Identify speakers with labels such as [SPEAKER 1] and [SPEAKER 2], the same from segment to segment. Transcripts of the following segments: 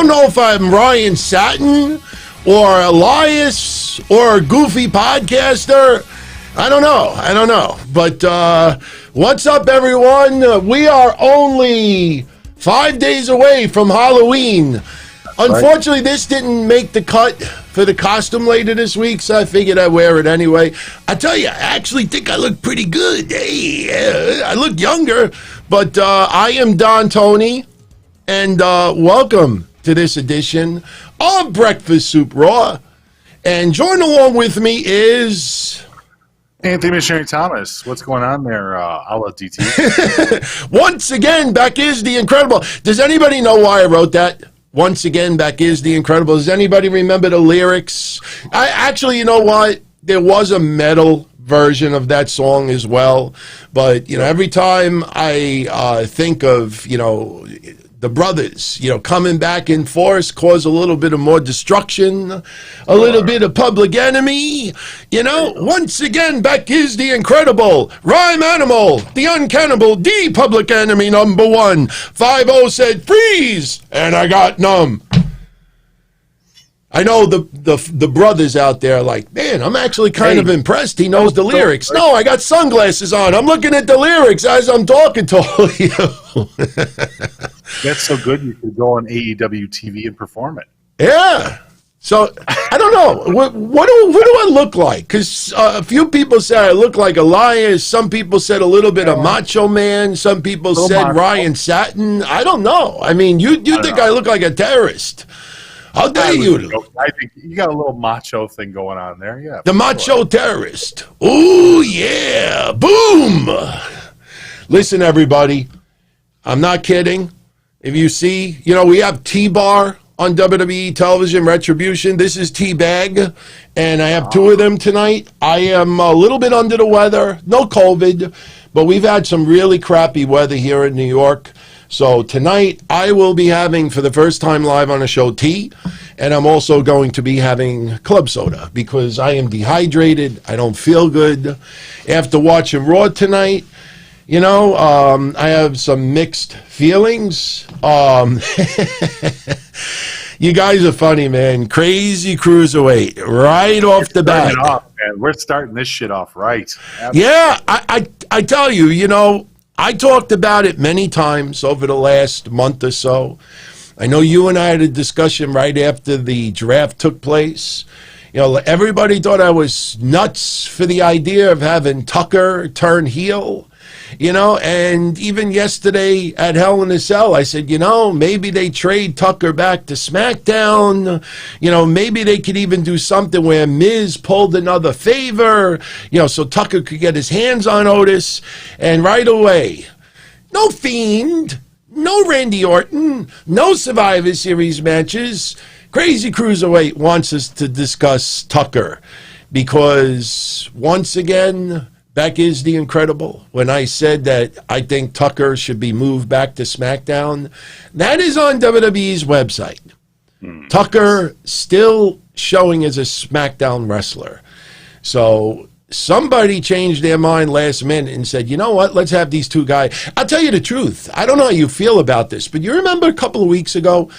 [SPEAKER 1] don't know if I'm Ryan Satin or Elias or a goofy podcaster. I don't know. But what's up, everyone? We are only 5 days away from Halloween. Unfortunately, this didn't make the cut for the costume later this week, so I figured I'd wear it anyway. I tell you, I actually think I look pretty good. Hey, I look younger, but I am Don Tony, and welcome to this edition of Breakfast Soup Raw. And joining along with me is...
[SPEAKER 2] Anthony Missionary Thomas. What's going on there, a la DT?
[SPEAKER 1] Once again, back is the Incredible. Does anybody know why I wrote that? Once again, back is the Incredible. Does anybody remember the lyrics? I actually, you know what? There was a metal version of that song as well. But, you know, every time I think of, you know, the brothers, you know, coming back in force, cause a little bit of more destruction, a little bit of public enemy. You know, once again, back is the Incredible, Rhyme Animal, the Uncannibal, the public enemy number one. 5-0 said freeze, and I got numb. I know the brothers out there are like, man, I'm actually kind of impressed. He knows the lyrics. No, I got sunglasses on. I'm looking at the lyrics as I'm talking to all of you.
[SPEAKER 2] That's so good you could go on AEW TV and perform it.
[SPEAKER 1] Yeah. So, I don't know. What do I look like? Because a few people said I look like Elias. Some people said a little bit of Macho Man. Some people said Ryan Satin. I don't know. I mean, you think I look like a terrorist. How dare you?
[SPEAKER 2] I think you got a little macho thing going on there. Yeah.
[SPEAKER 1] The macho terrorist. Ooh, yeah. Boom. Listen, everybody. I'm not kidding. If you see, you know, we have T-Bar on WWE television, Retribution. This is T-Bag, and I have two of them tonight. I am a little bit under the weather. No COVID, but we've had some really crappy weather here in New York. So tonight, I will be having, for the first time live on a show, tea, and I'm also going to be having club soda because I am dehydrated. I don't feel good. After watching Raw tonight, you know, I have some mixed feelings. You guys are funny, man. Crazy Cruiserweight, right off the bat.
[SPEAKER 2] We're starting this shit off right.
[SPEAKER 1] Absolutely. Yeah, I tell you, you know, I talked about it many times over the last month or so. I know you and I had a discussion right after the draft took place. You know, everybody thought I was nuts for the idea of having Tucker turn heel. You know, and even yesterday at Hell in a Cell, I said, you know, maybe they trade Tucker back to SmackDown. You know, maybe they could even do something where Miz pulled another favor, you know, so Tucker could get his hands on Otis. And right away, no Fiend, no Randy Orton, no Survivor Series matches. Crazy Cruiserweight wants us to discuss Tucker because, once again, back is the Incredible. When I said that I think Tucker should be moved back to SmackDown, that is on WWE's website. Tucker still showing as a SmackDown wrestler. So somebody changed their mind last minute and said, you know what, let's have these two guys. I'll tell you the truth. I don't know how you feel about this, but you remember a couple of weeks ago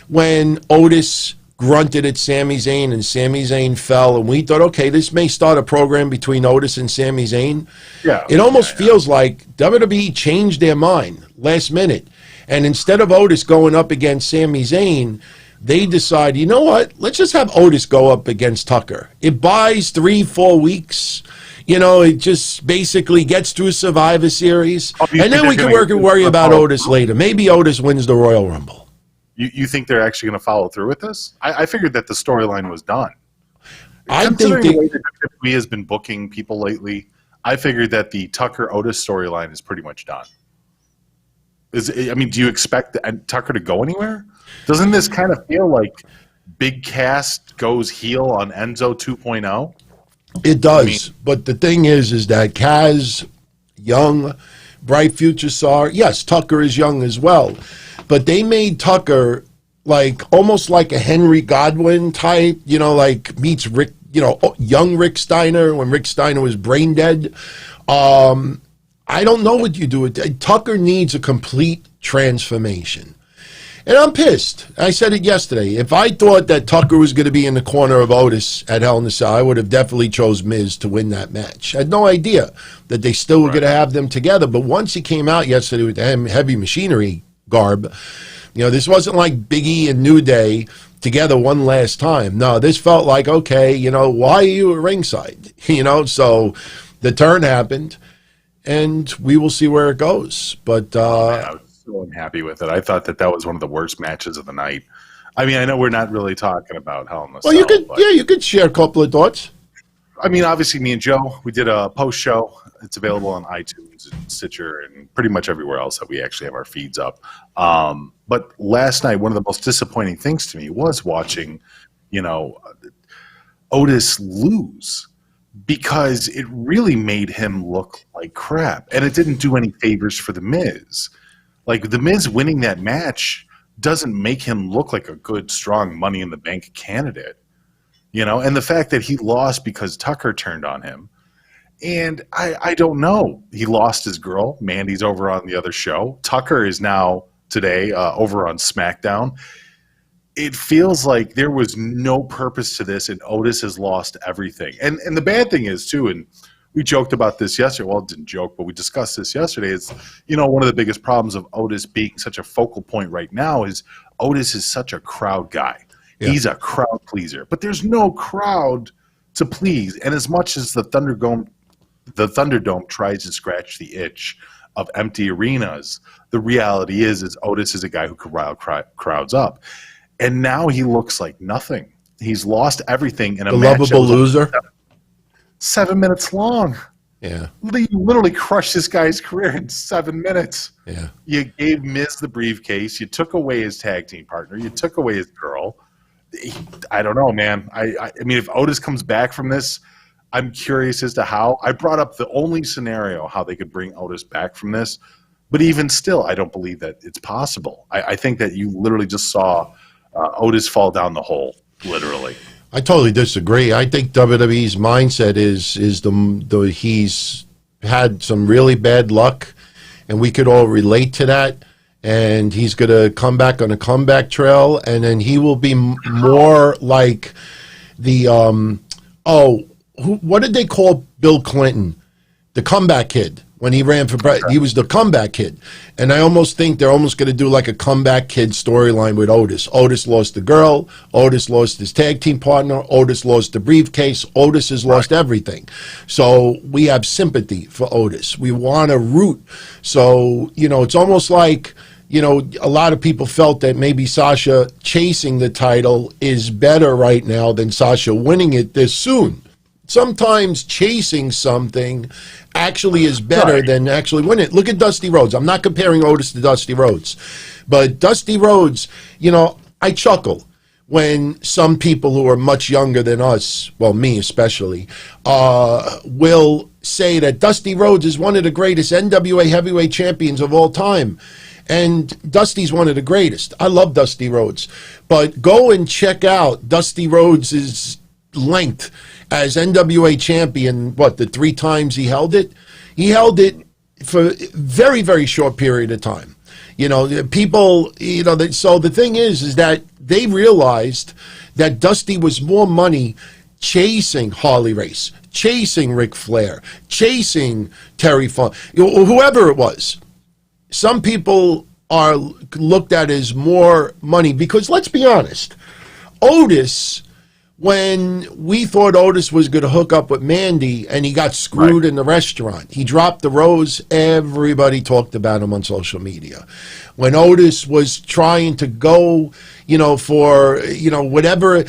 [SPEAKER 1] when Otis grunted at Sami Zayn and Sami Zayn fell, and we thought, okay, this may start a program between Otis and Sami Zayn. Yeah, it almost feels like WWE changed their mind last minute, and instead of Otis going up against Sami Zayn, they decide, you know what, let's just have Otis go up against Tucker. It buys 3-4 weeks. You know, it just basically gets through Survivor Series, and then we can worry about Otis later. Maybe Otis wins the Royal Rumble.
[SPEAKER 2] You think they're actually going to follow through with this? I figured that the storyline was done.
[SPEAKER 1] I think
[SPEAKER 2] the way that WWE has been booking people lately, I figured that the Tucker Otis storyline is pretty much done. Do you expect Tucker to go anywhere? Doesn't this kind of feel like Big Cass goes heel on Enzo 2.0?
[SPEAKER 1] It does, but the thing is that Cass, young, bright future star. Yes, Tucker is young as well. But they made Tucker like almost like a Henry Godwin type, you know, like meets Rick, you know, young Rick Steiner when Rick Steiner was brain dead. I don't know what you do with Tucker needs a complete transformation. And I'm pissed. I said it yesterday. If I thought that Tucker was going to be in the corner of Otis at Hell in a Cell, I would have definitely chose Miz to win that match. I had no idea that they still were going to have them together. But once he came out yesterday with the heavy machinery garb, this wasn't like Big E and New Day together one last time. No, this felt like, okay, why are you at ringside? So the turn happened, and we will see where it goes. But
[SPEAKER 2] I was so unhappy with it. I thought that was one of the worst matches of the night. I mean, I know we're not really talking about Hell in a Cell.
[SPEAKER 1] Well, you could share a couple of thoughts.
[SPEAKER 2] I mean, obviously, me and Joe, we did a post show. It's available on iTunes and Stitcher and pretty much everywhere else that we actually have our feeds up. But last night, one of the most disappointing things to me was watching, Otis lose, because it really made him look like crap. And it didn't do any favors for The Miz. Like, The Miz winning that match doesn't make him look like a good, strong Money in the Bank candidate. And the fact that he lost because Tucker turned on him. And I don't know. He lost his girl. Mandy's over on the other show. Tucker is now today over on SmackDown. It feels like there was no purpose to this, and Otis has lost everything. And the bad thing is, too, and we joked about this yesterday. Well, didn't joke, but we discussed this yesterday. Is, one of the biggest problems of Otis being such a focal point right now is Otis is such a crowd guy. Yeah. He's a crowd pleaser. But there's no crowd to please. And as much as the Thunderdome tries to scratch the itch of empty arenas, the reality is Otis is a guy who can rile crowds up. And now he looks like nothing. He's lost everything in a match. The
[SPEAKER 1] lovable loser.
[SPEAKER 2] 7 minutes long.
[SPEAKER 1] Yeah.
[SPEAKER 2] You literally crushed this guy's career in 7 minutes.
[SPEAKER 1] Yeah.
[SPEAKER 2] You gave Miz the briefcase. You took away his tag team partner. You took away his girl. I don't know, man. I mean, if Otis comes back from this, I'm curious as to how. I brought up the only scenario how they could bring Otis back from this. But even still, I don't believe that it's possible. I think that you literally just saw Otis fall down the hole, literally.
[SPEAKER 1] I totally disagree. I think WWE's mindset is he's had some really bad luck, and we could all relate to that. And he's going to come back on a comeback trail, and then he will be more like the what did they call Bill Clinton? The comeback kid. When he ran for president, he was the comeback kid. And I almost think they're almost going to do like a comeback kid storyline with Otis. Otis lost the girl. Otis lost his tag team partner. Otis lost the briefcase. Otis has lost everything. So we have sympathy for Otis. We want to root. So, it's almost like, a lot of people felt that maybe Sasha chasing the title is better right now than Sasha winning it this soon. Sometimes chasing something actually is better than actually winning it. Look at Dusty Rhodes. I'm not comparing Otis to Dusty Rhodes, but Dusty Rhodes, I chuckle when some people who are much younger than us, well, me especially, will say that Dusty Rhodes is one of the greatest NWA heavyweight champions of all time. And Dusty's one of the greatest. I love Dusty Rhodes. But go and check out Dusty Rhodes' length as NWA champion, the 3 times he held it? He held it for a very, very short period of time. People, so the thing is that they realized that Dusty was more money chasing Harley Race, chasing Ric Flair, chasing Terry Funk, whoever it was. Some people are looked at as more money because, let's be honest, Otis, when we thought Otis was going to hook up with Mandy and he got screwed in the restaurant, he dropped the rose, everybody talked about him on social media. When Otis was trying to go, for, whatever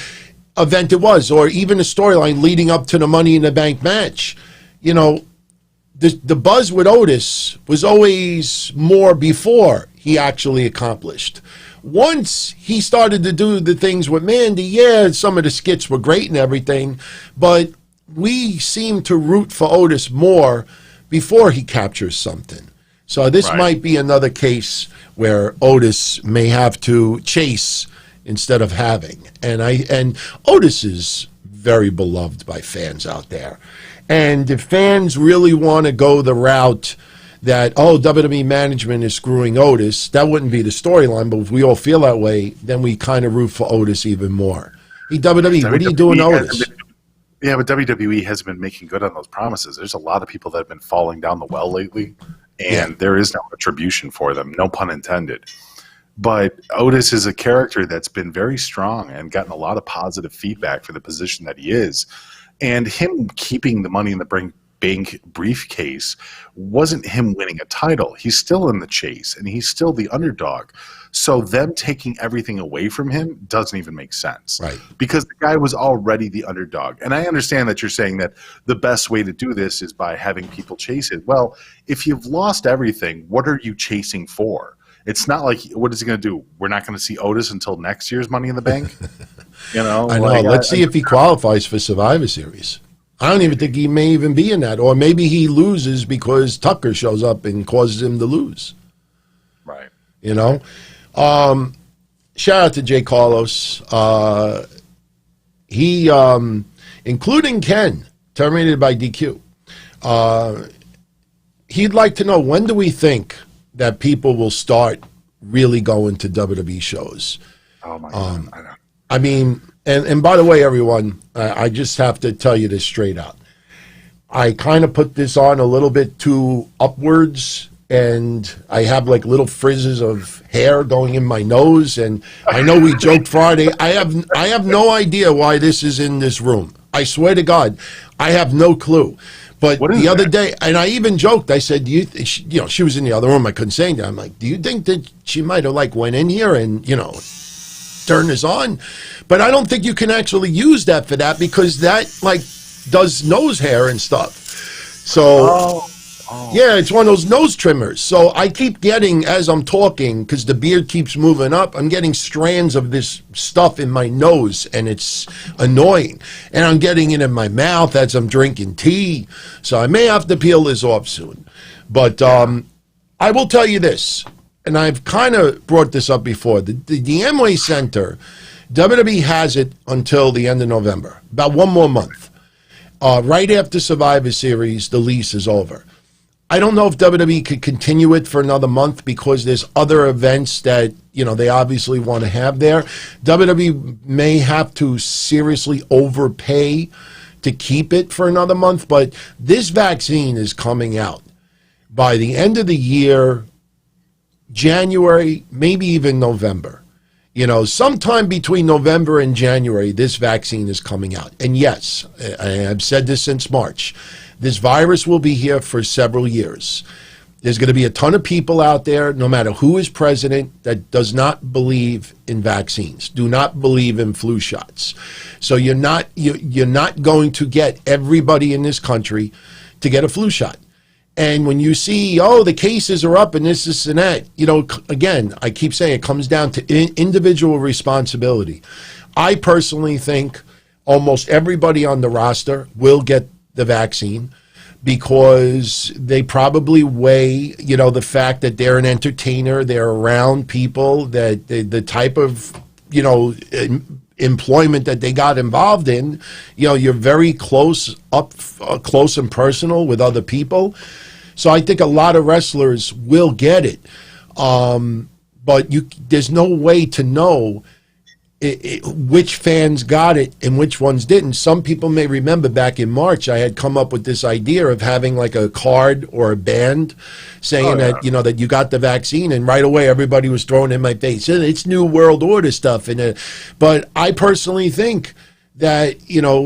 [SPEAKER 1] event it was, or even a storyline leading up to the Money in the Bank match, the buzz with Otis was always more before he actually accomplished. Once he started to do the things with Mandy, some of the skits were great and everything, but we seem to root for Otis more before he captures something. So this might be another case where Otis may have to chase instead of having. And Otis is very beloved by fans out there. And if fans really want to go the route that, oh, WWE management is screwing Otis. That wouldn't be the storyline, but if we all feel that way, then we kind of root for Otis even more. Hey, WWE, what are you doing, Otis?
[SPEAKER 2] Yeah, but WWE hasn't been making good on those promises. There's a lot of people that have been falling down the well lately, and there is no retribution for them, no pun intended. But Otis is a character that's been very strong and gotten a lot of positive feedback for the position that he is. And him keeping the Money in the Bank briefcase wasn't him winning a title. He's still in the chase, and he's still the underdog. So them taking everything away from him doesn't even make sense.
[SPEAKER 1] Right.
[SPEAKER 2] Because the guy was already the underdog. And I understand that you're saying that the best way to do this is by having people chase it. Well, if you've lost everything, what are you chasing for? It's not like, what is he going to do? We're not going to see Otis until next year's Money in the Bank?
[SPEAKER 1] I know. Let's see if he qualifies for Survivor Series. I don't even think he may even be in that. Or maybe he loses because Tucker shows up and causes him to lose.
[SPEAKER 2] Right.
[SPEAKER 1] You know? Shout out to Jay Carlos. He, including Ken, terminated by DQ. He'd like to know, when do we think that people will start really going to WWE shows?
[SPEAKER 2] Oh, my God. I know.
[SPEAKER 1] I mean, and by the way, everyone, I just have to tell you this straight out. I kind of put this on a little bit too upwards, and I have like little frizzes of hair going in my nose. And I know we joked Friday. I have no idea why this is in this room. I swear to God, I have no clue. But the other day, and I even joked, I said, she was in the other room. I couldn't say anything. I'm like, do you think that she might have like went in here and, turned this on? But I don't think you can actually use that for that, because that like does nose hair and stuff. So yeah, it's one of those nose trimmers. So I keep getting, as I'm talking, because the beard keeps moving up, I'm getting strands of this stuff in my nose, and it's annoying. And I'm getting it in my mouth as I'm drinking tea. So I may have to peel this off soon. But I will tell you this, and I've kind of brought this up before. The Amway Center, WWE has it until the end of November, about one more month. Right after Survivor Series, the lease is over. I don't know if WWE could continue it for another month, because there's other events that, they obviously want to have there. WWE may have to seriously overpay to keep it for another month, but this vaccine is coming out by the end of the year, January, maybe even November. Sometime between November and January, this vaccine is coming out. And yes, I've said this since March, this virus will be here for several years. There's going to be a ton of people out there, no matter who is president, that does not believe in vaccines, do not believe in flu shots. So you're not going to get everybody in this country to get a flu shot. And when you see, the cases are up and this and that, again, I keep saying it comes down to individual responsibility. I personally think almost everybody on the roster will get the vaccine, because they probably weigh, the fact that they're an entertainer, they're around people, that the type of, employment that they got involved in, you're very close and personal with other people. So I think a lot of wrestlers will get it. But there's no way to know which fans got it and which ones didn't. Some people may remember back in March, I had come up with this idea of having like a card or a band saying that, that you got the vaccine, and right away everybody was throwing in my face, it's New World Order stuff. But I personally think that,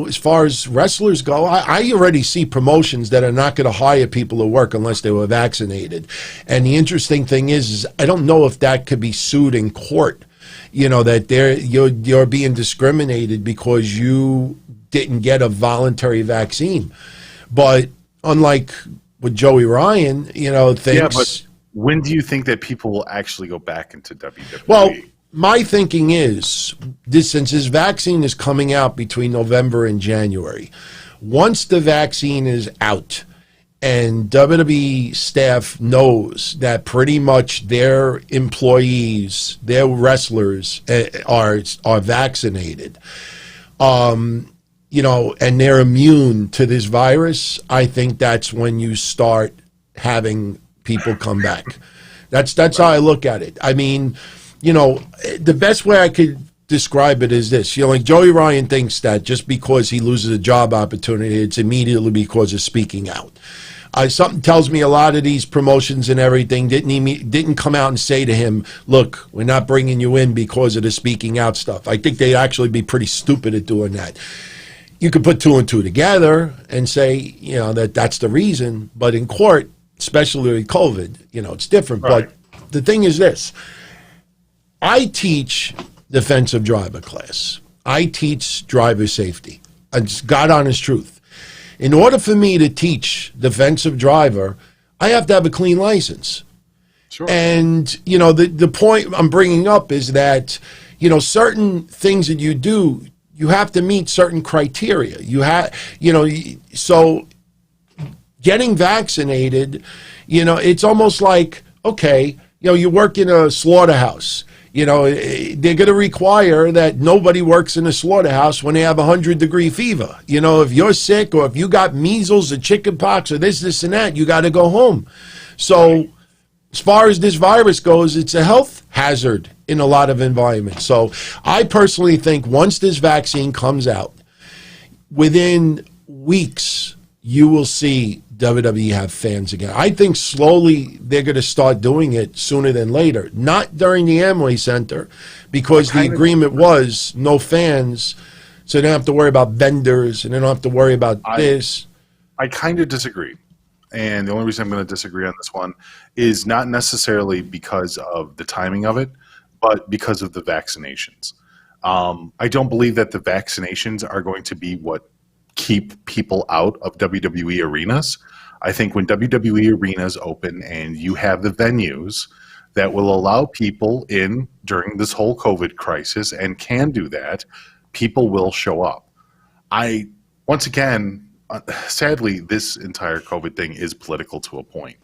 [SPEAKER 1] as far as wrestlers go, I already see promotions that are not going to hire people to work unless they were vaccinated. And the interesting thing is I don't know if that could be sued in court. That you're being discriminated because you didn't get a voluntary vaccine. But unlike with Joey Ryan, thinks... Yeah, but
[SPEAKER 2] when do you think that people will actually go back into WWE?
[SPEAKER 1] Well, my thinking is, since this vaccine is coming out between November and January, once the vaccine is out, and WWE staff knows that pretty much their employees, their wrestlers are vaccinated, and they're immune to this virus, I think that's when you start having people come back. That's how I look at it. I mean, you know, the best way I could describe it is this. You know, like Joey Ryan thinks that just because he loses a job opportunity, it's immediately because of speaking out. Something tells me a lot of these promotions and everything didn't come out and say to him, look, we're not bringing you in because of the speaking out stuff. I think they'd actually be pretty stupid at doing that. You could put two and two together and say, you know, that's the reason. But in court, especially with COVID, you know, it's different. Right. But the thing is this. I teach defensive driver class. I teach driver safety. It's God honest truth. In order for me to teach defensive driver, I have to have a clean license.
[SPEAKER 2] Sure.
[SPEAKER 1] And, you know, the point I'm bringing up is that, you know, certain things that you do, you have to meet certain criteria. You have, you know, so getting vaccinated, you know, it's almost like, okay, you know, you work in a slaughterhouse. You know, they're going to require that nobody works in a slaughterhouse when they have 100-degree fever. You know, if you're sick or if you got measles or chicken pox or this, and that, you got to go home. So as far as this virus goes, it's a health hazard in a lot of environments. So I personally think once this vaccine comes out, within weeks, you will see WWE have fans again. I think slowly they're going to start doing it sooner than later. Not during the Amway Center, because the agreement was no fans, so they don't have to worry about vendors and they don't have to worry about this.
[SPEAKER 2] I kind of disagree. And the only reason I'm going to disagree on this one is not necessarily because of the timing of it, but because of the vaccinations. I don't believe that the vaccinations are going to be what keep people out of WWE arenas. I think when WWE arenas open and you have the venues that will allow people in during this whole COVID crisis and can do that, people will show up. Once again, sadly, this entire COVID thing is political to a point.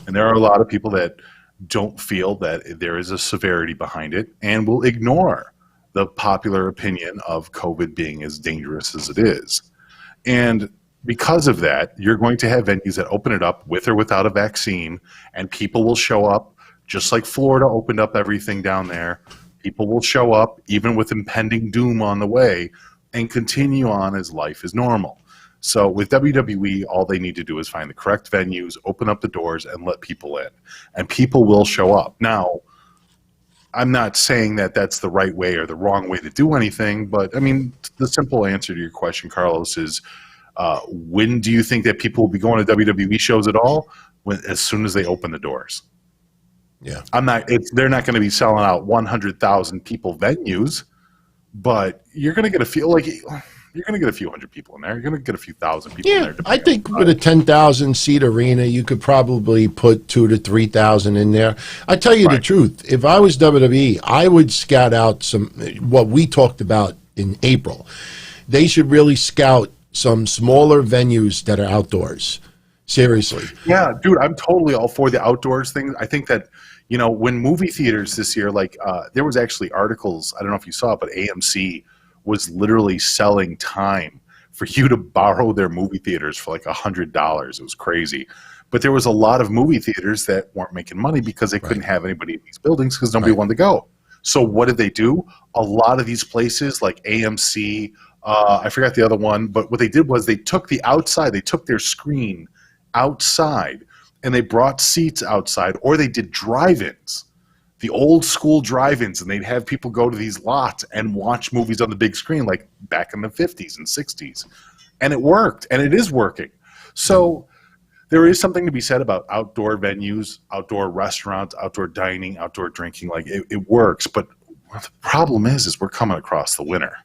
[SPEAKER 2] And there are a lot of people that don't feel that there is a severity behind it and will ignore the popular opinion of COVID being as dangerous as it is. And because of that, you're going to have venues that open it up with or without a vaccine, and people will show up, just like Florida opened up everything down there. People will show up, even with impending doom on the way, and continue on as life is normal. So with WWE, all they need to do is find the correct venues, open up the doors, and let people in. And people will show up. Now, I'm not saying that that's the right way or the wrong way to do anything, but I mean, the simple answer to your question, Carlos, is when do you think that people will be going to WWE shows at all? As soon as they open the doors.
[SPEAKER 1] Yeah,
[SPEAKER 2] they're not going to be selling out 100,000 people venues, but you're going to get a few hundred people in there. You're going to get a few thousand people in there.
[SPEAKER 1] I think with a 10,000 seat arena, you could probably put 2,000 to 3,000 in there. I tell you the truth, if I was WWE, I would scout out what we talked about in April. They should really scout some smaller venues that are outdoors. Seriously.
[SPEAKER 2] Yeah, dude, I'm totally all for the outdoors thing. I think that, you know, when movie theaters this year, like there was actually articles, I don't know if you saw it, but AMC was literally selling time for you to borrow their movie theaters for like $100. It was crazy. But there was a lot of movie theaters that weren't making money because they couldn't have anybody in these buildings because nobody wanted to go. So what did they do? A lot of these places like AMC, I forgot the other one, but what they did was they took their screen outside and they brought seats outside, or they did drive-ins. The old school drive-ins, and they'd have people go to these lots and watch movies on the big screen like back in the 50s and 60s. And it worked, and it is working. So there is something to be said about outdoor venues, outdoor restaurants, outdoor dining, outdoor drinking. Like it works, but the problem is we're coming across the winter.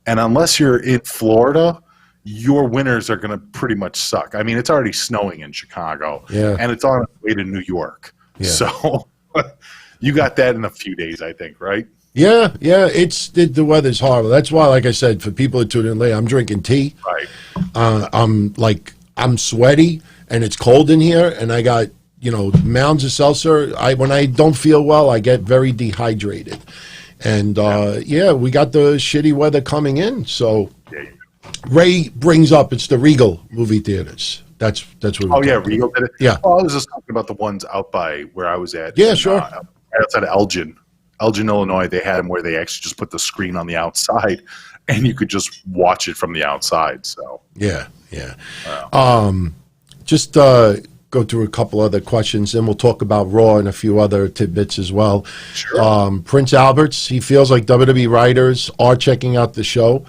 [SPEAKER 2] And unless you're in Florida, your winters are going to pretty much suck. I mean, it's already snowing in Chicago, and it's on its way to New York. Yeah. So you got that in a few days, I think, right?
[SPEAKER 1] Yeah. The weather's horrible. That's why, like I said, for people that tune in late, I'm drinking tea.
[SPEAKER 2] Right.
[SPEAKER 1] I'm sweaty, and it's cold in here, and I got, mounds of seltzer. When I don't feel well, I get very dehydrated. And, we got the shitty weather coming in. So Ray brings up, it's the Regal movie theaters. That's what.
[SPEAKER 2] Oh yeah, Regal did it.
[SPEAKER 1] Yeah.
[SPEAKER 2] Well, I was just talking about the ones out by where I was at.
[SPEAKER 1] Yeah, sure.
[SPEAKER 2] Right outside of Elgin, Illinois. They had them where they actually just put the screen on the outside, and you could just watch it from the outside. So
[SPEAKER 1] yeah.
[SPEAKER 2] Wow.
[SPEAKER 1] Just go through a couple other questions, and we'll talk about Raw and a few other tidbits as well.
[SPEAKER 2] Sure.
[SPEAKER 1] Prince Albertz, he feels like WWE writers are checking out the show,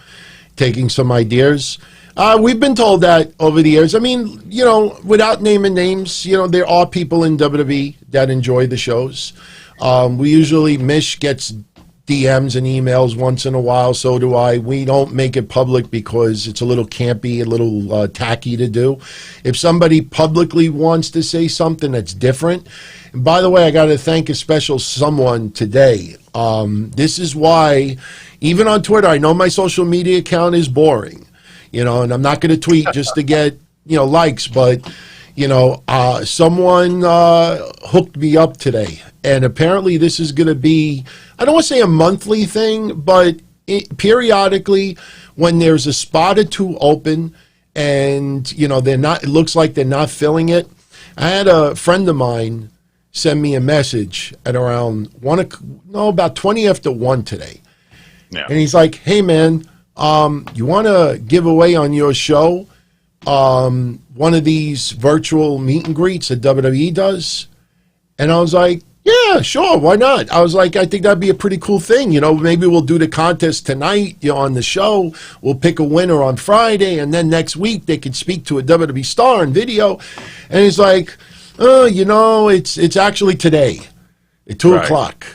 [SPEAKER 1] taking some ideas. We've been told that over the years. I mean, without naming names, there are people in WWE that enjoy the shows. We usually, Mish gets DMs and emails once in a while, so do I. We don't make it public because it's a little campy, a little tacky to do. If somebody publicly wants to say something that's different, and by the way, I got to thank a special someone today. This is why, even on Twitter, I know my social media account is boring, and I'm not going to tweet just to get, likes, but, someone hooked me up today. And apparently this is going to be, I don't want to say a monthly thing, but periodically when there's a spot or two open and, it looks like they're not filling it. I had a friend of mine send me a message at around about 20 after 1 today.
[SPEAKER 2] Yeah.
[SPEAKER 1] And he's like, hey man, you want to give away on your show one of these virtual meet and greets that WWE does? And I was like, yeah, sure, why not? I was like, I think that'd be a pretty cool thing. Maybe we'll do the contest tonight on the show. We'll pick a winner on Friday, and then next week they can speak to a WWE star in video. And he's like, it's actually today at 2 o'clock.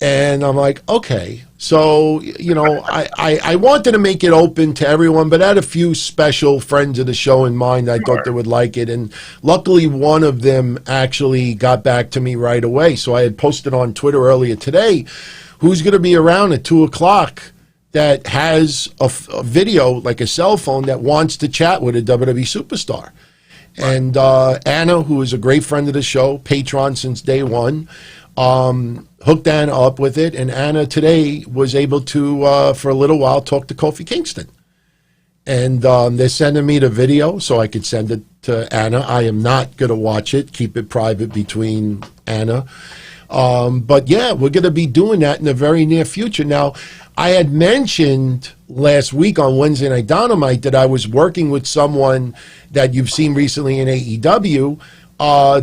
[SPEAKER 1] And I'm like, okay. So, I wanted to make it open to everyone, but I had a few special friends of the show in mind. I thought they would like it. And luckily, one of them actually got back to me right away. So I had posted on Twitter earlier today, who's going to be around at 2 o'clock that has a video, like a cell phone, that wants to chat with a WWE superstar. And Anna, who is a great friend of the show, patron since day one, hooked Anna up with it, and Anna today was able to, for a little while, talk to Kofi Kingston. And they're sending me the video so I could send it to Anna. I am not going to watch it. Keep it private between Anna. But yeah, we're going to be doing that in the very near future. Now, I had mentioned last week on Wednesday Night Dynamite that I was working with someone that you've seen recently in AEW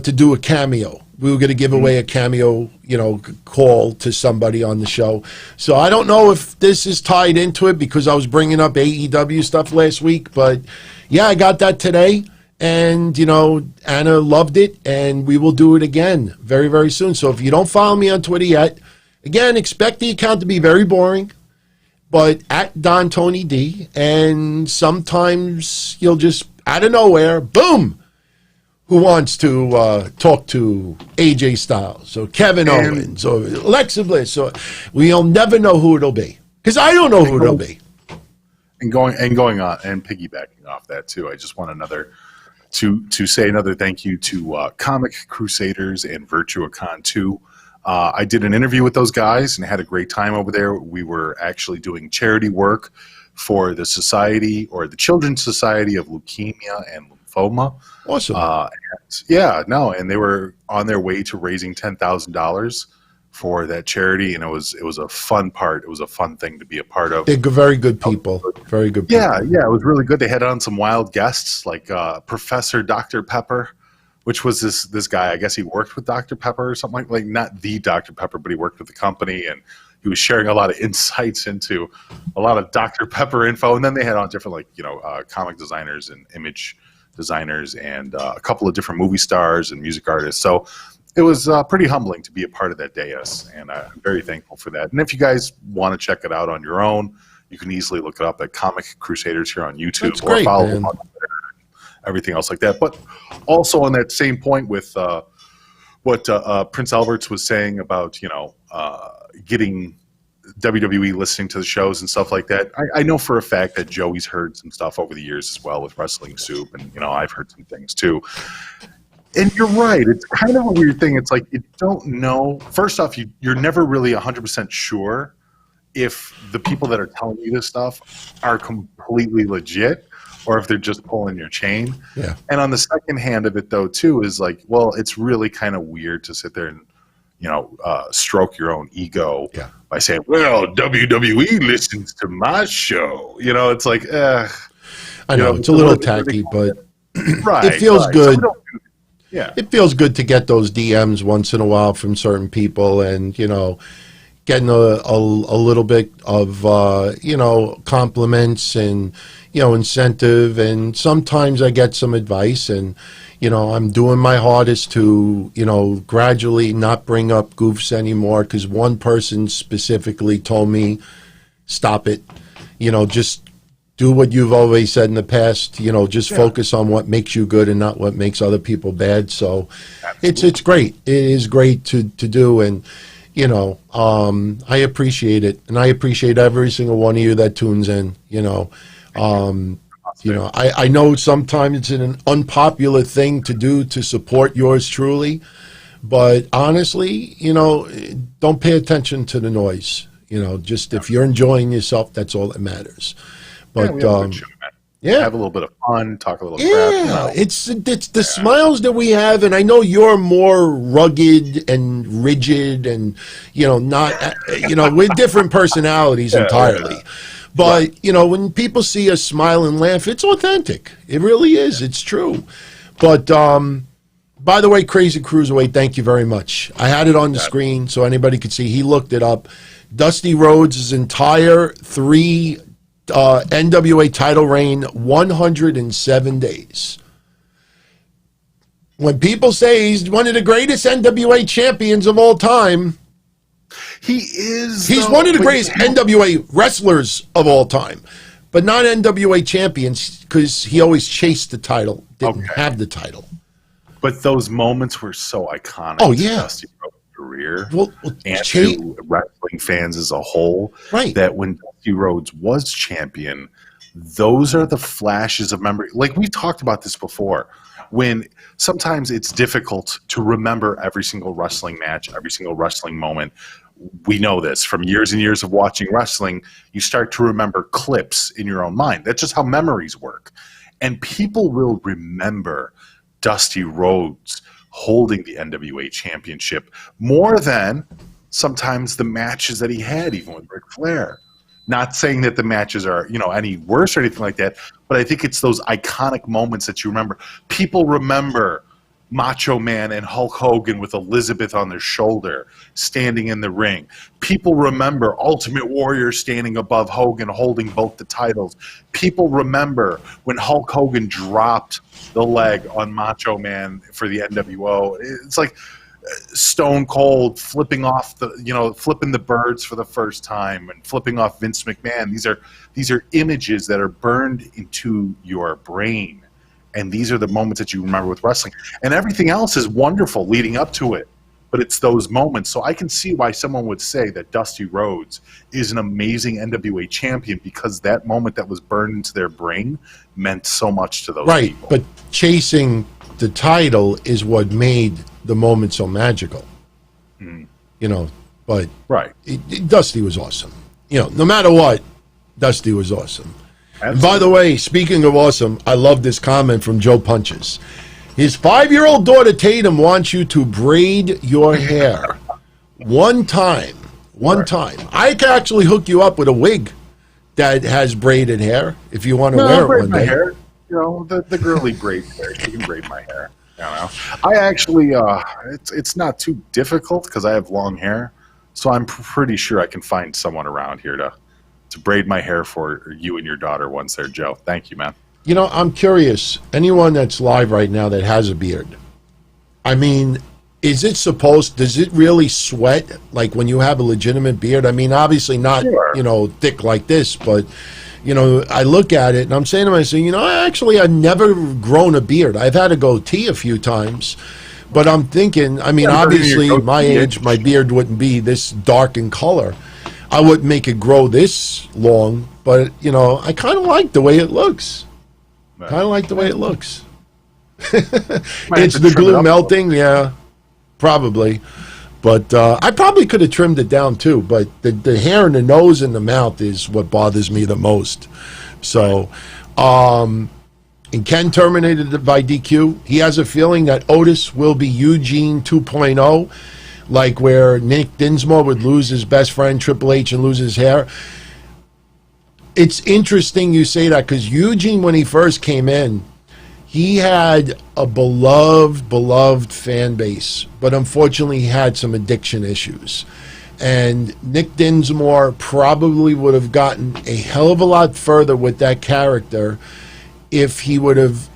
[SPEAKER 1] to do a cameo. We were going to give away a cameo, call to somebody on the show. So I don't know if this is tied into it because I was bringing up AEW stuff last week. But yeah, I got that today. And, Anna loved it. And we will do it again very, very soon. So if you don't follow me on Twitter yet, again, expect the account to be very boring. But at Don Tony D. And sometimes you'll just, out of nowhere, boom, who wants to talk to AJ Styles or Kevin Owens or Alexa Bliss? Or we'll never know who it'll be because I don't know who it'll be.
[SPEAKER 2] And going on and piggybacking off that too, I just want to say another thank you to Comic Crusaders and VirtuaCon 2. I did an interview with those guys and had a great time over there. We were actually doing charity work for the society or the Children's Society of Leukemia and Lymphoma.
[SPEAKER 1] Awesome.
[SPEAKER 2] And they were on their way to raising $10,000 for that charity, and it was a fun part. It was a fun thing to be a part of.
[SPEAKER 1] They're very good people. Very good people.
[SPEAKER 2] Yeah, it was really good. They had on some wild guests like Professor Dr. Pepper, which was this guy. I guess he worked with Dr. Pepper or something like not the Dr. Pepper, but he worked with the company, and he was sharing a lot of insights into a lot of Dr. Pepper info. And then they had on different comic designers and image designers and a couple of different movie stars and music artists. So it was pretty humbling to be a part of that dais, and I'm very thankful for that. And if you guys want to check it out on your own, you can easily look it up at Comic Crusaders here on YouTube.
[SPEAKER 1] That's great,
[SPEAKER 2] follow
[SPEAKER 1] man.
[SPEAKER 2] them on Twitter and everything else like that. But also on that same point with what Prince Albertz was saying about, getting WWE listening to the shows and stuff like that. I know for a fact that Joey's heard some stuff over the years as well with Wrestling Soup, and I've heard some things too. And you're right, it's kind of a weird thing. It's like you don't know. First off, you're never really 100% sure if the people that are telling you this stuff are completely legit or if they're just pulling your chain.
[SPEAKER 1] Yeah.
[SPEAKER 2] And on the second hand of it, though, too, is like, well, it's really kind of weird to sit there and, stroke your own ego by saying, well, WWE listens to my show. It's like,
[SPEAKER 1] I know, it's a little tacky, but
[SPEAKER 2] right,
[SPEAKER 1] it feels good.
[SPEAKER 2] Yeah.
[SPEAKER 1] It feels good to get those DMs once in a while from certain people and, getting a little bit of, compliments and, incentive. And sometimes I get some advice and, I'm doing my hardest to, gradually not bring up goofs anymore because one person specifically told me, stop it, just do what you've always said in the past, just focus on what makes you good and not what makes other people bad. So it's great. It is great to do. And, I appreciate it. And I appreciate every single one of you that tunes in, I know sometimes it's an unpopular thing to do to support yours truly, but honestly, don't pay attention to the noise. Just if you're enjoying yourself, that's all that matters. But
[SPEAKER 2] have a little bit of fun, talk a little crap.
[SPEAKER 1] It's the smiles that we have, and I know you're more rugged and rigid, and not we're different personalities entirely. But when people see us smile and laugh, it's authentic. It really is. It's true. But by the way, Crazy Cruiserweight, thank you very much. I had it on the screen so anybody could see. He looked it up. Dusty Rhodes' entire 3 NWA title reign, 107 days. When people say he's one of the greatest NWA champions of all time,
[SPEAKER 2] he is.
[SPEAKER 1] He's one of the greatest NWA wrestlers of all time, but not NWA champions because he always chased the title, didn't have the title.
[SPEAKER 2] But those moments were so iconic.
[SPEAKER 1] Oh, yeah.
[SPEAKER 2] Dusty Rhodes' career
[SPEAKER 1] and
[SPEAKER 2] to wrestling fans as a whole.
[SPEAKER 1] Right.
[SPEAKER 2] That when Dusty Rhodes was champion, those are the flashes of memory. Like we talked about this before, when sometimes it's difficult to remember every single wrestling match, every single wrestling moment. We know this from years and years of watching wrestling. You start to remember clips in your own mind. That's just how memories work. And people will remember Dusty Rhodes holding the NWA championship more than sometimes the matches that he had, even with Ric Flair. Not saying that the matches are, any worse or anything like that, but I think it's those iconic moments that you remember. People remember Macho Man and Hulk Hogan with Elizabeth on their shoulder standing in the ring. People remember Ultimate Warrior standing above Hogan holding both the titles. People remember when Hulk Hogan dropped the leg on Macho Man for the NWO. It's like Stone Cold flipping the birds for the first time and flipping off Vince McMahon. These are images that are burned into your brain. And these are the moments that you remember with wrestling. And everything else is wonderful leading up to it. But it's those moments. So I can see why someone would say that Dusty Rhodes is an amazing NWA champion because that moment that was burned into their brain meant so much to those people.
[SPEAKER 1] But chasing the title is what made the moment so magical. But Dusty was awesome. No matter what, Dusty was awesome. And by the way, speaking of awesome, I love this comment from Joe Punches. His 5-year-old daughter Tatum wants you to braid your hair one time. I can actually hook you up with a wig that has braided hair if you want to wear it one day.
[SPEAKER 2] Hair. The girly braid hair. You can braid my hair. I actually, it's not too difficult because I have long hair, so I'm pretty sure I can find someone around here to braid my hair for you and your daughter once there, Joe. Thank you, man.
[SPEAKER 1] I'm curious, anyone that's live right now that has a beard, I mean, does it really sweat like when you have a legitimate beard? I mean, obviously not, thick like this, but, I look at it and I'm saying to myself, I've never grown a beard. I've had a goatee a few times, but I'm thinking, I mean, obviously my age, my beard wouldn't be this dark in color. I wouldn't make it grow this long, but, I kind of like the way it looks. It's the glue melting, yeah, probably. But I probably could have trimmed it down too. But the hair and the nose and the mouth is what bothers me the most. So, and Ken terminated by DQ. He has a feeling that Otis will be Eugene 2.0, like where Nick Dinsmore would lose his best friend Triple H and lose his hair. It's interesting you say that, because Eugene, when he first came in, he had a beloved fan base, but unfortunately he had some addiction issues. And Nick Dinsmore probably would have gotten a hell of a lot further with that character if he would have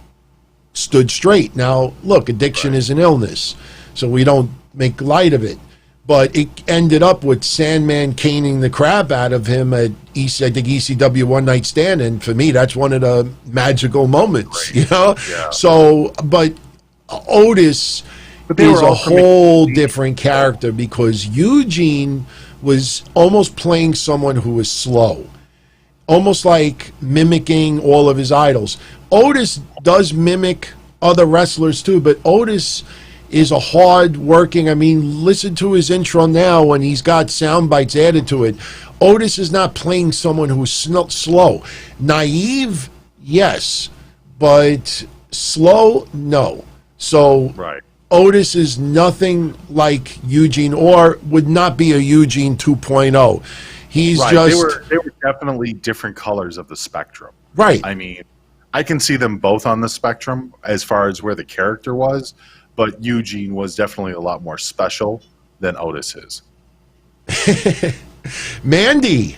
[SPEAKER 1] stood straight. Now, look, addiction is an illness, so we don't make light of it. But it ended up with Sandman caning the crap out of him at ECW One Night Stand, and for me, that's one of the magical moments, you know? Yeah. So, but Otis is a whole different character, because Eugene was almost playing someone who was slow, almost like mimicking all of his idols. Otis does mimic other wrestlers too, but Otis is a hard-working, I mean, listen to his intro now when he's got sound bites added to it. Otis is not playing someone who's slow. Naive, yes, but slow, no. So Otis is nothing like Eugene, or would not be a Eugene 2.0. He's just...
[SPEAKER 2] They were definitely different colors of the spectrum.
[SPEAKER 1] Right.
[SPEAKER 2] I mean, I can see them both on the spectrum as far as where the character was, but Eugene was definitely a lot more special than Otis is.
[SPEAKER 1] Mandy.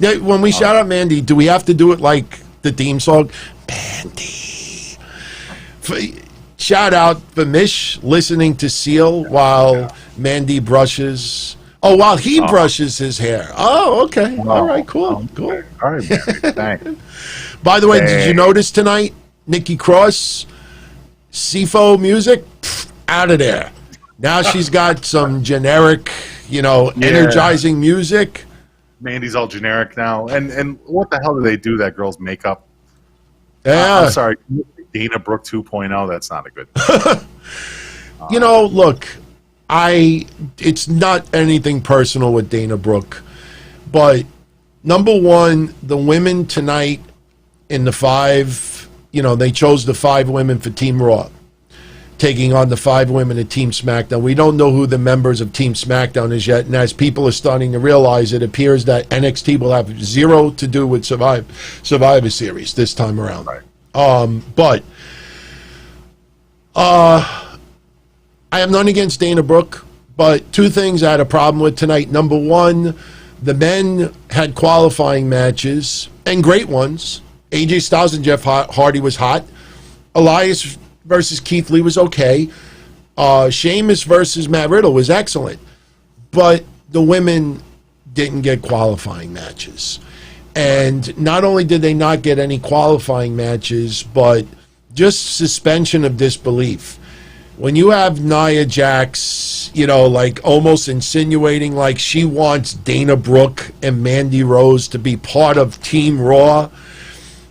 [SPEAKER 1] Now, when we shout out Mandy, do we have to do it like the theme song? Mandy. Shout out for Mish listening to Seal while Mandy brushes. Oh, while he brushes his hair. Oh, okay. All right, cool.
[SPEAKER 2] All right, thanks.
[SPEAKER 1] By the way, did you notice tonight, Nikki Cross, CFO music, out of there. Now she's got some generic, energizing music.
[SPEAKER 2] Mandy's all generic now. And what the hell do they do that girl's makeup?
[SPEAKER 1] Yeah.
[SPEAKER 2] I'm sorry. Dana Brooke 2.0, that's not a good thing.
[SPEAKER 1] Look, it's not anything personal with Dana Brooke, but number one, the women tonight in the 5, they chose the 5 women for Team Raw, taking on the 5 women at Team SmackDown. We don't know who the members of Team SmackDown is yet, and as people are starting to realize, it appears that NXT will have 0 to do with Survivor Series this time around.
[SPEAKER 2] Right.
[SPEAKER 1] But I have none against Dana Brooke, but 2 things I had a problem with tonight. Number one, the men had qualifying matches, and great ones. AJ Styles and Jeff Hardy was hot. Elias versus Keith Lee was okay. Sheamus versus Matt Riddle was excellent. But the women didn't get qualifying matches. And not only did they not get any qualifying matches, but just suspension of disbelief. When you have Nia Jax, almost insinuating like she wants Dana Brooke and Mandy Rose to be part of Team Raw,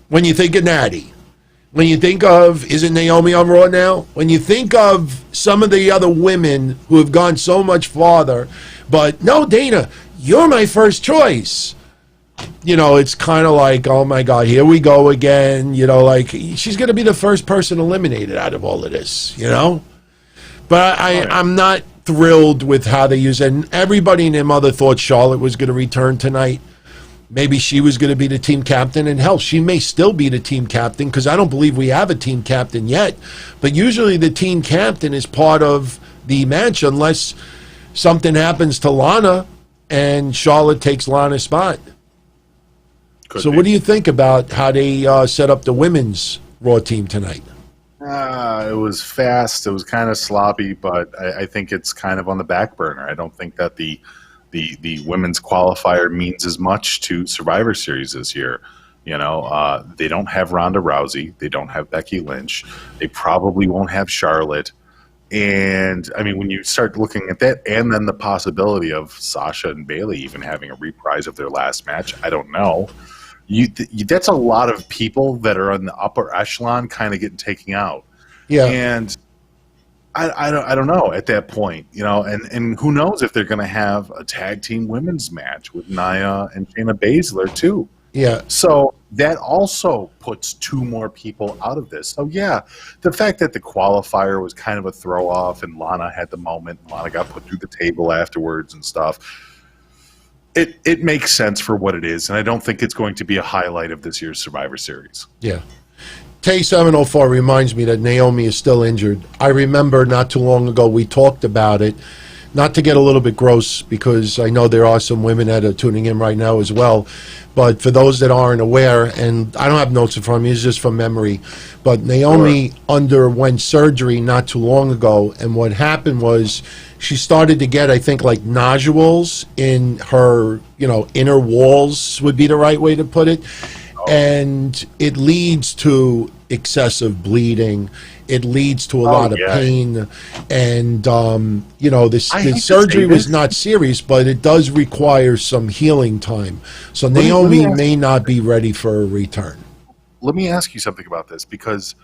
[SPEAKER 1] when you think of Natty, when you think of, isn't Naomi on Raw now? When you think of some of the other women who have gone so much farther, but no, Dana, you're my first choice. It's kind of like, oh my God, here we go again. She's going to be the first person eliminated out of all of this, But I'm not thrilled with how they use it. And everybody and their mother thought Charlotte was going to return tonight. Maybe she was going to be the team captain. And hell, she may still be the team captain, because I don't believe we have a team captain yet. But usually the team captain is part of the match unless something happens to Lana and Charlotte takes Lana's spot. What do you think about how they set up the women's Raw team tonight?
[SPEAKER 2] It was fast. It was kind of sloppy, but I think it's kind of on the back burner. I don't think that the women's qualifier means as much to Survivor Series this year. They don't have Ronda Rousey. They don't have Becky Lynch. They probably won't have Charlotte. And, I mean, when you start looking at that, and then the possibility of Sasha and Bayley even having a reprise of their last match, I don't know. That's a lot of people that are on the upper echelon kind of getting taken out.
[SPEAKER 1] Yeah.
[SPEAKER 2] And I don't know at that point, and who knows if they're going to have a tag team women's match with Nia and Shayna Baszler too.
[SPEAKER 1] Yeah.
[SPEAKER 2] So that also puts two more people out of this. So yeah, the fact that the qualifier was kind of a throw off and Lana had the moment, Lana got put through the table afterwards and stuff. It makes sense for what it is, and I don't think it's going to be a highlight of this year's Survivor Series.
[SPEAKER 1] Yeah. Tay704 reminds me that Naomi is still injured. I remember not too long ago we talked about it. Not to get a little bit gross, because I know there are some women that are tuning in right now as well. But for those that aren't aware, and I don't have notes in front of me, it's just from memory. But Naomi underwent surgery not too long ago, and what happened was she started to get, I think, like nodules in her, inner walls would be the right way to put it. And it leads to excessive bleeding. It leads to a lot of pain. And, the surgery was not serious, but it does require some healing time. So Naomi may not be ready for a return.
[SPEAKER 2] Let me ask you something about this, because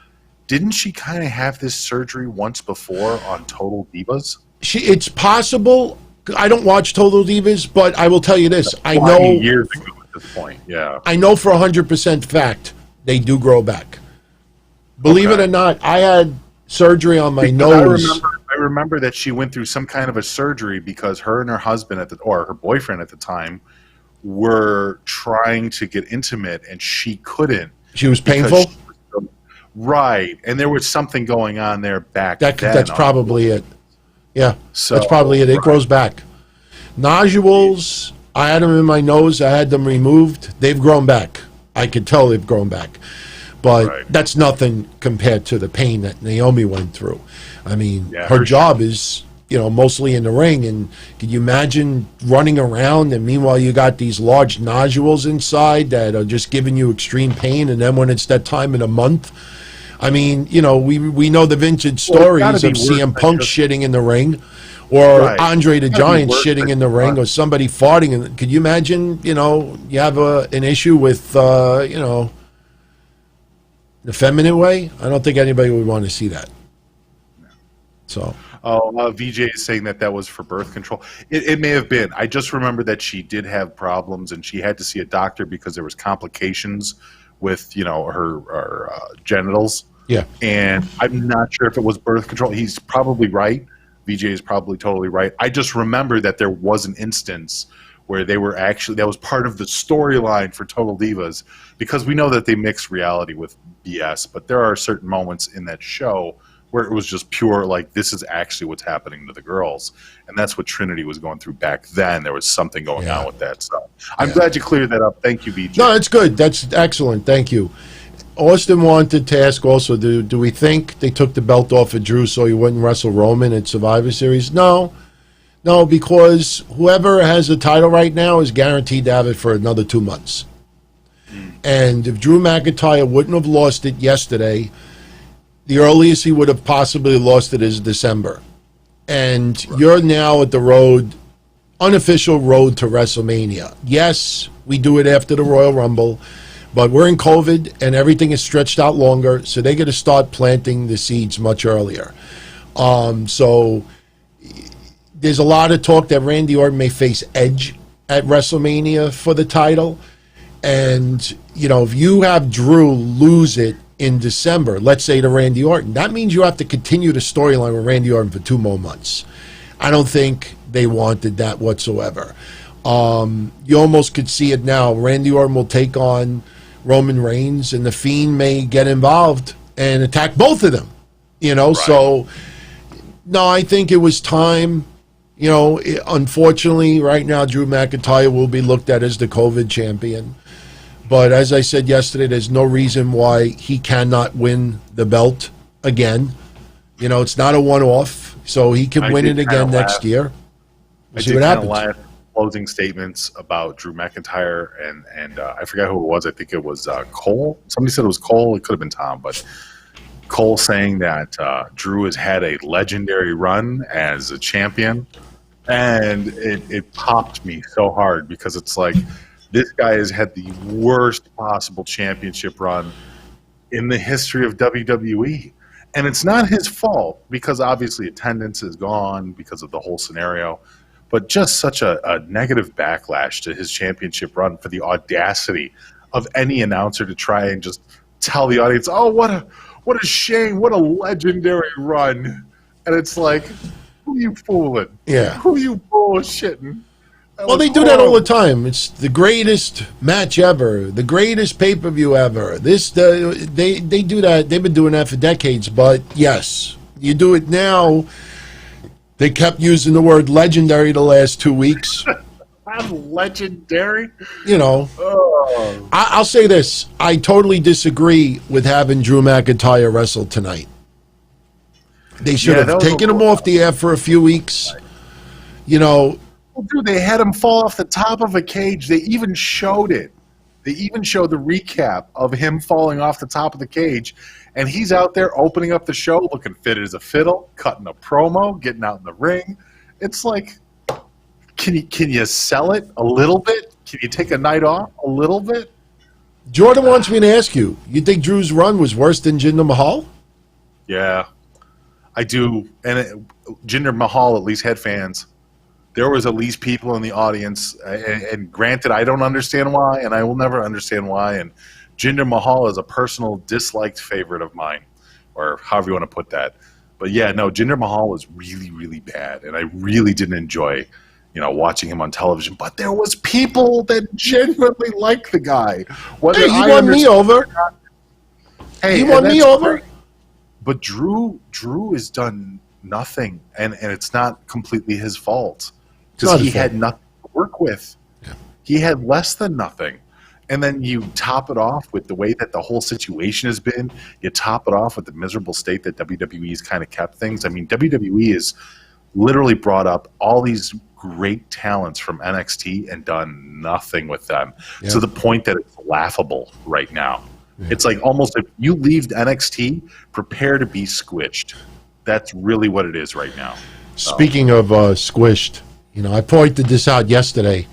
[SPEAKER 2] didn't she kind of have this surgery once before on Total Divas?
[SPEAKER 1] It's possible. I don't watch Total Divas, but I will tell you this. I know
[SPEAKER 2] years ago at this point. Yeah.
[SPEAKER 1] I know for 100% fact they do grow back. Believe it or not, I had surgery on my nose.
[SPEAKER 2] I remember that she went through some kind of a surgery because her and her husband or her boyfriend at the time were trying to get intimate and she couldn't.
[SPEAKER 1] She was painful?
[SPEAKER 2] Right. And there was something going on there back then.
[SPEAKER 1] That's probably it. Yeah, that's probably it. It grows back. Nodules, I had them in my nose. I had them removed. They've grown back. I could tell they've grown back. But that's nothing compared to the pain that Naomi went through. I mean, her job is, mostly in the ring. And can you imagine running around and meanwhile you got these large nodules inside that are just giving you extreme pain? And then when it's that time in a month, I mean, we know the vintage stories of CM Punk shitting in the ring, or Andre the Giant shitting in the ring, or somebody farting. And could you imagine, you have an issue with, the feminine way? I don't think anybody would want to see that. So.
[SPEAKER 2] VJ is saying that was for birth control. It may have been. I just remember that she did have problems and she had to see a doctor because there was complications with, her genitals.
[SPEAKER 1] Yeah.
[SPEAKER 2] And I'm not sure if it was birth control. He's probably right. VJ is probably totally right. I just remember that there was an instance where they were that was part of the storyline for Total Divas, because we know that they mix reality with BS, but there are certain moments in that show where it was just pure, like, this is actually what's happening to the girls. And that's what Trinity was going through back then. There was something going on with that. So I'm glad you cleared that up. Thank you, VJ.
[SPEAKER 1] No, that's good. That's excellent. Thank you. Austin wanted to ask also, do we think they took the belt off of Drew so he wouldn't wrestle Roman at Survivor Series? No, because whoever has the title right now is guaranteed to have it for another 2 months. And if Drew McIntyre wouldn't have lost it yesterday, the earliest he would have possibly lost it is December. And you're now at the unofficial road to WrestleMania. Yes, we do it after the Royal Rumble, but we're in COVID and everything is stretched out longer, so they're going to start planting the seeds much earlier. So there's a lot of talk that Randy Orton may face Edge at WrestleMania for the title. And, if you have Drew lose it in December, let's say to Randy Orton, that means you have to continue the storyline with Randy Orton for 2 more months. I don't think they wanted that whatsoever. You almost could see it now. Randy Orton will take on Roman Reigns, and the Fiend may get involved and attack both of them. So, no, I think it was time. Unfortunately, right now, Drew McIntyre will be looked at as the COVID champion. But as I said yesterday, there's no reason why he cannot win the belt again. It's not a one-off, so he can win it again next year.
[SPEAKER 2] We'll see what happens. Closing statements about Drew McIntyre and I forgot who it was. I think it was Cole. Somebody said it was Cole. It could have been Tom, but Cole saying that Drew has had a legendary run as a champion, and it popped me so hard because it's like, this guy has had the worst possible championship run in the history of WWE. And it's not his fault because obviously attendance is gone because of the whole scenario, but just such a negative backlash to his championship run for the audacity of any announcer to try and just tell the audience, oh, what a shame, what a legendary run. And it's like, who are you fooling?
[SPEAKER 1] Yeah.
[SPEAKER 2] Who are you bullshitting?
[SPEAKER 1] Well, they do that all the time. It's the greatest match ever, the greatest pay-per-view ever. They do that. They've been doing that for decades. But yes, you do it now. They kept using the word legendary the last 2 weeks.
[SPEAKER 2] I'm legendary.
[SPEAKER 1] You know, I'll say this. I totally disagree with having Drew McIntyre wrestle tonight. They should have taken him off the air for a few weeks. You know,
[SPEAKER 2] dude, they had him fall off the top of a cage. They even showed it. They even showed the recap of him falling off the top of the cage. And he's out there opening up the show, looking fit as a fiddle, cutting a promo, getting out in the ring. It's like, can you sell it a little bit? Can you take a night off a little bit?
[SPEAKER 1] Jordan wants me to ask you, you think Drew's run was worse than Jinder Mahal?
[SPEAKER 2] Yeah, I do. And Jinder Mahal at least had fans. There was at least people in the audience, and granted, I don't understand why, and I will never understand why. And Jinder Mahal is a personal disliked favorite of mine, or however you want to put that. But yeah, no, Jinder Mahal was really, really bad, and I really didn't enjoy, watching him on television. But there was people that genuinely liked the guy.
[SPEAKER 1] Hey, he won me over.
[SPEAKER 2] Hey,
[SPEAKER 1] he won me over.
[SPEAKER 2] Great. But Drew has done nothing, and it's not completely his fault. Because he had nothing to work with. Yeah. He had less than nothing. And then you top it off with the way that the whole situation has been. You top it off with the miserable state that WWE's kind of kept things. I mean, WWE has literally brought up all these great talents from NXT and done nothing with them to the point that it's laughable right now. Yeah. It's like almost if you leave NXT, prepare to be squished. That's really what it is right now.
[SPEAKER 1] Speaking of squished, I pointed this out yesterday.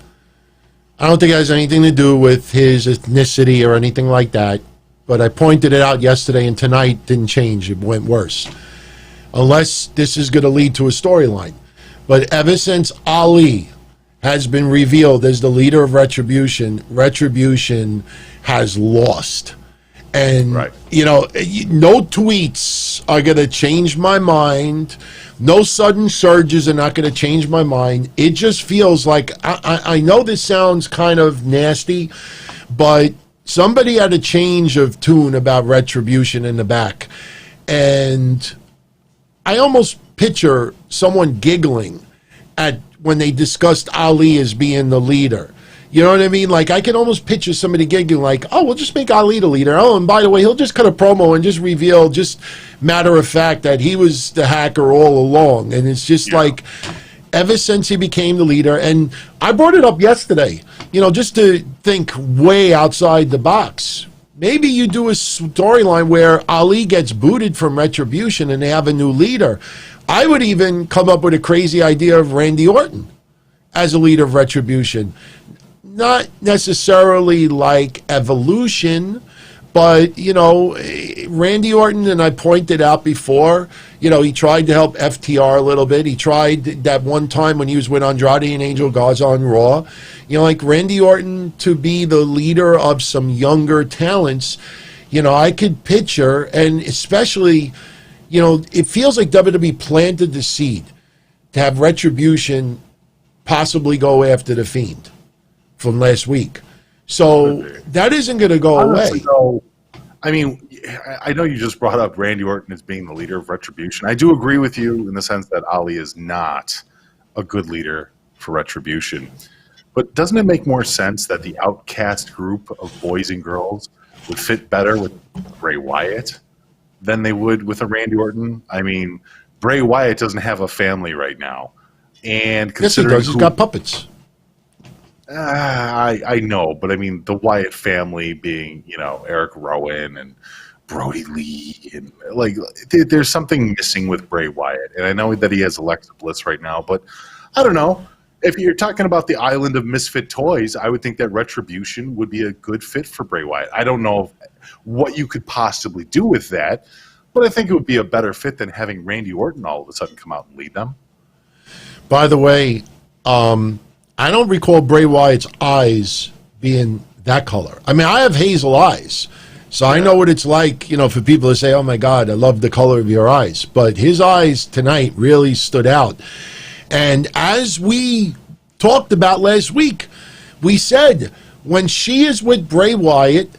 [SPEAKER 1] I don't think it has anything to do with his ethnicity or anything like that, but I pointed it out yesterday, and tonight didn't change. It went worse. Unless this is going to lead to a storyline. But ever since Ali has been revealed as the leader of Retribution, Retribution has lost. And, no tweets are going to change my mind. No sudden surges are not going to change my mind. It just feels like, I know this sounds kind of nasty, but somebody had a change of tune about Retribution in the back. And I almost picture someone giggling at when they discussed Ali as being the leader. You know what I mean? Like, I can almost picture somebody giggling like, oh, we'll just make Ali the leader. Oh, and by the way, he'll just cut a promo and just reveal, just matter of fact, that he was the hacker all along. And it's just like, ever since he became the leader, and I brought it up yesterday, just to think way outside the box. Maybe you do a storyline where Ali gets booted from Retribution and they have a new leader. I would even come up with a crazy idea of Randy Orton as a leader of Retribution. Not necessarily like Evolution, but, Randy Orton, and I pointed out before, he tried to help FTR a little bit. He tried that one time when he was with Andrade and Angel Garza on Raw. Like Randy Orton to be the leader of some younger talents, I could picture, and especially, it feels like WWE planted the seed to have Retribution possibly go after the Fiend from last week. So that isn't going to go away.
[SPEAKER 2] Though, I mean, I know you just brought up Randy Orton as being the leader of Retribution. I do agree with you in the sense that Ali is not a good leader for Retribution. But doesn't it make more sense that the outcast group of boys and girls would fit better with Bray Wyatt than they would with a Randy Orton? I mean, Bray Wyatt doesn't have a family right now. And
[SPEAKER 1] yes, he does. He's got puppets.
[SPEAKER 2] I know, but I mean, the Wyatt family being, Eric Rowan and Brody Lee, and there's something missing with Bray Wyatt. And I know that he has Alexa Bliss right now, but I don't know. If you're talking about the island of misfit toys, I would think that Retribution would be a good fit for Bray Wyatt. I don't know what you could possibly do with that, But I think it would be a better fit than having Randy Orton all of a sudden come out and lead them.
[SPEAKER 1] By the way, I don't recall Bray Wyatt's eyes being that color. I mean, I have hazel eyes, so I know what it's like, you know, for people to say, oh my God, I love the color of your eyes. But his eyes tonight really stood out. And as we talked about last week, we said when she is with Bray Wyatt,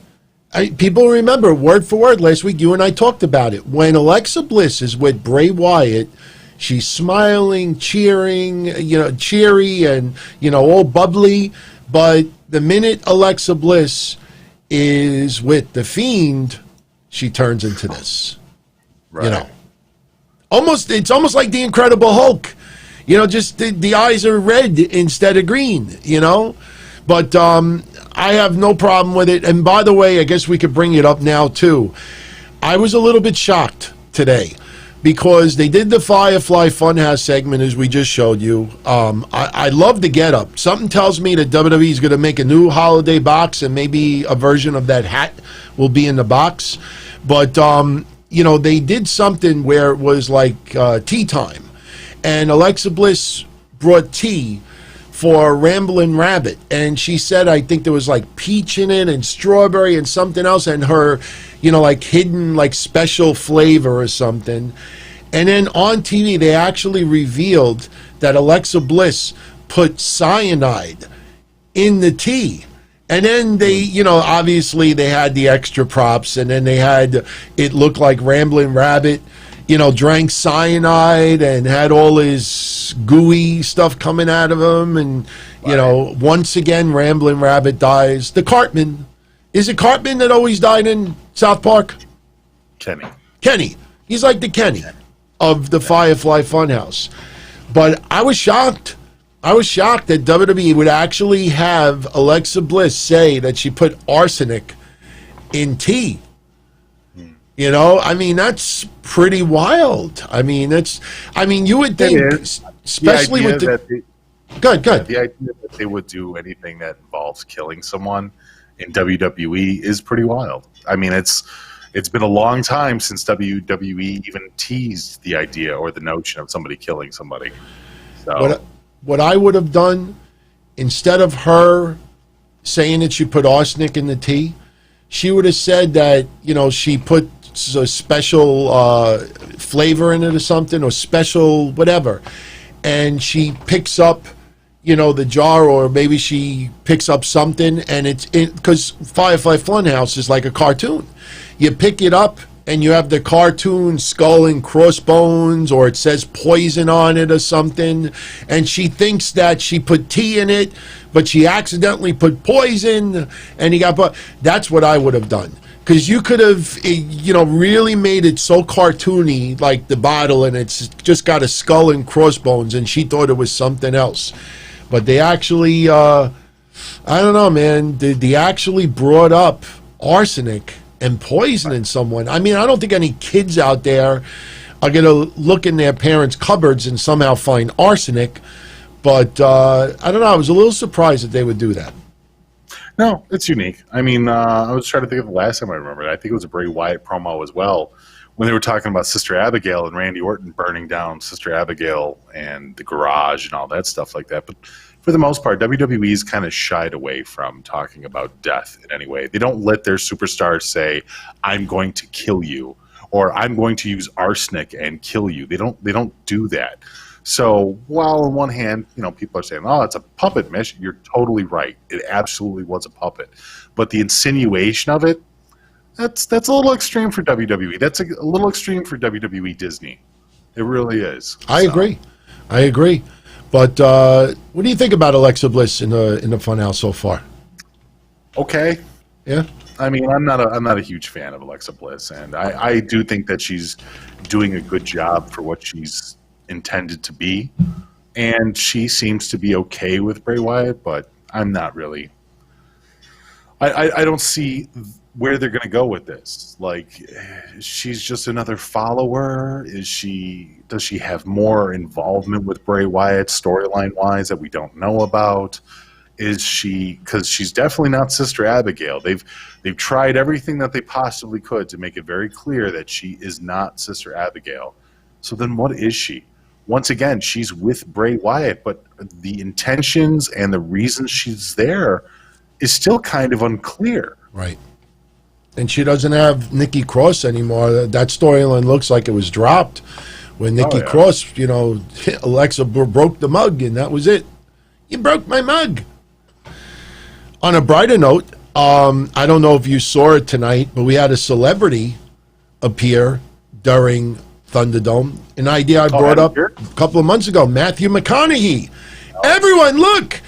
[SPEAKER 1] people remember word for word last week, you and I talked about it. When Alexa Bliss is with Bray Wyatt, she's smiling, cheering, you know, cheery and, you know, all bubbly. But the minute Alexa Bliss is with the Fiend, she turns into this. Right. You know, it's almost like the Incredible Hulk. You know, just the eyes are red instead of green, you know. But I have no problem with it. And by the way, I guess we could bring it up now, too. I was a little bit shocked today because they did the Firefly Funhouse segment, as we just showed you. I love the getup. Something tells me that WWE is going to make a new holiday box, and maybe a version of that hat will be in the box. But, you know, they did something where it was like tea time. And Alexa Bliss brought tea for Ramblin' Rabbit. And she said, I think there was like peach in it and strawberry and something else. And her, you know, like hidden, like special flavor or something. And then on TV, they actually revealed that Alexa Bliss put cyanide in the tea. And then they, you know, obviously they had the extra props. And then they had, it looked like Ramblin' Rabbit, you know, drank cyanide and had all his gooey stuff coming out of him. And, you know, once again, Ramblin' Rabbit dies. The Cartman. Is it Cartman that always died in South Park? Kenny. He's like the Kenny of the Firefly Funhouse. But I was shocked. I was shocked that WWE would actually have Alexa Bliss say that she put arsenic in tea. You know, I mean, that's pretty wild. I mean, you would think, especially with the... Good.
[SPEAKER 2] The idea that they would do anything that involves killing someone in WWE is pretty wild. I mean, it's been a long time since WWE even teased the idea or the notion of somebody killing somebody. So
[SPEAKER 1] what I would have done, instead of her saying that she put arsenic in the tea, she would have said that, you know, she put a special flavor in it or something, or special whatever, and she picks up, you know, the jar, or maybe she picks up something, and it's because Firefly Funhouse is like a cartoon. You pick it up and you have the cartoon skull and crossbones, or it says poison on it or something, and she thinks that she put tea in it, but she accidentally put poison, and he got... That's what I would have done. Because you could have, you know, really made it so cartoony, like the bottle, and it's just got a skull and crossbones, and she thought it was something else. But they actually, I don't know, man, they actually brought up arsenic and poisoning someone. I mean, I don't think any kids out there are going to look in their parents' cupboards and somehow find arsenic. But I don't know, I was a little surprised that they would do that.
[SPEAKER 2] No, it's unique. I mean, I was trying to think of the last time I remembered. I think it was a Bray Wyatt promo as well, when they were talking about Sister Abigail and Randy Orton burning down Sister Abigail and the garage and all that stuff like that. But for the most part, WWE's kind of shied away from talking about death in any way. They don't let their superstars say, I'm going to kill you, or I'm going to use arsenic and kill you. They don't do that. So while on one hand, you know, people are saying, oh, it's a puppet, Mish, you're totally right. It absolutely was a puppet. But the insinuation of it, that's a little extreme for WWE. That's a little extreme for WWE Disney. It really is. I agree.
[SPEAKER 1] But what do you think about Alexa Bliss in the Funhouse so far?
[SPEAKER 2] Okay.
[SPEAKER 1] Yeah.
[SPEAKER 2] I mean, I'm not a huge fan of Alexa Bliss, and I do think that she's doing a good job for what she's intended to be, and she seems to be okay with Bray Wyatt, but I'm not really. I don't see where they're going to go with this. Like, she's just another follower. Does she have more involvement with Bray Wyatt storyline wise that we don't know about? is she, because she's definitely not Sister Abigail. They've tried everything that they possibly could to make it very clear that she is not Sister Abigail. So then what is she? Once again, she's with Bray Wyatt, but the intentions and the reasons she's there is still kind of unclear.
[SPEAKER 1] Right. And she doesn't have Nikki Cross anymore. That storyline looks like it was dropped when Nikki Cross, Alexa broke the mug, and that was it. You broke my mug. On a brighter note, I don't know if you saw it tonight, but we had a celebrity appear during Thunderdome. An idea I brought up a couple of months ago, Matthew McConaughey. Everyone, look!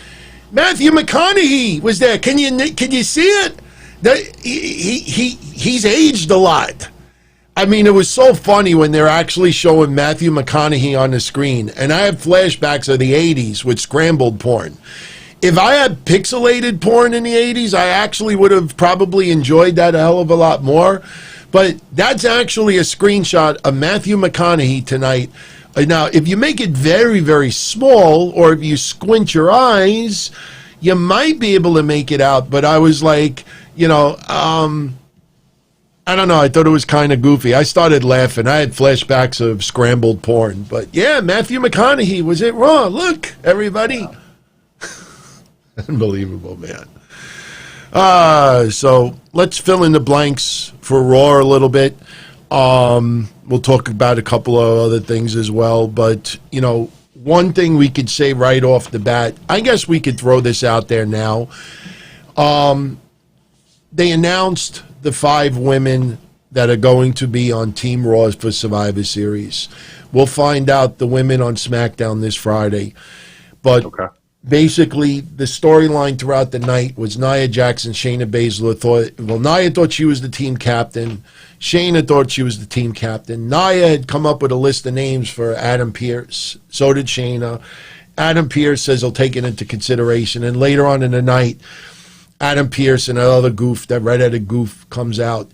[SPEAKER 1] Matthew McConaughey was there. Can you see it? He's aged a lot. I mean, it was so funny when they're actually showing Matthew McConaughey on the screen. And I have flashbacks of the 80s with scrambled porn. If I had pixelated porn in the 80s, I actually would have probably enjoyed that a hell of a lot more. But that's actually a screenshot of Matthew McConaughey tonight. Now, if you make it very, very small, or if you squint your eyes, you might be able to make it out. But I was like, I don't know. I thought it was kind of goofy. I started laughing. I had flashbacks of scrambled porn. But yeah, Matthew McConaughey was it Raw. Look, everybody. Wow. Unbelievable, man. So let's fill in the blanks for Raw a little bit. We'll talk about a couple of other things as well. But, one thing we could say right off the bat, I guess we could throw this out there now. They announced the 5 women that are going to be on Team Raw for Survivor Series. We'll find out the women on SmackDown this Friday. But basically, the storyline throughout the night was Nia Jax and Shayna Baszler Nia thought she was the team captain. Shayna thought she was the team captain. Nia had come up with a list of names for Adam Pearce. So did Shayna. Adam Pearce says he'll take it into consideration. And later on in the night, Adam Pearce and another goof, that redheaded goof, comes out,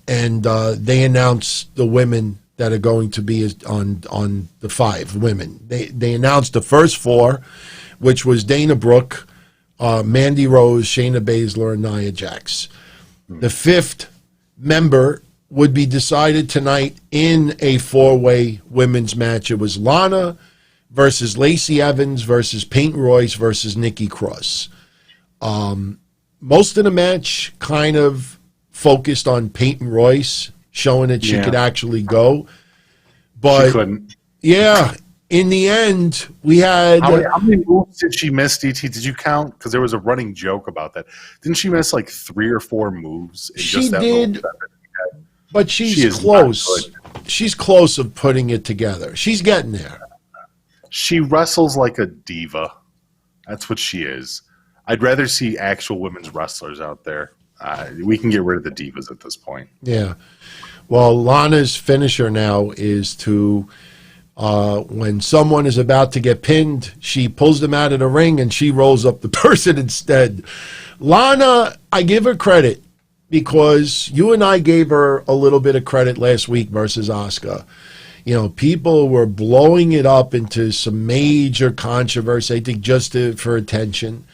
[SPEAKER 1] and they announce the women that are going to be on the 5 women. They announced the first 4, which was Dana Brooke, Mandy Rose, Shayna Baszler, and Nia Jax. The 5th member would be decided tonight in a 4-way women's match. It was Lana versus Lacey Evans versus Peyton Royce versus Nikki Cross. Most of the match kind of focused on Peyton Royce, showing that she could actually go. But
[SPEAKER 2] she couldn't.
[SPEAKER 1] Yeah, in the end, we had...
[SPEAKER 2] How many moves did she miss, DT? Did you count? Because there was a running joke about that. Didn't she miss like 3 or 4 moves?
[SPEAKER 1] She did, but she's close. She's close of putting it together. She's getting there.
[SPEAKER 2] She wrestles like a diva. That's what she is. I'd rather see actual women's wrestlers out there. We can get rid of the divas at this point.
[SPEAKER 1] Yeah. Well, Lana's finisher now is to, when someone is about to get pinned, she pulls them out of the ring and she rolls up the person instead. Lana, I give her credit because you and I gave her a little bit of credit last week versus Asuka. People were blowing it up into some major controversy, I think, just for attention.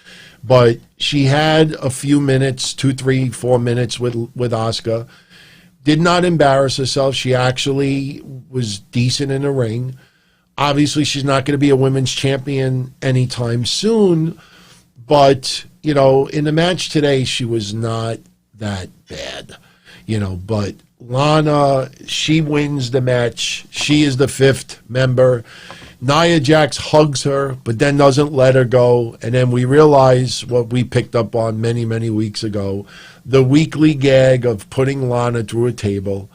[SPEAKER 1] But she had a few minutes, 2, 3, 4 minutes with Asuka. Did not embarrass herself. She actually was decent in the ring. Obviously, she's not going to be a women's champion anytime soon. But, in the match today, she was not that bad. But Lana, she wins the match. She is the 5th member. Nia Jax hugs her, but then doesn't let her go. And then we realize what we picked up on many, many weeks ago, the weekly gag of putting Lana through a table.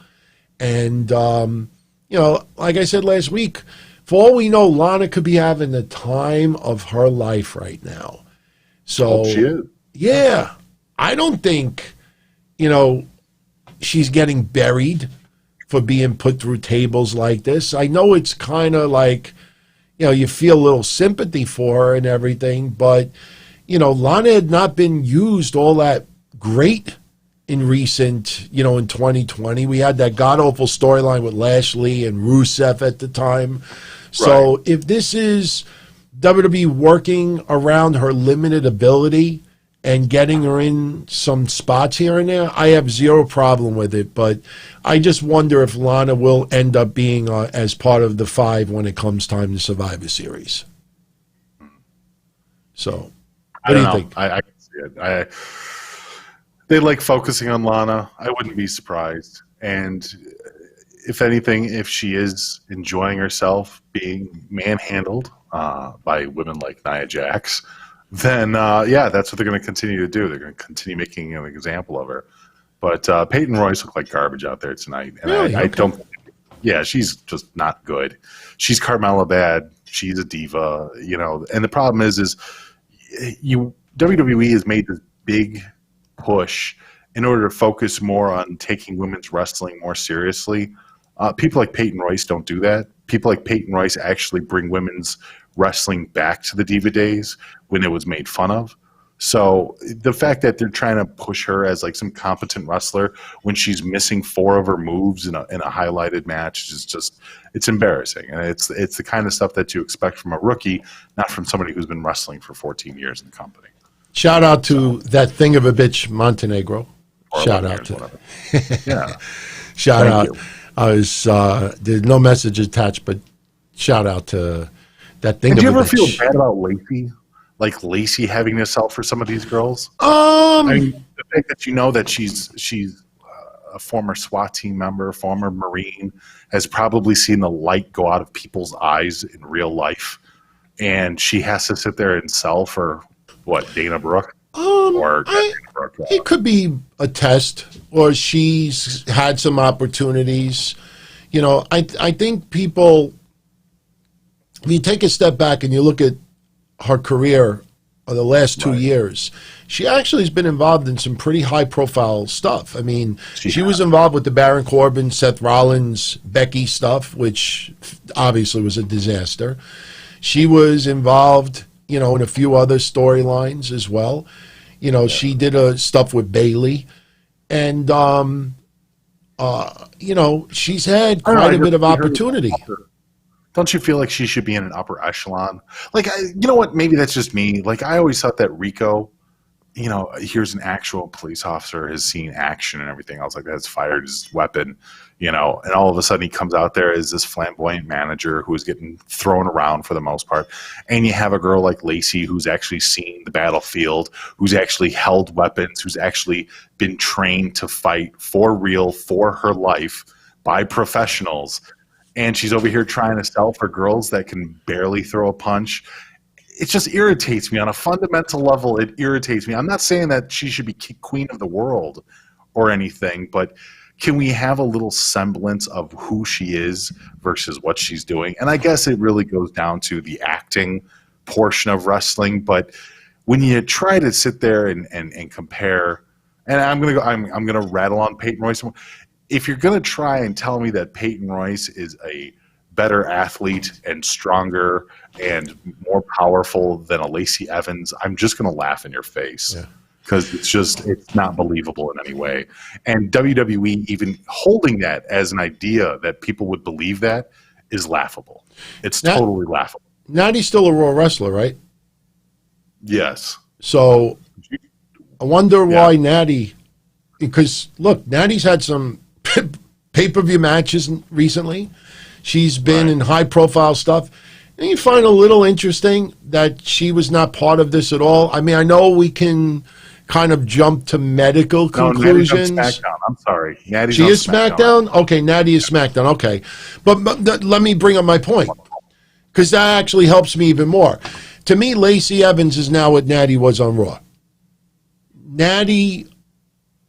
[SPEAKER 1] And, like I said last week, for all we know, Lana could be having the time of her life right now. So,
[SPEAKER 2] she is.
[SPEAKER 1] Yeah, I don't think, she's getting buried for being put through tables like this. I know it's kind of like, you feel a little sympathy for her and everything, but, Lana had not been used all that great in recent, in 2020. We had that god-awful storyline with Lashley and Rusev at the time. So if this is WWE working around her limited ability and getting her in some spots here and there, I have zero problem with it. But I just wonder if Lana will end up being as part of the 5 when it comes time to Survivor Series. So, what do you think?
[SPEAKER 2] I can see it. They like focusing on Lana. I wouldn't be surprised. And if anything, if she is enjoying herself being manhandled by women like Nia Jax, then that's what they're going to continue to do. They're going to continue making an example of her. But Peyton Royce looked like garbage out there tonight, and
[SPEAKER 1] really?
[SPEAKER 2] I don't. Yeah, she's just not good. She's Carmella bad. She's a diva, And the problem is WWE has made this big push in order to focus more on taking women's wrestling more seriously. People like Peyton Royce don't do that. People like Peyton Royce actually bring women's wrestling back to the diva days when it was made fun of. So the fact that they're trying to push her as like some competent wrestler when she's missing 4 of her moves in a highlighted match is just, it's embarrassing. And it's the kind of stuff that you expect from a rookie, not from somebody who's been wrestling for 14 years in the company.
[SPEAKER 1] Shout out to that thing of a bitch, Montenegro. Shout out to
[SPEAKER 2] yeah.
[SPEAKER 1] Shout
[SPEAKER 2] Thank
[SPEAKER 1] out.
[SPEAKER 2] you.
[SPEAKER 1] There's no message attached, but shout out to that thing.
[SPEAKER 2] Did you ever
[SPEAKER 1] bitch.
[SPEAKER 2] feel bad about Lacey? Like Lacey having to sell for some of these girls?
[SPEAKER 1] I
[SPEAKER 2] mean, the fact that that she's a former SWAT team member, former Marine, has probably seen the light go out of people's eyes in real life, and she has to sit there and sell for what, Dana Brooke?
[SPEAKER 1] It could be a test, or she's had some opportunities. I think people, when you take a step back and you look at her career of the last 2 years, she actually has been involved in some pretty high-profile stuff. I mean, she was involved with the Baron Corbin, Seth Rollins, Becky stuff, which obviously was a disaster. She was involved, in a few other storylines as well. She did stuff with Bayley, and she's had quite a bit of opportunity.
[SPEAKER 2] Don't you feel like she should be in an upper echelon? Like, you know what? Maybe that's just me. Like, I always thought that Rico, here's an actual police officer, has seen action and everything else like that, has fired his weapon, and all of a sudden he comes out there as this flamboyant manager who is getting thrown around for the most part. And you have a girl like Lacey who's actually seen the battlefield, who's actually held weapons, who's actually been trained to fight for real, for her life by professionals. And she's over here trying to sell for girls that can barely throw a punch. It just irritates me on a fundamental level. It irritates me. I'm not saying that she should be queen of the world or anything, but can we have a little semblance of who she is versus what she's doing? And I guess it really goes down to the acting portion of wrestling. But when you try to sit there and compare, and I'm gonna rattle on Peyton Royce. If you're going to try and tell me that Peyton Royce is a better athlete and stronger and more powerful than a Lacey Evans, I'm just going to laugh in your face because it's not believable in any way. And WWE even holding that as an idea that people would believe that is laughable. It's totally laughable.
[SPEAKER 1] Natty's still a Raw wrestler, right?
[SPEAKER 2] Yes.
[SPEAKER 1] So I wonder why Natty, because look, Natty's had some pay-per-view matches recently. She's been in high-profile stuff. And you find a little interesting that she was not part of this at all. I mean, I know we can kind of jump to medical conclusions.
[SPEAKER 2] Natty's on SmackDown. I'm sorry. Natty's
[SPEAKER 1] she
[SPEAKER 2] on
[SPEAKER 1] is SmackDown? Okay, Natty is SmackDown. Okay. But let me bring up my point, because that actually helps me even more. To me, Lacey Evans is now what Natty was on Raw. Natty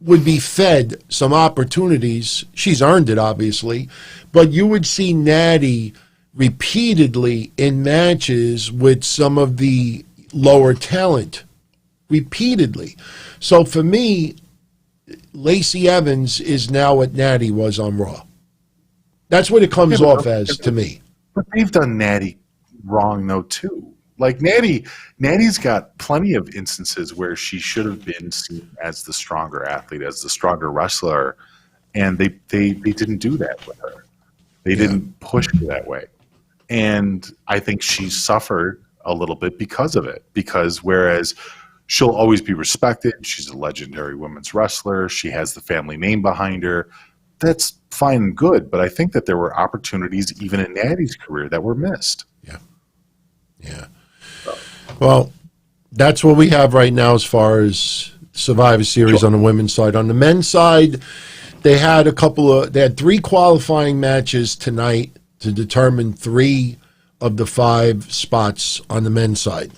[SPEAKER 1] would be fed some opportunities. She's earned it, obviously. But you would see Natty repeatedly in matches with some of the lower talent. Repeatedly. So for me, Lacey Evans is now what Natty was on Raw. That's what it comes off as to me.
[SPEAKER 2] But they've done Natty wrong, though, too. Like Natty's got plenty of instances where she should have been seen as the stronger athlete, as the stronger wrestler, and they didn't do that with her. They didn't push her that way. And I think she suffered a little bit because of it. Because whereas she'll always be respected, she's a legendary women's wrestler, she has the family name behind her, that's fine and good. But I think that there were opportunities even in Natty's career that were missed.
[SPEAKER 1] Yeah. Well, that's what we have right now as far as Survivor Series on the women's side. On the men's side, they had three qualifying matches tonight to determine 3 of the 5 spots on the men's side.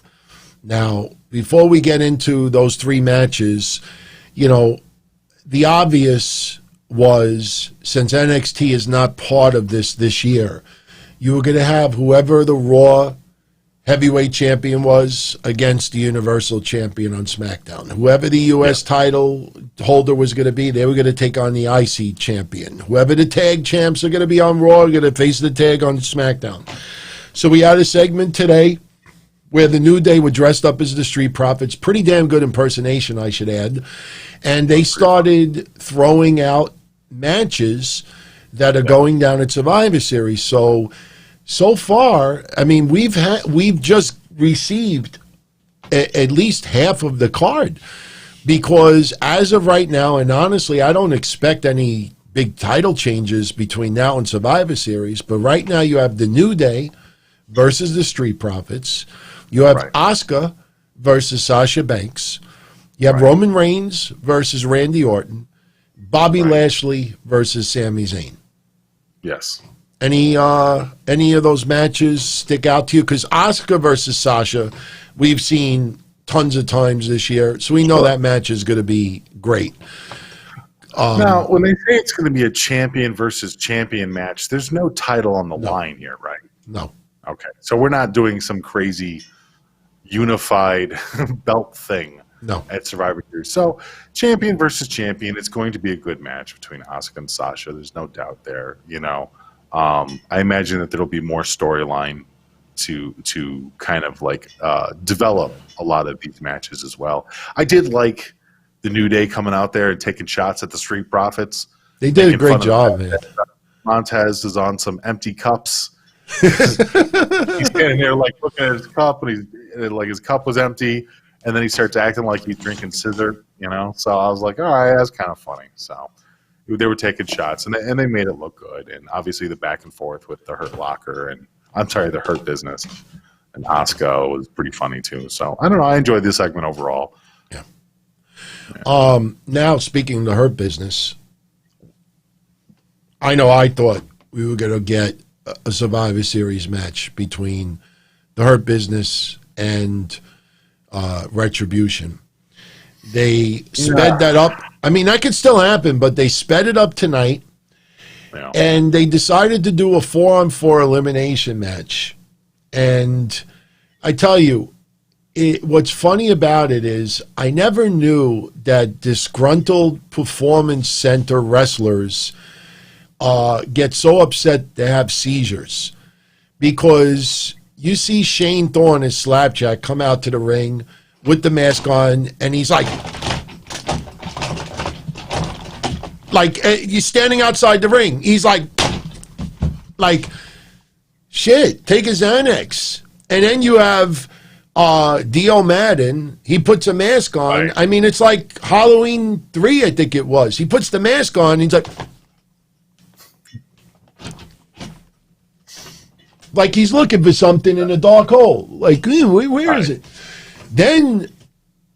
[SPEAKER 1] Now, before we get into those 3 matches, the obvious was, since NXT is not part of this year, you were going to have whoever the Raw heavyweight champion was against the Universal champion on SmackDown. Whoever the U.S. title holder was going to be, they were going to take on the IC champion. Whoever the tag champs are going to be on Raw are going to face the tag on SmackDown. So we had a segment today where the New Day were dressed up as the Street Profits. Pretty damn good impersonation, I should add. And they started throwing out matches that are going down at Survivor Series. So far, I mean, we've just received at least half of the card, because as of right now, and honestly, I don't expect any big title changes between now and Survivor Series, but right now you have the New Day versus the Street Profits. You have Asuka versus Sasha Banks. You have Roman Reigns versus Randy Orton. Bobby Lashley versus Sami Zayn.
[SPEAKER 2] Yes.
[SPEAKER 1] Any of those matches stick out to you? Because Asuka versus Sasha, we've seen tons of times this year, so we know that match is going to be great.
[SPEAKER 2] Now, when they say it's going to be a champion versus champion match, there's no title on the line here, right?
[SPEAKER 1] No.
[SPEAKER 2] Okay, so we're not doing some crazy unified belt thing at Survivor Series. So champion versus champion, it's going to be a good match between Asuka and Sasha. There's no doubt there, I imagine that there'll be more storyline to kind of like develop a lot of these matches as well. I did like the New Day coming out there and taking shots at the Street Profits.
[SPEAKER 1] They did a great job, man.
[SPEAKER 2] Montez is on some empty cups. He's standing there like looking at his cup, and his cup was empty, and then he starts acting like he's drinking scissor, So I was like, all right, that's kind of funny. So they were taking shots, and they made it look good. And obviously the back and forth with the Hurt Locker the Hurt Business and Asuka was pretty funny too. So I don't know, I enjoyed this segment overall.
[SPEAKER 1] Yeah. Now speaking of the Hurt Business, I know I thought we were going to get a Survivor Series match between the Hurt Business and Retribution. They sped that up. I mean, that could still happen, but they sped it up tonight, and they decided to do a 4-on-4 elimination match. And I tell you, what's funny about it is I never knew that disgruntled performance center wrestlers get so upset they have seizures, because you see Shane Thorne as Slapjack come out to the ring with the mask on, and he's like he's standing outside the ring. He's like, shit, take his Xanax. And then you have Dio Madden. He puts a mask on. Right. I mean, it's like Halloween 3, I think it was. He puts the mask on, and he's like he's looking for something in a dark hole. Like, where is it? Then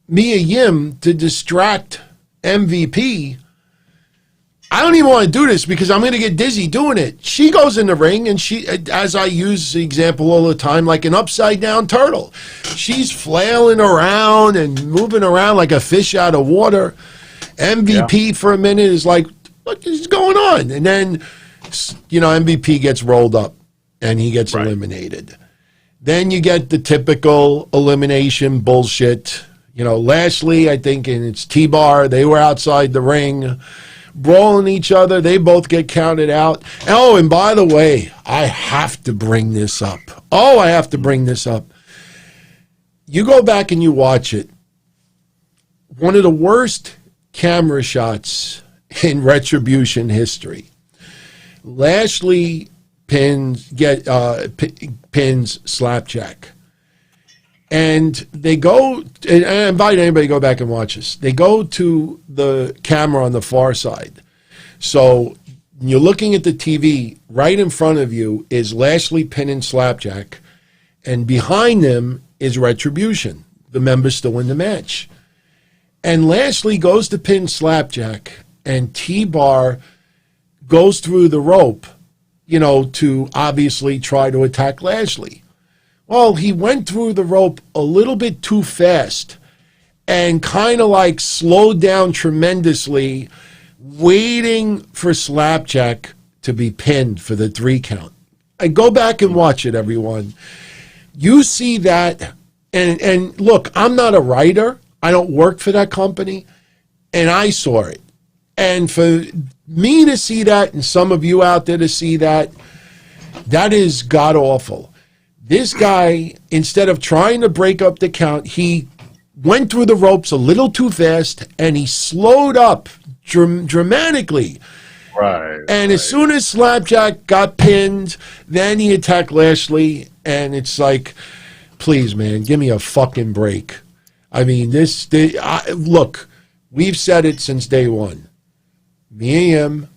[SPEAKER 1] Mia Yim, to distract MVP, I don't even want to do this because I'm going to get dizzy doing it. She goes in the ring, and she, as I use the example all the time, like an upside down turtle. She's flailing around and moving around like a fish out of water. MVP for a minute is like, what is going on? And then, MVP gets rolled up and he gets eliminated. Then you get the typical elimination bullshit. Lashley, I think, in its T-bar, they were outside the ring, brawling each other. They both get counted out. Oh, and by the way, I have to bring this up. You go back and you watch it. One of the worst camera shots in Retribution history. Lashley pins Slapjack. And they go, and I invite anybody to go back and watch this. They go to the camera on the far side. So you're looking at the TV, right in front of you is Lashley pinning Slapjack, and behind them is Retribution, the members still in the match. And Lashley goes to pin Slapjack, and T-Bar goes through the rope, to obviously try to attack Lashley. Well, he went through the rope a little bit too fast and kind of like slowed down tremendously, waiting for Slapjack to be pinned for the 3 count. And go back and watch it, everyone. You see that, and look, I'm not a writer. I don't work for that company, and I saw it. And for me to see that, and some of you out there to see that, that is god-awful. This guy, instead of trying to break up the count, he went through the ropes a little too fast, and he slowed up dramatically.
[SPEAKER 2] Right.
[SPEAKER 1] And as soon as Slapjack got pinned, then he attacked Lashley, and it's like, please, man, give me a fucking break. I mean, look, we've said it since day one. Me and him,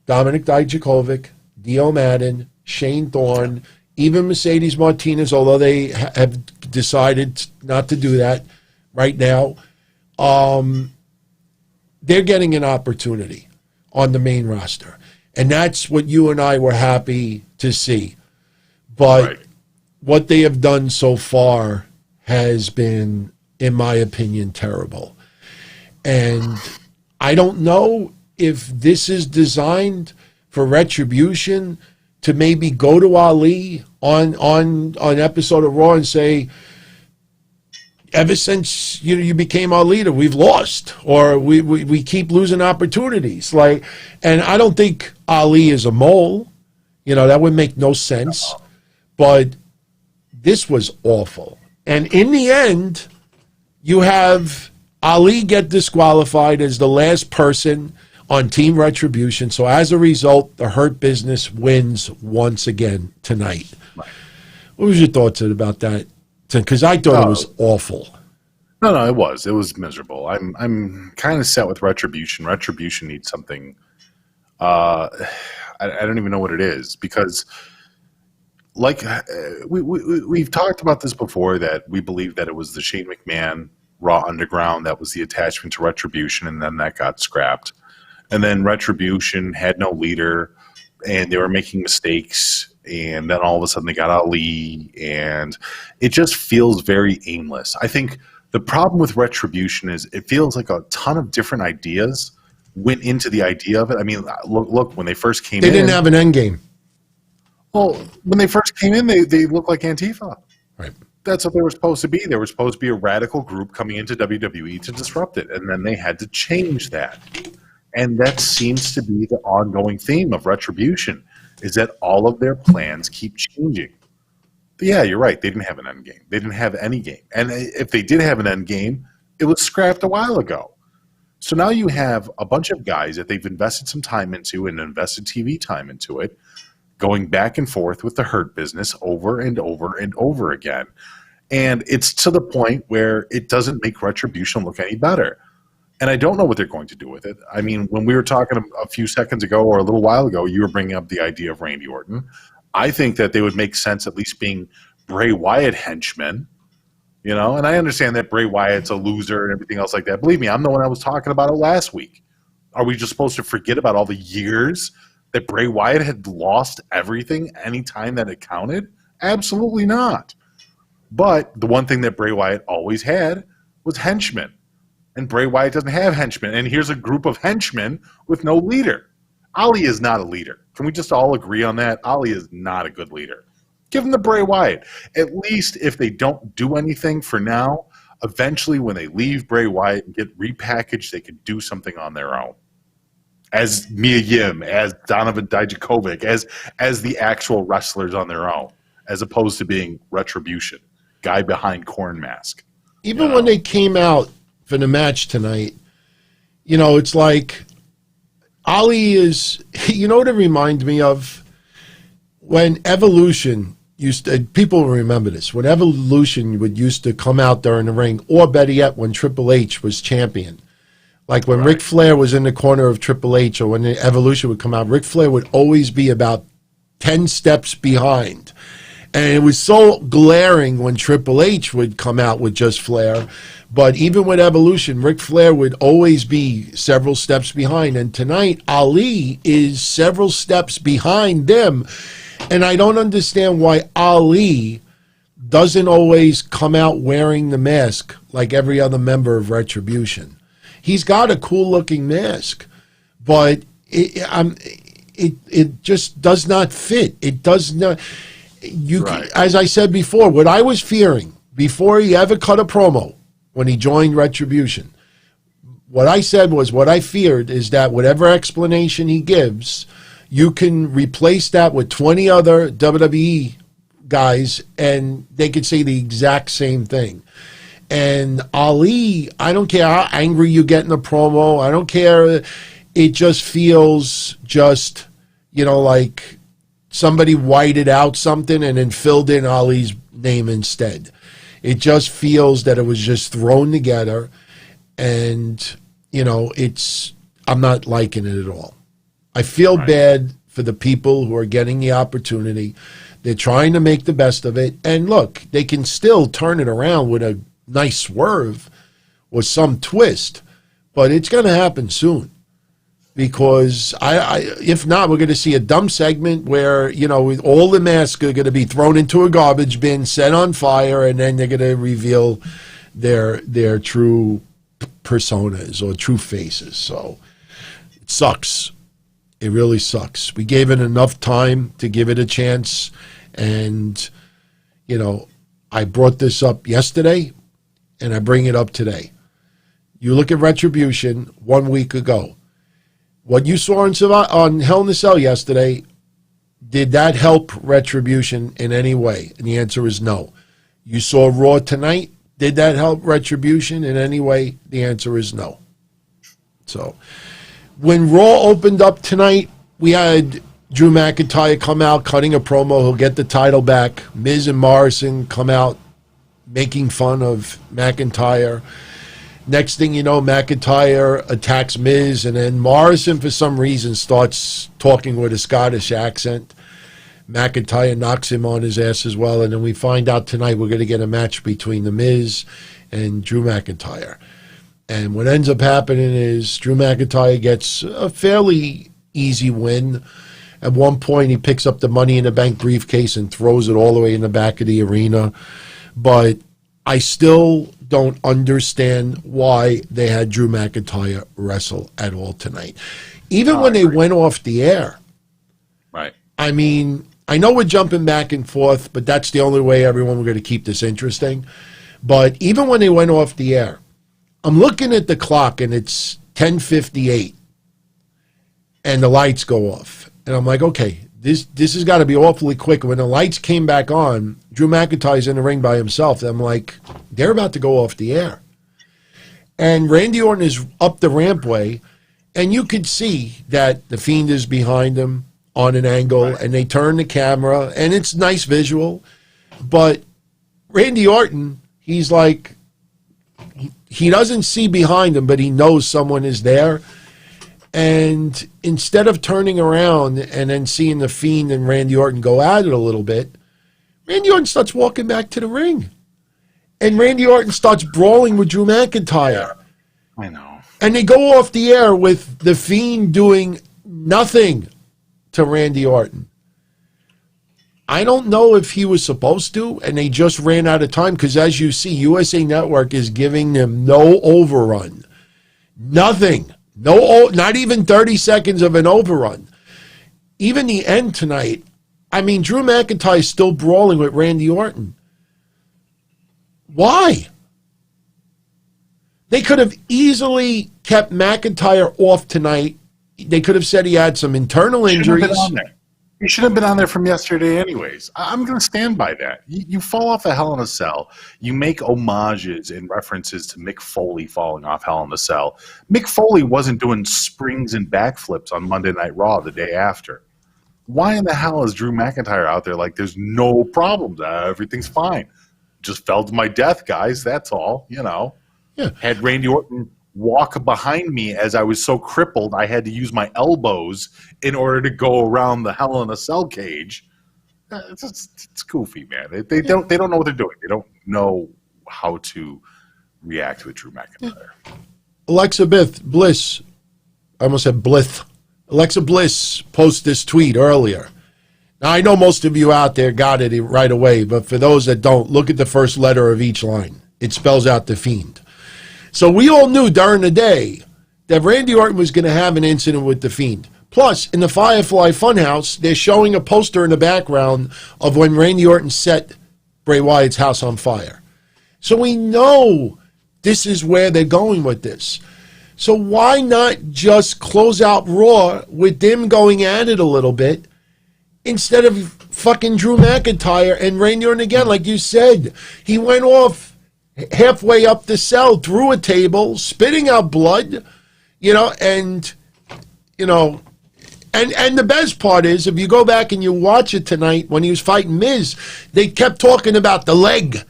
[SPEAKER 1] Dominic Dijakovic, Dio Madden, Shane Thorne, even Mercedes Martinez, although they have decided not to do that right now, they're getting an opportunity on the main roster. And that's what you and I were happy to see. But what they have done so far has been, in my opinion, terrible. And I don't know if this is designed for Retribution to maybe go to Ali on episode of Raw and say, ever since you became our leader, we've lost, or we keep losing opportunities. And I don't think Ali is a mole. That would make no sense. But this was awful. And in the end, you have Ali get disqualified as the last person on Team Retribution. So as a result, the Hurt Business wins once again tonight. Right. What was your thoughts about that? Because I thought it was awful.
[SPEAKER 2] No, it was. It was miserable. I'm kind of set with Retribution. Retribution needs something. I don't even know what it is, because we've talked about this before, that we believe that it was the Shane McMahon Raw Underground that was the attachment to Retribution, and then that got scrapped. And then Retribution had no leader, and they were making mistakes, and then all of a sudden they got Ali, and it just feels very aimless. I think the problem with Retribution is it feels like a ton of different ideas went into the idea of it. I mean, look when they first came in.
[SPEAKER 1] They didn't have an end game.
[SPEAKER 2] Well, when they first came in, they looked like Antifa.
[SPEAKER 1] Right.
[SPEAKER 2] That's what they were supposed to be. They were supposed to be a radical group coming into WWE to disrupt it, and then they had to change that. And that seems to be the ongoing theme of Retribution, is that all of their plans keep changing. But yeah, you're right. They didn't have an end game. They didn't have any game. And if they did have an end game, it was scrapped a while ago. So now you have a bunch of guys that they've invested some time into and invested TV time into it, going back and forth with the Hurt Business over and over and over again. And it's to the point where it doesn't make Retribution look any better. And I don't know what they're going to do with it. I mean, when we were talking a few seconds ago or a little while ago, you were bringing up the idea of Randy Orton. I think that they would make sense at least being Bray Wyatt henchmen, and I understand that Bray Wyatt's a loser and everything else like that. Believe me, I'm the one that was talking about it last week. Are we just supposed to forget about all the years that Bray Wyatt had lost everything any time that it counted? Absolutely not. But the one thing that Bray Wyatt always had was henchmen. And Bray Wyatt doesn't have henchmen. And here's a group of henchmen with no leader. Ali is not a leader. Can we just all agree on that? Ali is not a good leader. Give him the Bray Wyatt. At least if they don't do anything for now, eventually when they leave Bray Wyatt and get repackaged, they can do something on their own. As Mia Yim, as Donovan Dijakovic, as the actual wrestlers on their own, as opposed to being Retribution, guy behind corn mask.
[SPEAKER 1] Even when they came out for the match tonight, it's like Ali is, what it reminds me of? When Evolution, people remember this, when Evolution would used to come out during the ring, or better yet, when Triple H was champion. Like when Ric Flair was in the corner of Triple H, or when the Evolution would come out, Ric Flair would always be about 10 steps behind. And it was so glaring when Triple H would come out with just Flair. But even with Evolution, Ric Flair would always be several steps behind. And tonight, Ali is several steps behind them. And I don't understand why Ali doesn't always come out wearing the mask like every other member of Retribution. He's got a cool-looking mask, but it just does not fit. It does not. As I said before, what I was fearing before he ever cut a promo when he joined Retribution, what I said was what I feared is that whatever explanation he gives, you can replace that with 20 other WWE guys, and they could say the exact same thing. And Ali, I don't care how angry you get in the promo. I don't care. It just feels just, like somebody whited out something and then filled in Ali's name instead. It just feels that it was just thrown together. And, I'm not liking it at all. I feel bad for the people who are getting the opportunity. They're trying to make the best of it. And look, they can still turn it around with a nice swerve or some twist, but it's going to happen soon, because if not, we're going to see a dumb segment where all the masks are going to be thrown into a garbage bin, set on fire, and then they're going to reveal their true personas or true faces. So it sucks. It really sucks. We gave it enough time to give it a chance, and I brought this up yesterday, and I bring it up today. You look at Retribution 1 week ago. What you saw on Hell in a Cell yesterday, did that help Retribution in any way? And the answer is no. You saw Raw tonight. Did that help Retribution in any way? The answer is no. So when Raw opened up tonight, we had Drew McIntyre come out cutting a promo. He'll get the title back. Miz and Morrison come out making fun of McIntyre. Next thing you know, McIntyre attacks Miz, and then Morrison, for some reason, starts talking with a Scottish accent. McIntyre knocks him on his ass as well, and then we find out tonight we're going to get a match between The Miz and Drew McIntyre. And what ends up happening is Drew McIntyre gets a fairly easy win. At one point, he picks up the Money in the Bank briefcase and throws it all the way in the back of the arena. But I still don't understand why they had Drew McIntyre wrestle at all tonight. Even when they went off the air.
[SPEAKER 2] Right.
[SPEAKER 1] I mean, I know we're jumping back and forth, but that's the only way everyone we're going to keep this interesting. But even when they went off the air, I'm looking at the clock and it's 10:58 and the lights go off. And I'm like, okay, this has got to be awfully quick. When the lights came back on, Drew McIntyre's in the ring by himself. I'm like, they're about to go off the air. And Randy Orton is up the rampway, and you could see that the Fiend is behind him on an angle, and they turn the camera, and it's nice visual. But Randy Orton, he's like, he doesn't see behind him, but he knows someone is there. And instead of turning around and then seeing the Fiend and Randy Orton go at it a little bit, Randy Orton starts walking back to the ring. And Randy Orton starts brawling with Drew McIntyre.
[SPEAKER 2] I know.
[SPEAKER 1] And they go off the air with the Fiend doing nothing to Randy Orton. I don't know if he was supposed to, and they just ran out of time, because as you see, USA Network is giving them no overrun. Nothing. No, not even 30 seconds of an overrun. Even the end tonight, I mean, Drew McIntyre is still brawling with Randy Orton. Why? They could have easily kept McIntyre off tonight. They could have said he had some internal injuries.
[SPEAKER 2] He should have been on there from yesterday anyways. I'm going to stand by that. You fall off a Hell in a Cell. You make homages and references to Mick Foley falling off Hell in a Cell. Mick Foley wasn't doing springs and backflips on Monday Night Raw the day after. Why in the hell is Drew McIntyre out there like there's no problems, everything's fine? Just fell to my death, guys. That's all.
[SPEAKER 1] Yeah.
[SPEAKER 2] Had Randy Orton walk behind me as I was so crippled, I had to use my elbows in order to go around the Hell in a Cell cage. It's goofy, man. They don't know what they're doing. They don't know how to react with Drew McIntyre.
[SPEAKER 1] Alexa Bliss, I almost said Blith. Alexa Bliss posted this tweet earlier. Now, I know most of you out there got it right away, but for those that don't, look at the first letter of each line. It spells out the Fiend. So we all knew during the day that Randy Orton was going to have an incident with the Fiend. Plus, in the Firefly Funhouse, they're showing a poster in the background of when Randy Orton set Bray Wyatt's house on fire. So we know this is where they're going with this. So why not just close out Raw with them going at it a little bit instead of fucking Drew McIntyre and Randy Orton again? Like you said, he went off halfway up the cell, through a table, spitting out blood, and the best part is, if you go back and you watch it tonight, when he was fighting Miz, they kept talking about the leg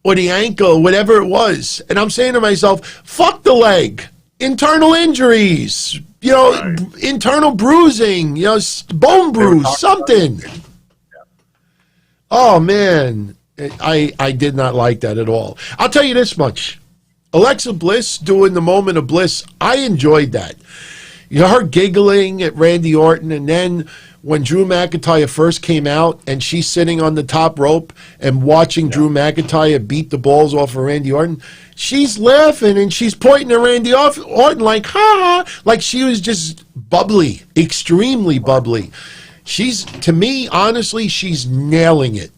[SPEAKER 1] or the ankle, whatever it was. And I'm saying to myself, fuck the leg. Internal injuries, right. Internal bruising, bone bruise, something. Yeah. Oh, man. I did not like that at all. I'll tell you this much. Alexa Bliss doing the moment of bliss, I enjoyed that. Her giggling at Randy Orton, and then when Drew McIntyre first came out and she's sitting on the top rope and watching Drew McIntyre beat the balls off of Randy Orton, she's laughing and she's pointing at Randy Orton like, ha, like she was just bubbly, extremely bubbly. To me, honestly, she's nailing it.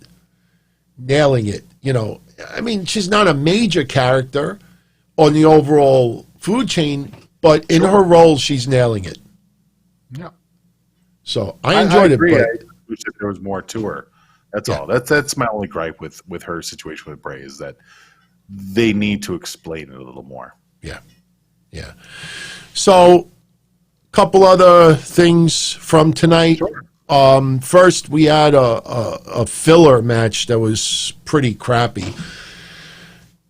[SPEAKER 1] She's not a major character on the overall food chain, but in her role, she's nailing it.
[SPEAKER 2] Yeah.
[SPEAKER 1] So I enjoyed it.
[SPEAKER 2] But I wish that there was more to her. That's all. That's my only gripe with her situation with Bray, is that they need to explain it a little more.
[SPEAKER 1] Yeah. So, a couple other things from tonight.
[SPEAKER 2] Sure.
[SPEAKER 1] First, we had a filler match that was pretty crappy.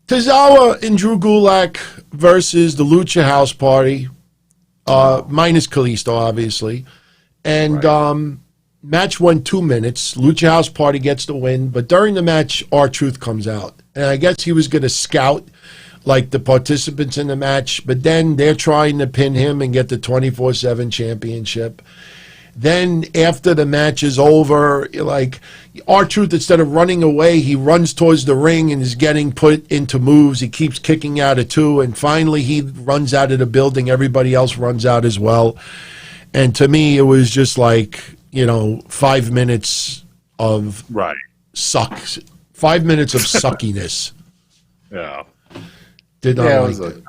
[SPEAKER 1] Tozawa and Drew Gulak versus the Lucha House Party, minus Kalisto, obviously. And match went 2 minutes. Lucha House Party gets the win, but during the match, R-Truth comes out. And I guess he was going to scout like the participants in the match, but then they're trying to pin him and get the 24/7 championship. Then after the match is over, like R-Truth, instead of running away, he runs towards the ring and is getting put into moves. He keeps kicking out of two, and finally he runs out of the building. Everybody else runs out as well. And to me, it was just like, 5 minutes of suck. 5 minutes of suckiness.
[SPEAKER 2] Yeah.
[SPEAKER 1] Did not like it.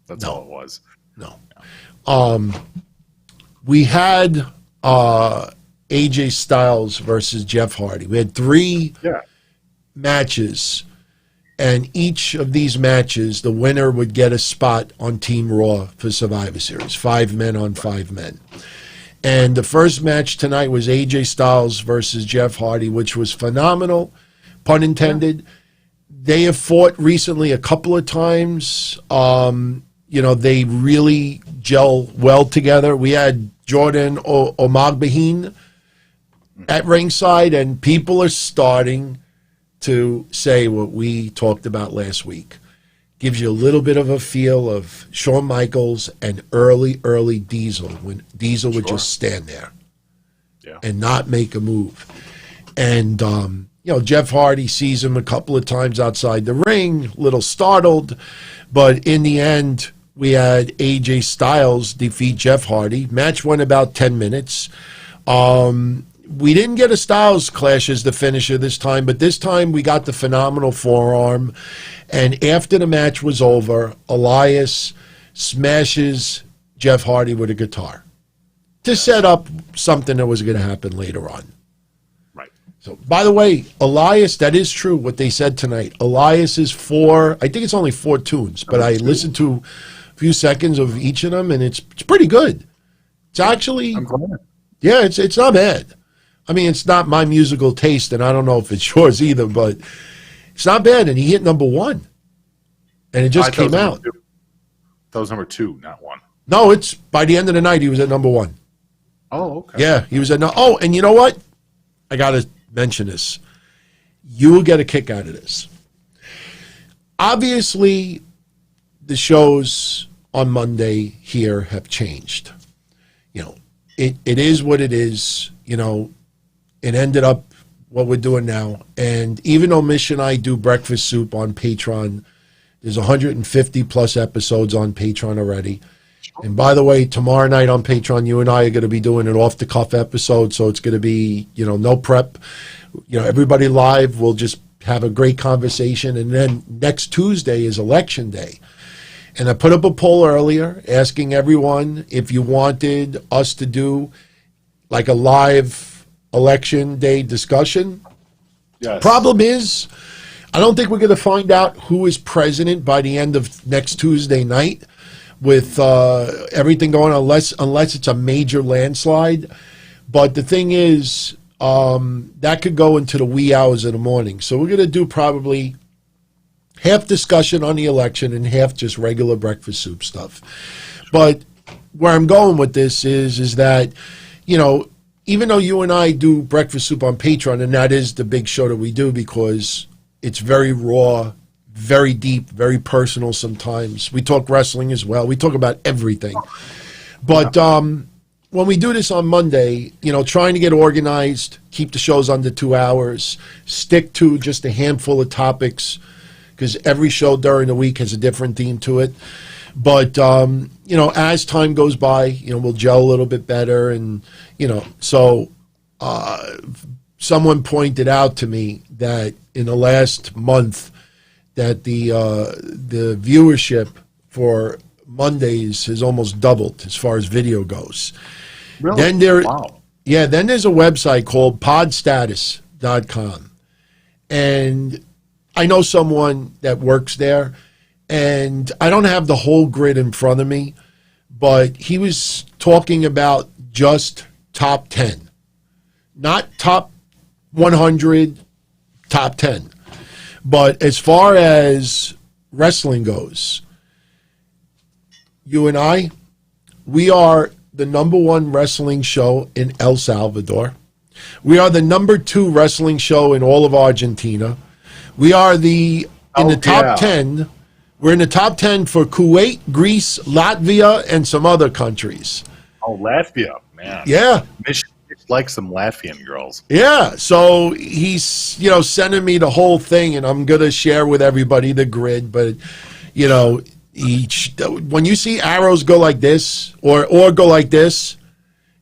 [SPEAKER 2] That's all it was.
[SPEAKER 1] No. We had AJ Styles versus Jeff Hardy. We had 3 matches, and each of these matches, the winner would get a spot on Team Raw for Survivor Series. 5 men on 5 men. And the first match tonight was AJ Styles versus Jeff Hardy, which was phenomenal, pun intended. They have fought recently a couple of times. They really gel well together. We had Jordan Omagbahin at ringside, and people are starting to say what we talked about last week. Gives you a little bit of a feel of Shawn Michaels and early Diesel, when Diesel would just stand there and not make a move. And, Jeff Hardy sees him a couple of times outside the ring, a little startled, but in the end, we had AJ Styles defeat Jeff Hardy. Match went about 10 minutes. We didn't get a Styles Clash as the finisher this time, but this time we got the phenomenal forearm. And after the match was over, Elias smashes Jeff Hardy with a guitar to set up something that was going to happen later on.
[SPEAKER 2] Right.
[SPEAKER 1] So, by the way, Elias, that is true, what they said tonight. Elias is I think it's only 4 tunes, but I listened to a few seconds of each of them, and it's pretty good. It's actually Yeah, it's not bad. I mean, it's not my musical taste, and I don't know if it's yours either, but it's not bad. And he hit number 1, and it just came out.
[SPEAKER 2] That was number 2, not 1.
[SPEAKER 1] No, it's by the end of the night he was at number 1.
[SPEAKER 2] Oh, okay.
[SPEAKER 1] Yeah, he was at oh, and you know what? I got to mention this. You will get a kick out of this. Obviously, the shows on Monday here have changed. You know, it is what it is. You know, it ended up what we're doing now. And even though Mish and I do Breakfast Soup on Patreon, there's 150 plus episodes on Patreon already. And by the way, tomorrow night on Patreon, you and I are going to be doing an off-the-cuff episode, so it's going to be, you know, no prep. You know, everybody live. We'll just have a great conversation. And then next Tuesday is Election Day. And I put up a poll earlier asking everyone if you wanted us to do like a live Election Day discussion.
[SPEAKER 2] Yes.
[SPEAKER 1] Problem is, I don't think we're going to find out who is president by the end of next Tuesday night, with everything going on, unless it's a major landslide. But the thing is, that could go into the wee hours of the morning. So we're going to do probably half discussion on the election and half just regular Breakfast Soup stuff. But where I'm going with this is that, you know, even though you and I do Breakfast Soup on Patreon, and that is the big show that we do because it's very raw, very deep, very personal sometimes. We talk wrestling as well. We talk about everything. But when we do this on Monday, you know, trying to get organized, keep the shows under 2 hours, stick to just a handful of topics, because every show during the week has a different theme to it. But, you know, as time goes by, you know, we'll gel a little bit better. And, you know, so someone pointed out to me that in the last month, that the viewership for Mondays has almost doubled as far as video goes.
[SPEAKER 2] Really?
[SPEAKER 1] Then then there's a website called podstatus.com. And I know someone that works there, and I don't have the whole grid in front of me, but he was talking about just top 10. Not top 100, top 10. But as far as wrestling goes, you and I, we are the number 1 wrestling show in El Salvador. We are the number 2 wrestling show in all of Argentina. We are in the top 10. We're in the top 10 for Kuwait, Greece, Latvia, and some other countries.
[SPEAKER 2] Oh, Latvia, man.
[SPEAKER 1] Yeah.
[SPEAKER 2] Mish likes some Latvian girls.
[SPEAKER 1] Yeah, so he's, you know, sending me the whole thing, and I'm going to share with everybody the grid. But, you know, when you see arrows go like this or go like this,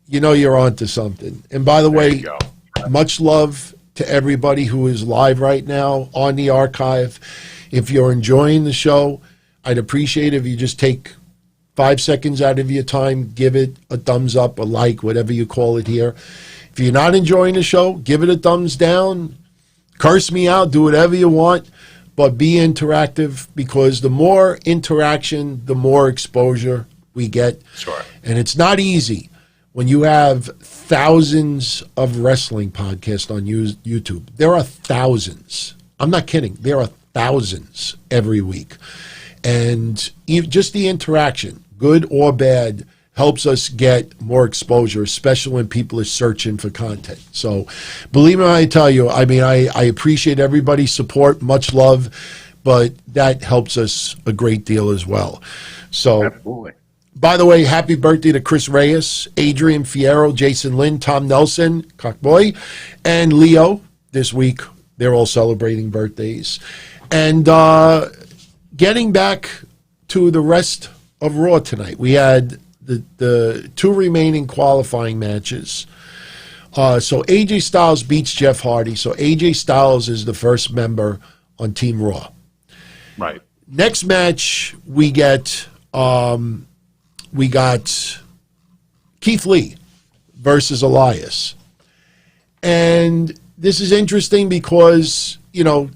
[SPEAKER 1] you know you're onto something. And by the way, much love to everybody who is live right now on the archive. If you're enjoying the show, I'd appreciate it if you just take 5 seconds out of your time, give it a thumbs up, a like, whatever you call it here. If you're not enjoying the show, give it a thumbs down, curse me out, do whatever you want, but be interactive, because the more interaction, the more exposure we get.
[SPEAKER 2] Sure.
[SPEAKER 1] And it's not easy when you have thousands of wrestling podcasts on YouTube. There are thousands. I'm not kidding. There are thousands every week. And just the interaction, good or bad, helps us get more exposure, especially when people are searching for content. So believe me when I tell you, I mean, I appreciate everybody's support, much love, but that helps us a great deal as well. So,
[SPEAKER 2] absolutely.
[SPEAKER 1] By the way, happy birthday to Chris Reyes, Adrian Fierro, Jason Lynn, Tom Nelson, Cockboy, and Leo this week. They're all celebrating birthdays. And getting back to the rest of Raw tonight, we had the 2 remaining qualifying matches. So AJ Styles beats Jeff Hardy. So AJ Styles is the first member on Team Raw.
[SPEAKER 2] Right.
[SPEAKER 1] Next match, we got Keith Lee versus Elias. And this is interesting because, you know,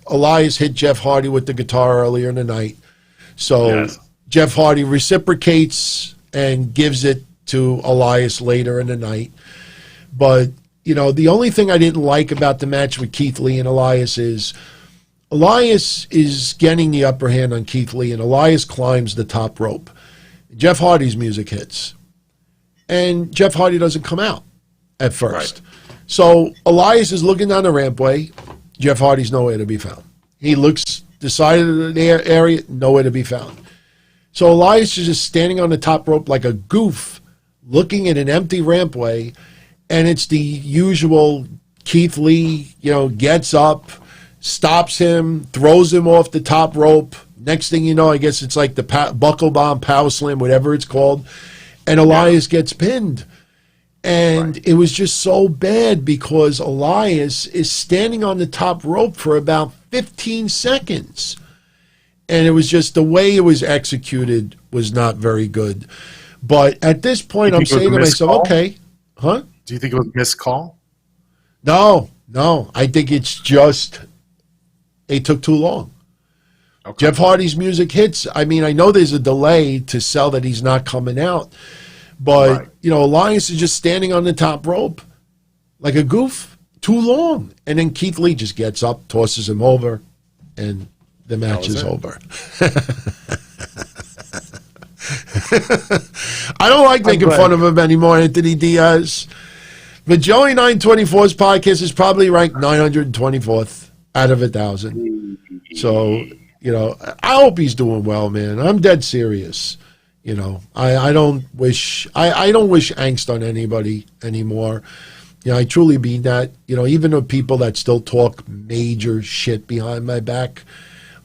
[SPEAKER 1] Elias hit Jeff Hardy with the guitar earlier in the night. So yes. Jeff Hardy reciprocates and gives it to Elias later in the night. But, you know, the only thing I didn't like about the match with Keith Lee and Elias is getting the upper hand on Keith Lee, and Elias climbs the top rope. Jeff Hardy's music hits, and Jeff Hardy doesn't come out at first. Right. So Elias is looking down the rampway. Jeff Hardy's nowhere to be found. He looks the side of the area, nowhere to be found. So Elias is just standing on the top rope like a goof, looking at an empty rampway, and it's the usual Keith Lee, you know, gets up, stops him, throws him off the top rope. Next thing you know, I guess it's like the buckle bomb, power slam, whatever it's called, and Elias gets pinned. And it was just so bad because Elias is standing on the top rope for about 15 seconds. And it was just the way it was executed was not very good. But at this point, I'm saying to myself, okay, huh?
[SPEAKER 2] Do you think it was a missed call?
[SPEAKER 1] No. I think it's just it took too long. Okay. Jeff Hardy's music hits. I mean, I know there's a delay to sell that he's not coming out. But, you know, Elias is just standing on the top rope like a goof, too long. And then Keith Lee just gets up, tosses him over, and the match is over. I don't like making fun of him anymore, Anthony Diaz. But Joey 924's podcast is probably ranked 924th out of 1,000. So, you know, I hope he's doing well, man. I'm dead serious. You know, I don't wish angst on anybody anymore. You know, I truly mean that. You know, even the people that still talk major shit behind my back,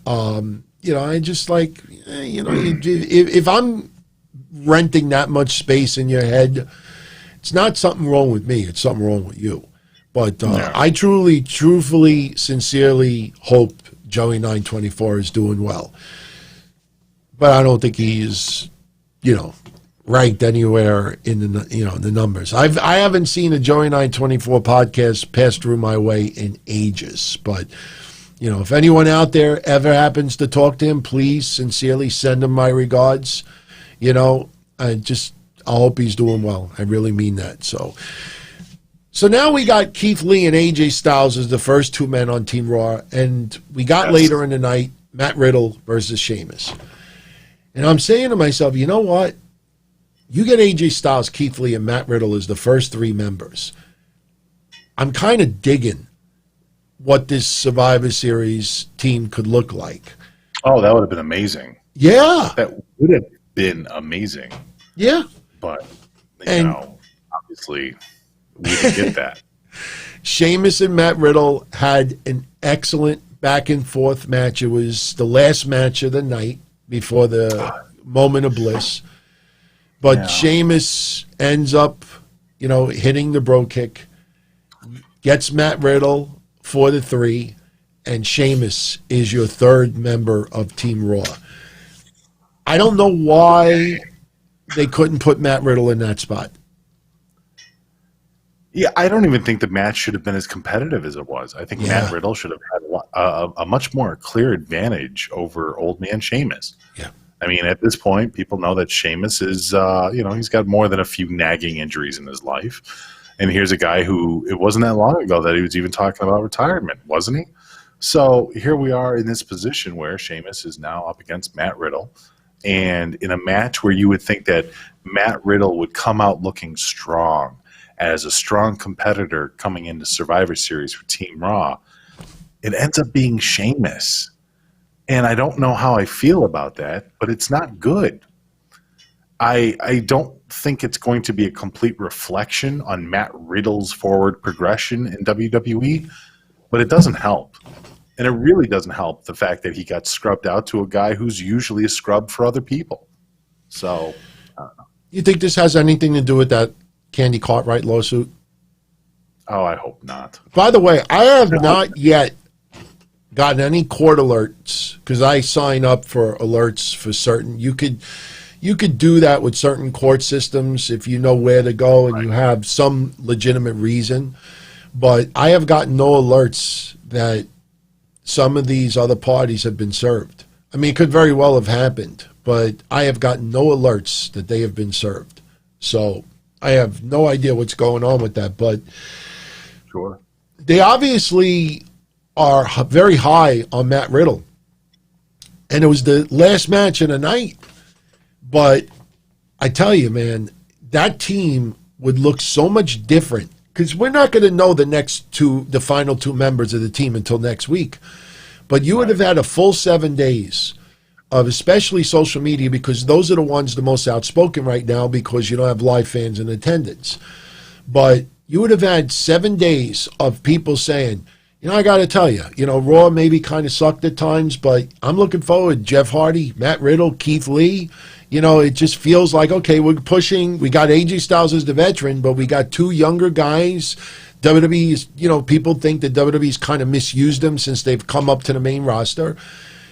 [SPEAKER 1] you know, I just like, you know, if I'm renting that much space in your head, it's not something wrong with me. It's something wrong with you. But I truthfully, sincerely hope Joey 924 is doing well. But I don't think he's, you know, ranked anywhere in the, you know, the numbers. I haven't seen a Joey 924 podcast pass through my way in ages. But, you know, if anyone out there ever happens to talk to him, please sincerely send him my regards. You know, I hope he's doing well. I really mean that. So now we got Keith Lee and AJ Styles as the first two men on Team Raw, and we got later in the night Matt Riddle versus Sheamus. And I'm saying to myself, you know what? You get AJ Styles, Keith Lee, and Matt Riddle as the first three members. I'm kind of digging what this Survivor Series team could look like.
[SPEAKER 2] Oh, that would have been amazing.
[SPEAKER 1] Yeah.
[SPEAKER 2] That would have been amazing.
[SPEAKER 1] Yeah.
[SPEAKER 2] But, you know, obviously, we didn't get that.
[SPEAKER 1] Sheamus and Matt Riddle had an excellent back and forth match. It was the last match of the night before the moment of bliss. But Sheamus ends up, you know, hitting the bro kick, gets Matt Riddle for the 3, and Sheamus is your third member of Team Raw. I don't know why they couldn't put Matt Riddle in that spot.
[SPEAKER 2] Yeah, I don't even think the match should have been as competitive as it was. I think Matt Riddle should have had a much more clear advantage over old man Sheamus.
[SPEAKER 1] Yeah.
[SPEAKER 2] I mean, at this point, people know that Sheamus is, you know, he's got more than a few nagging injuries in his life. And here's a guy who, it wasn't that long ago that he was even talking about retirement, wasn't he? So here we are in this position where Sheamus is now up against Matt Riddle. And in a match where you would think that Matt Riddle would come out looking strong, as a strong competitor coming into Survivor Series for Team Raw, it ends up being Sheamus. And I don't know how I feel about that, but it's not good. I don't think it's going to be a complete reflection on Matt Riddle's forward progression in WWE, but it doesn't help. And it really doesn't help the fact that he got scrubbed out to a guy who's usually a scrub for other people. So, I don't know.
[SPEAKER 1] You think this has anything to do with that Candy Cartwright lawsuit?
[SPEAKER 2] Oh, I hope not.
[SPEAKER 1] By the way, I have not yet gotten any court alerts because I sign up for alerts for certain. You could do that with certain court systems if you know where to go and you have some legitimate reason. But I have gotten no alerts that some of these other parties have been served. I mean, it could very well have happened, but I have gotten no alerts that they have been served So I have no idea what's going on with that, but
[SPEAKER 2] Sure.
[SPEAKER 1] they obviously are very high on Matt Riddle. And it was the last match of the night. But I tell you, man, that team would look so much different because we're not going to know the final two members of the team until next week. But you would have had a full 7 days of especially social media, because those are the ones the most outspoken right now because you don't have live fans in attendance. But you would have had 7 days of people saying, I got to tell you, Raw maybe kind of sucked at times, but I'm looking forward. Jeff Hardy, Matt Riddle, Keith Lee. It just feels like, okay, we're pushing. We got AJ Styles as the veteran, but we got two younger guys. WWE's, people think that WWE's kind of misused them since they've come up to the main roster.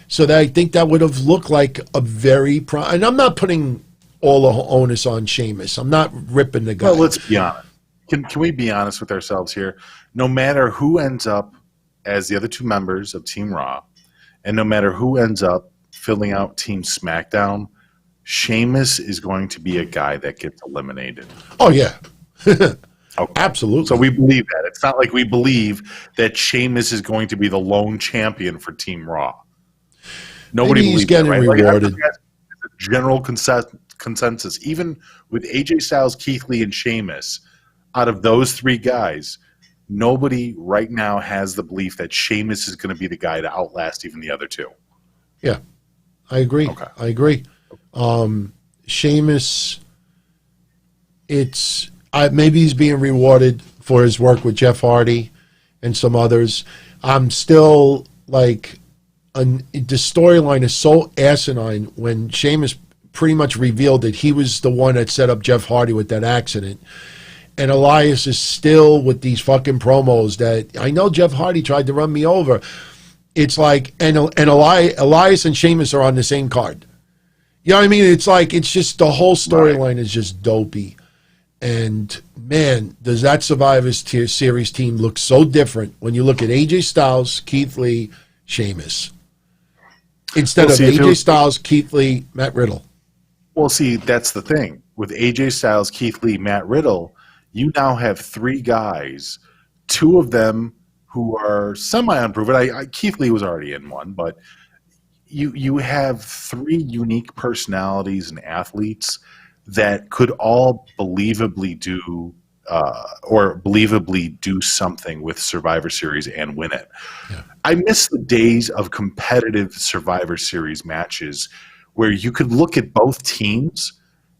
[SPEAKER 1] So I think that would have looked like a very and I'm not putting all the onus on Sheamus. I'm not ripping the guy.
[SPEAKER 2] Well, let's be honest. Can we be honest with ourselves here? No matter who ends up as the other two members of Team Raw, and no matter who ends up filling out Team SmackDown, Sheamus is going to be a guy that gets eliminated.
[SPEAKER 1] Oh, yeah.
[SPEAKER 2] Okay.
[SPEAKER 1] Absolutely.
[SPEAKER 2] So we believe that. It's not like we believe that Sheamus is going to be the lone champion for Team Raw. Nobody
[SPEAKER 1] Maybe he's
[SPEAKER 2] believes
[SPEAKER 1] getting
[SPEAKER 2] that, right?
[SPEAKER 1] rewarded.
[SPEAKER 2] Like, a general consensus, even with AJ Styles, Keith Lee, and Sheamus, out of those three guys, nobody right now has the belief that Sheamus is going to be the guy to outlast even the other two.
[SPEAKER 1] Yeah, I agree.
[SPEAKER 2] Okay.
[SPEAKER 1] I agree. Sheamus, maybe he's being rewarded for his work with Jeff Hardy and some others. I'm still like, the storyline is so asinine when Sheamus pretty much revealed that he was the one that set up Jeff Hardy with that accident. And Elias is still with these fucking promos that I know Jeff Hardy tried to run me over. It's like, and Elias and Sheamus are on the same card. You know what I mean? It's like, it's just the whole storyline is just dopey. And man, does that Survivor Series team look so different when you look at AJ Styles, Keith Lee, Sheamus. Instead of AJ Styles, Keith Lee, Matt Riddle.
[SPEAKER 2] Well, see, that's the thing. With AJ Styles, Keith Lee, Matt Riddle, you now have three guys, two of them who are semi-unproven. Keith Lee was already in one, but you have three unique personalities and athletes that could all believably do something with Survivor Series and win it. Yeah. I miss the days of competitive Survivor Series matches where you could look at both teams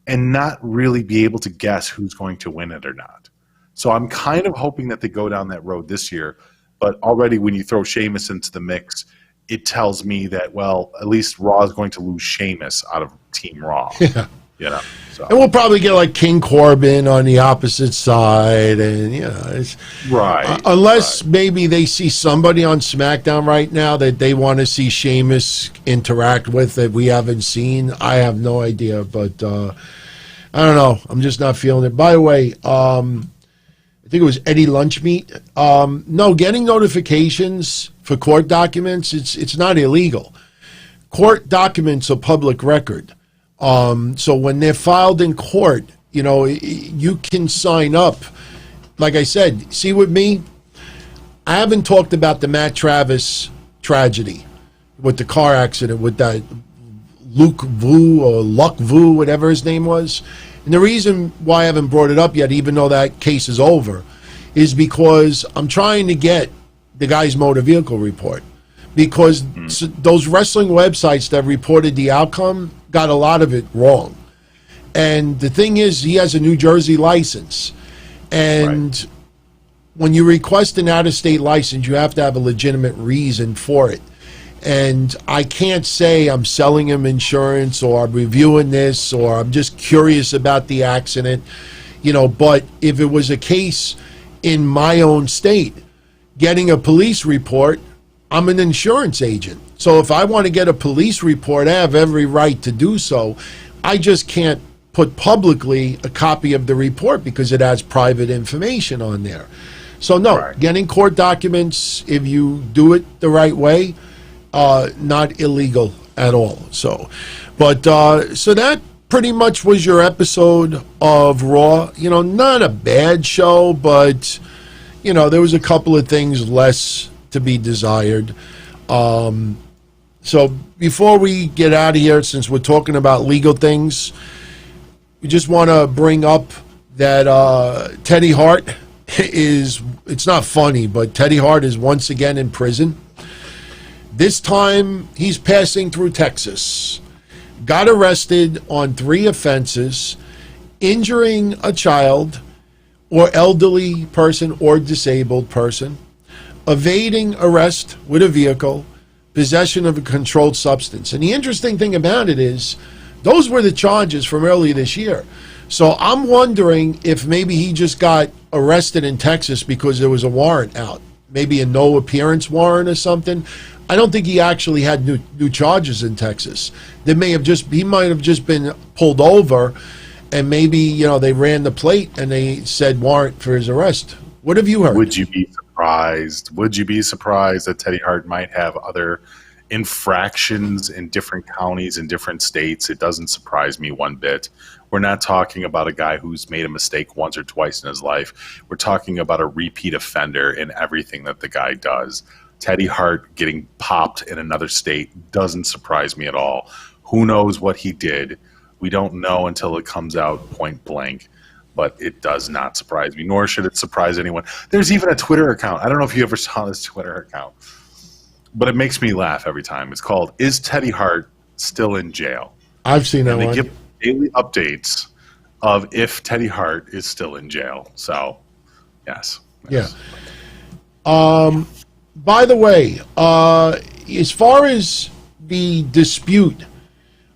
[SPEAKER 2] and not really be able to guess who's going to win it or not. So I'm kind of hoping that they go down that road this year, but already when you throw Sheamus into the mix, it tells me that, well, at least Raw is going to lose Sheamus out of Team Raw.
[SPEAKER 1] Yeah. So. And we'll probably get like King Corbin on the opposite side, and it's
[SPEAKER 2] right.
[SPEAKER 1] Unless maybe they see somebody on SmackDown right now that they want to see Sheamus interact with that we haven't seen. I have no idea, but I don't know. I'm just not feeling it. By the way, I think it was Eddie Lunchmeat. No, getting notifications for court documents, it's not illegal. Court documents are public record. So when they're filed in court, you can sign up. Like I said, see with me, I haven't talked about the Matt Travis tragedy with the car accident with that Luke Vu or Luck Vu, whatever his name was. And the reason why I haven't brought it up yet, even though that case is over, is because I'm trying to get the guy's motor vehicle report. Because those wrestling websites that reported the outcome got a lot of it wrong. And the thing is, he has a New Jersey license. And when you request an out-of-state license, you have to have a legitimate reason for it. And I can't say I'm selling him insurance or I'm reviewing this or I'm just curious about the accident, but if it was a case in my own state, getting a police report, I'm an insurance agent. So if I want to get a police report, I have every right to do so. I just can't put publicly a copy of the report because it has private information on there. So no, getting court documents, if you do it the right way, not illegal at all. So, but so that pretty much was your episode of Raw. You know, not a bad show, but, you know, there was a couple of things less to be desired. So before we get out of here, since we're talking about legal things, we just want to bring up that Teddy Hart is, it's not funny, but Teddy Hart is once again in prison. This time he's passing through Texas. Got arrested on 3 offenses: injuring a child or elderly person or disabled person, evading arrest with a vehicle, possession of a controlled substance. And the interesting thing about it is, those were the charges from earlier this year. So I'm wondering if maybe he just got arrested in Texas because there was a warrant out, maybe a no appearance warrant or something. I don't think he actually had new charges in Texas. He might have just been pulled over, and maybe, you know, they ran the plate and they said warrant for his arrest. What have you heard?
[SPEAKER 2] Would you be surprised? Would you be surprised that Teddy Hart might have other infractions in different counties in different states? It doesn't surprise me one bit. We're not talking about a guy who's made a mistake once or twice in his life. We're talking about a repeat offender in everything that the guy does. Teddy Hart getting popped in another state doesn't surprise me at all. Who knows what he did? We don't know until it comes out point blank, but it does not surprise me, nor should it surprise anyone. There's even a Twitter account. I don't know if you ever saw this Twitter account, but it makes me laugh every time. It's called, "Is Teddy Hart Still in Jail?"
[SPEAKER 1] I've seen that
[SPEAKER 2] and they
[SPEAKER 1] one.
[SPEAKER 2] give daily updates of if Teddy Hart is still in jail. So, yes.
[SPEAKER 1] Yeah. By the way, as far as the dispute,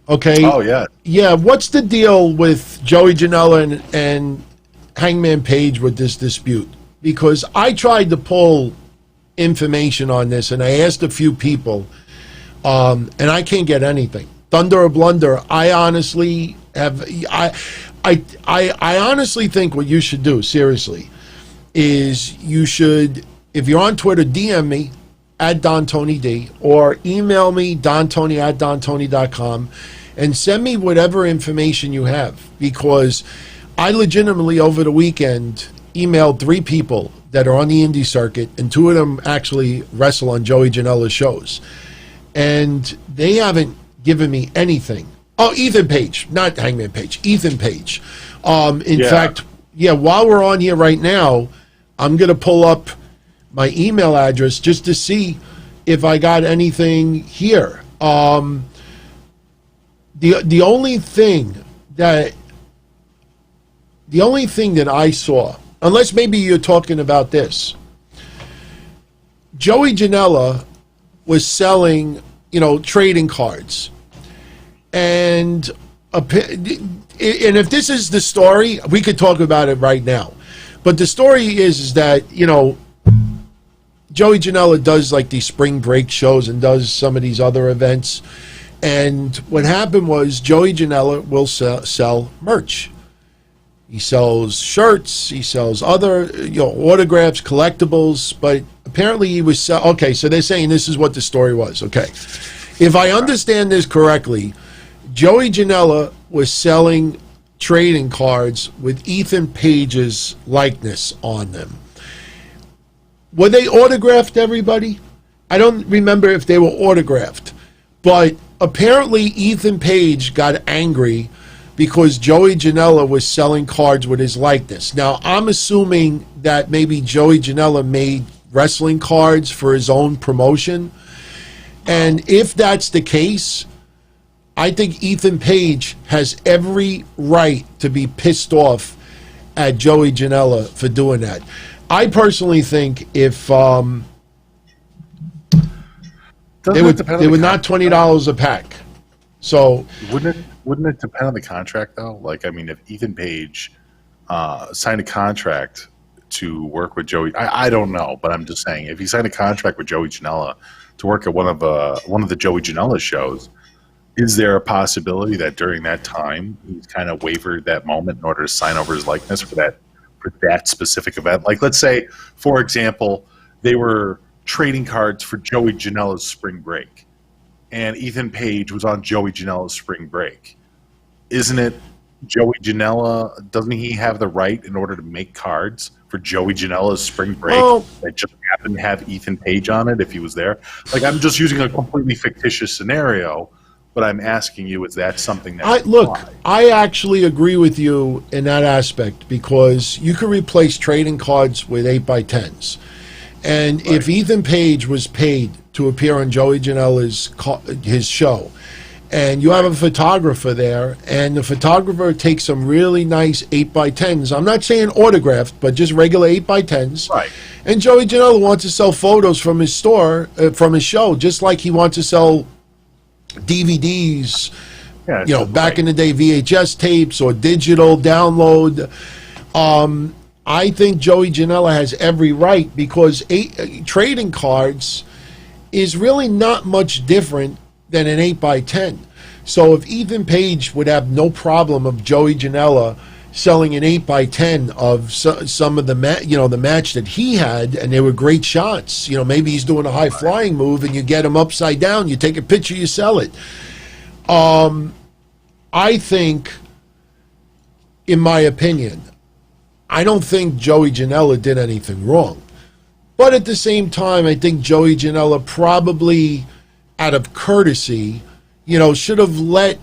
[SPEAKER 1] okay.
[SPEAKER 2] Oh, yeah.
[SPEAKER 1] Yeah, what's the deal with Joey Janela and Hangman Page with this dispute? Because I tried to pull information on this, and I asked a few people, and I can't get anything. Thunder or Blunder, I honestly have, I honestly think what you should do, seriously, is you should, if you're on Twitter, DM me at DonTonyD, or email me, dontony@dontony.com, and send me whatever information you have, because I legitimately, over the weekend, emailed 3 people that are on the indie circuit, and 2 of them actually wrestle on Joey Janela's shows, and they haven't given me anything. Oh, Ethan Page, not Hangman Page, Ethan Page. In fact, while we're on here right now, I'm going to pull up my email address just to see if I got anything here. The only thing that I saw, unless maybe you're talking about this, Joey Janela was selling, trading cards, and if this is the story, we could talk about it right now. But the story is that Joey Janela does like these spring break shows and does some of these other events. And what happened was Joey Janela will sell merch. He sells shirts, he sells other autographs, collectibles, but apparently he was okay, so they're saying this is what the story was. Okay. If I understand this correctly, Joey Janela was selling trading cards with Ethan Page's likeness on them. Were they autographed, everybody? I don't remember if they were autographed, but apparently Ethan Page got angry because Joey Janela was selling cards with his likeness. Now, I'm assuming that maybe Joey Janela made wrestling cards for his own promotion, and if that's the case, I think Ethan Page has every right to be pissed off at Joey Janela for doing that. I personally think if they were not $20 a pack. So
[SPEAKER 2] wouldn't it depend on the contract though? Like, I mean, if Ethan Page signed a contract to work with Joey, I don't know, but I'm just saying, if he signed a contract with Joey Janela to work at one of the Joey Janela shows, is there a possibility that during that time he's kind of wavered that moment in order to sign over his likeness for that specific event? Like, let's say, for example, they were trading cards for Joey Janela's spring break, and Ethan Page was on Joey Janela's spring break. isn't it Joey Janela? Doesn't he have the right in order to make cards for Joey Janela's spring break that just happened to have Ethan Page on it if he was there? Like, I'm just using a completely fictitious scenario, but I'm asking you, is that something that
[SPEAKER 1] I actually agree with you in that aspect, because you could replace trading cards with 8x10s. And if Ethan Page was paid to appear on Joey Janela's his show, and you have a photographer there, and the photographer takes some really nice 8x10s. I'm not saying autographed, but just regular 8x10s.
[SPEAKER 2] Right.
[SPEAKER 1] And Joey Janela wants to sell photos from his store, from his show, just like he wants to sell DVDs, back in the day, VHS tapes or digital download. I think Joey Janela has every right, because trading cards is really not much different than an 8x10. So if Ethan Page would have no problem of Joey Janela selling an 8x10 of some of the match that he had, and they were great shots. Maybe he's doing a high flying move, and you get him upside down. You take a picture, you sell it. I think, in my opinion, I don't think Joey Janela did anything wrong. But at the same time, I think Joey Janela probably, out of courtesy, should have let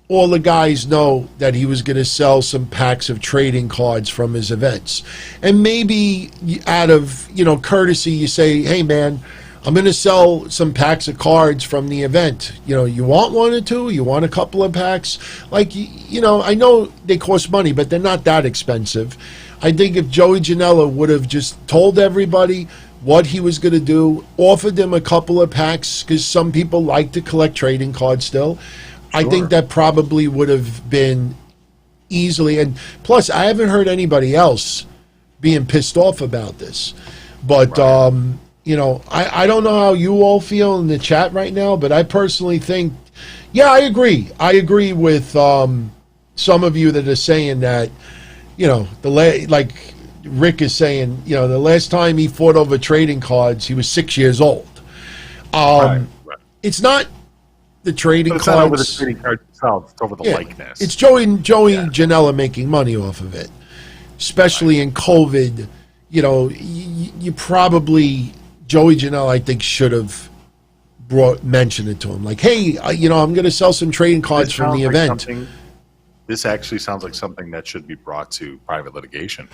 [SPEAKER 1] all the guys know that he was going to sell some packs of trading cards from his events. And maybe out of, courtesy, you say, hey, man, I'm going to sell some packs of cards from the event. You want one or two? You want a couple of packs? Like, I know they cost money, but they're not that expensive. I think if Joey Janela would have just told everybody what he was going to do, offered them a couple of packs, because some people like to collect trading cards still, I think that probably would have been easily. And plus, I haven't heard anybody else being pissed off about this. But, I don't know how you all feel in the chat right now, but I personally think, I agree. I agree with some of you that are saying that, like Rick is saying, the last time he fought over trading cards, he was 6 years old. It's not the trading cards.
[SPEAKER 2] It's not over the trading cards itself. It's over the likeness.
[SPEAKER 1] It's Joey Janela making money off of it, especially in COVID. You probably, Joey Janela, I think, should have mentioned it to him. Like, hey, I'm going to sell some trading cards from the event.
[SPEAKER 2] This actually sounds like something that should be brought to private litigation.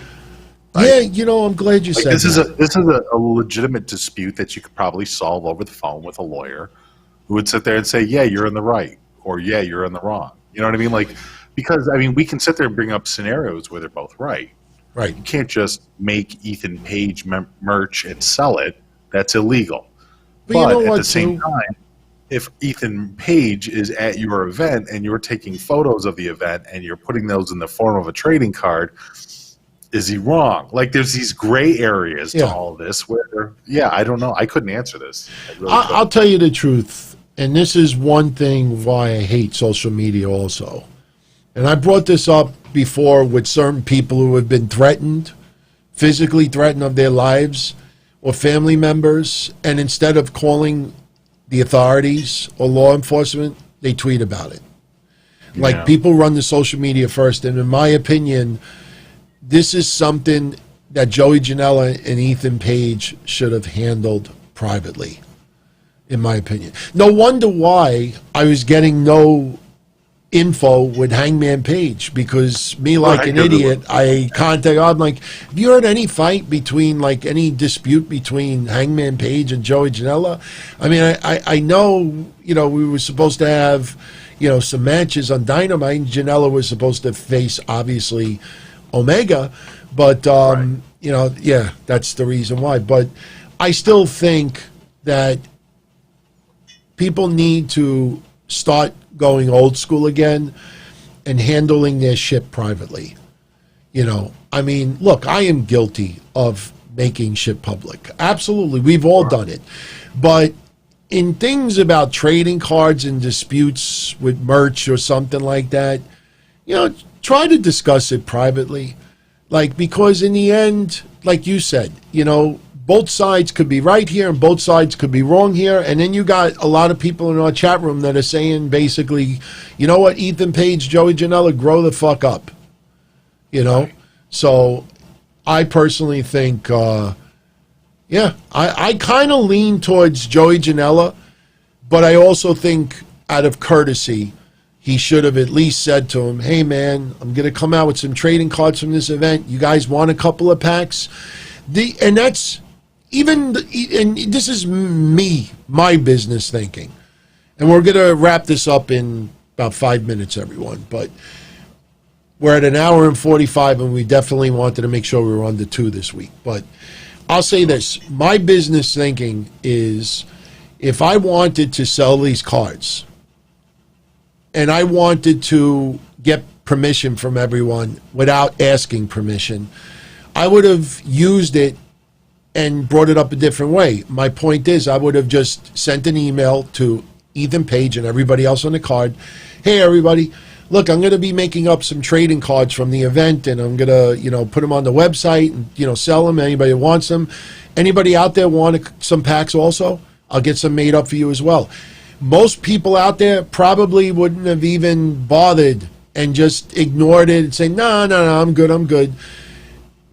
[SPEAKER 1] Right? Yeah, I'm glad you said
[SPEAKER 2] this
[SPEAKER 1] that.
[SPEAKER 2] This is a legitimate dispute that you could probably solve over the phone with a lawyer who would sit there and say, yeah, you're in the right, or yeah, you're in the wrong. You know what I mean? Like, because, we can sit there and bring up scenarios where they're both right.
[SPEAKER 1] Right.
[SPEAKER 2] You can't just make Ethan Page merch and sell it. That's illegal. But at the same time, if Ethan Page is at your event and you're taking photos of the event and you're putting those in the form of a trading card, is he wrong? Like, there's these gray areas to all of this where, I don't know. I couldn't answer this.
[SPEAKER 1] I'll tell you the truth, and this is one thing why I hate social media also. And I brought this up before with certain people who have been threatened, physically threatened of their lives, or family members, and instead of calling the authorities or law enforcement, they tweet about it. Like, people run the social media first, and in my opinion, this is something that Joey Janela and Ethan Page should have handled privately, in my opinion. No wonder why I was getting no info with Hangman Page, because me, like an idiot, I contacted, I'm like, have you heard any fight between, like, any dispute between Hangman Page and Joey Janela? I know, we were supposed to have, some matches on Dynamite, and Janela was supposed to face, obviously, Omega, but that's the reason why. But I still think that people need to start going old school again and handling their shit privately. Look, I am guilty of making shit public. Absolutely, we've all done it. But in things about trading cards and disputes with merch or something like that, try to discuss it privately. Because in the end, like you said, both sides could be right here and both sides could be wrong here. And then you got a lot of people in our chat room that are saying basically, you know what, Ethan Page, Joey Janela, grow the fuck up. You know? So I personally think, I kind of lean towards Joey Janela, but I also think out of courtesy, he should have at least said to him, hey, man, I'm going to come out with some trading cards from this event. You guys want a couple of packs? And that's and this is my business thinking. And we're going to wrap this up in about 5 minutes, everyone. But we're at an hour and 45, and we definitely wanted to make sure we were under 2 this week. But I'll say this. My business thinking is if I wanted to sell these cards and I wanted to get permission from everyone without asking permission, I would have used it and brought it up a different way. My point is I would have just sent an email to Ethan Page and everybody else on the card. Hey, everybody, look, I'm going to be making up some trading cards from the event, and I'm going to, put them on the website and, sell them. Anybody who wants them. Anybody out there want some packs also? I'll get some made up for you as well. Most people out there probably wouldn't have even bothered and just ignored it and say, no, I'm good.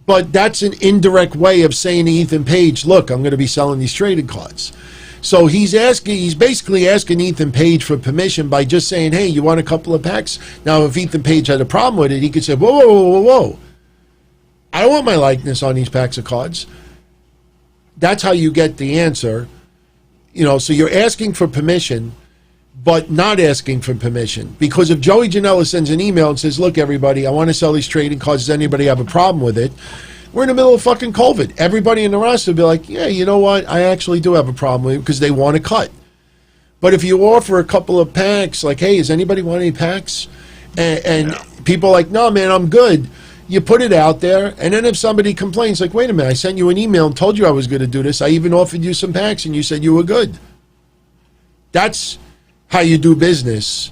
[SPEAKER 1] But that's an indirect way of saying to Ethan Page, look, I'm going to be selling these trading cards. So he's basically asking Ethan Page for permission by just saying, hey, you want a couple of packs? Now, if Ethan Page had a problem with it, he could say, whoa. I don't want my likeness on these packs of cards. That's how you get the answer. So you're asking for permission, but not asking for permission. Because if Joey Janela sends an email and says, look, everybody, I want to sell these trading cards. Does anybody have a problem with it? We're in the middle of fucking COVID. Everybody in the roster will be like, yeah, you know what? I actually do have a problem with it because they want to cut. But if you offer a couple of packs, like, hey, does anybody want any packs? And people are like, no, man, I'm good. You put it out there, and then if somebody complains, like, wait a minute, I sent you an email and told you I was going to do this. I even offered you some packs, and you said you were good. That's how you do business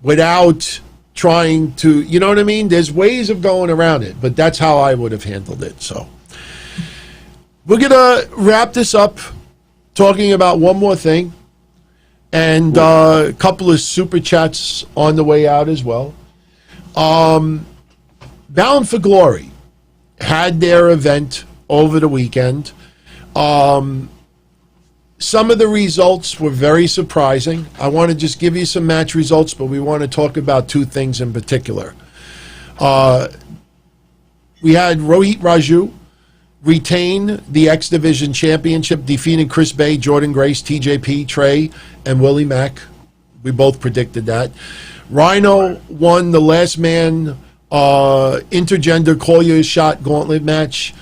[SPEAKER 1] without trying to, you know what I mean? There's ways of going around it, but that's how I would have handled it. So we're going to wrap this up talking about one more thing and a couple of super chats on the way out as well. Bound for Glory had their event over the weekend. Some of the results were very surprising. I want to just give you some match results, but we want to talk about 2 things in particular. We had Rohit Raju retain the X Division Championship, defeating Chris Bay, Jordan Grace, TJP, Trey, and Willie Mack. We both predicted that. Rhino won the last man intergender call your shot gauntlet match.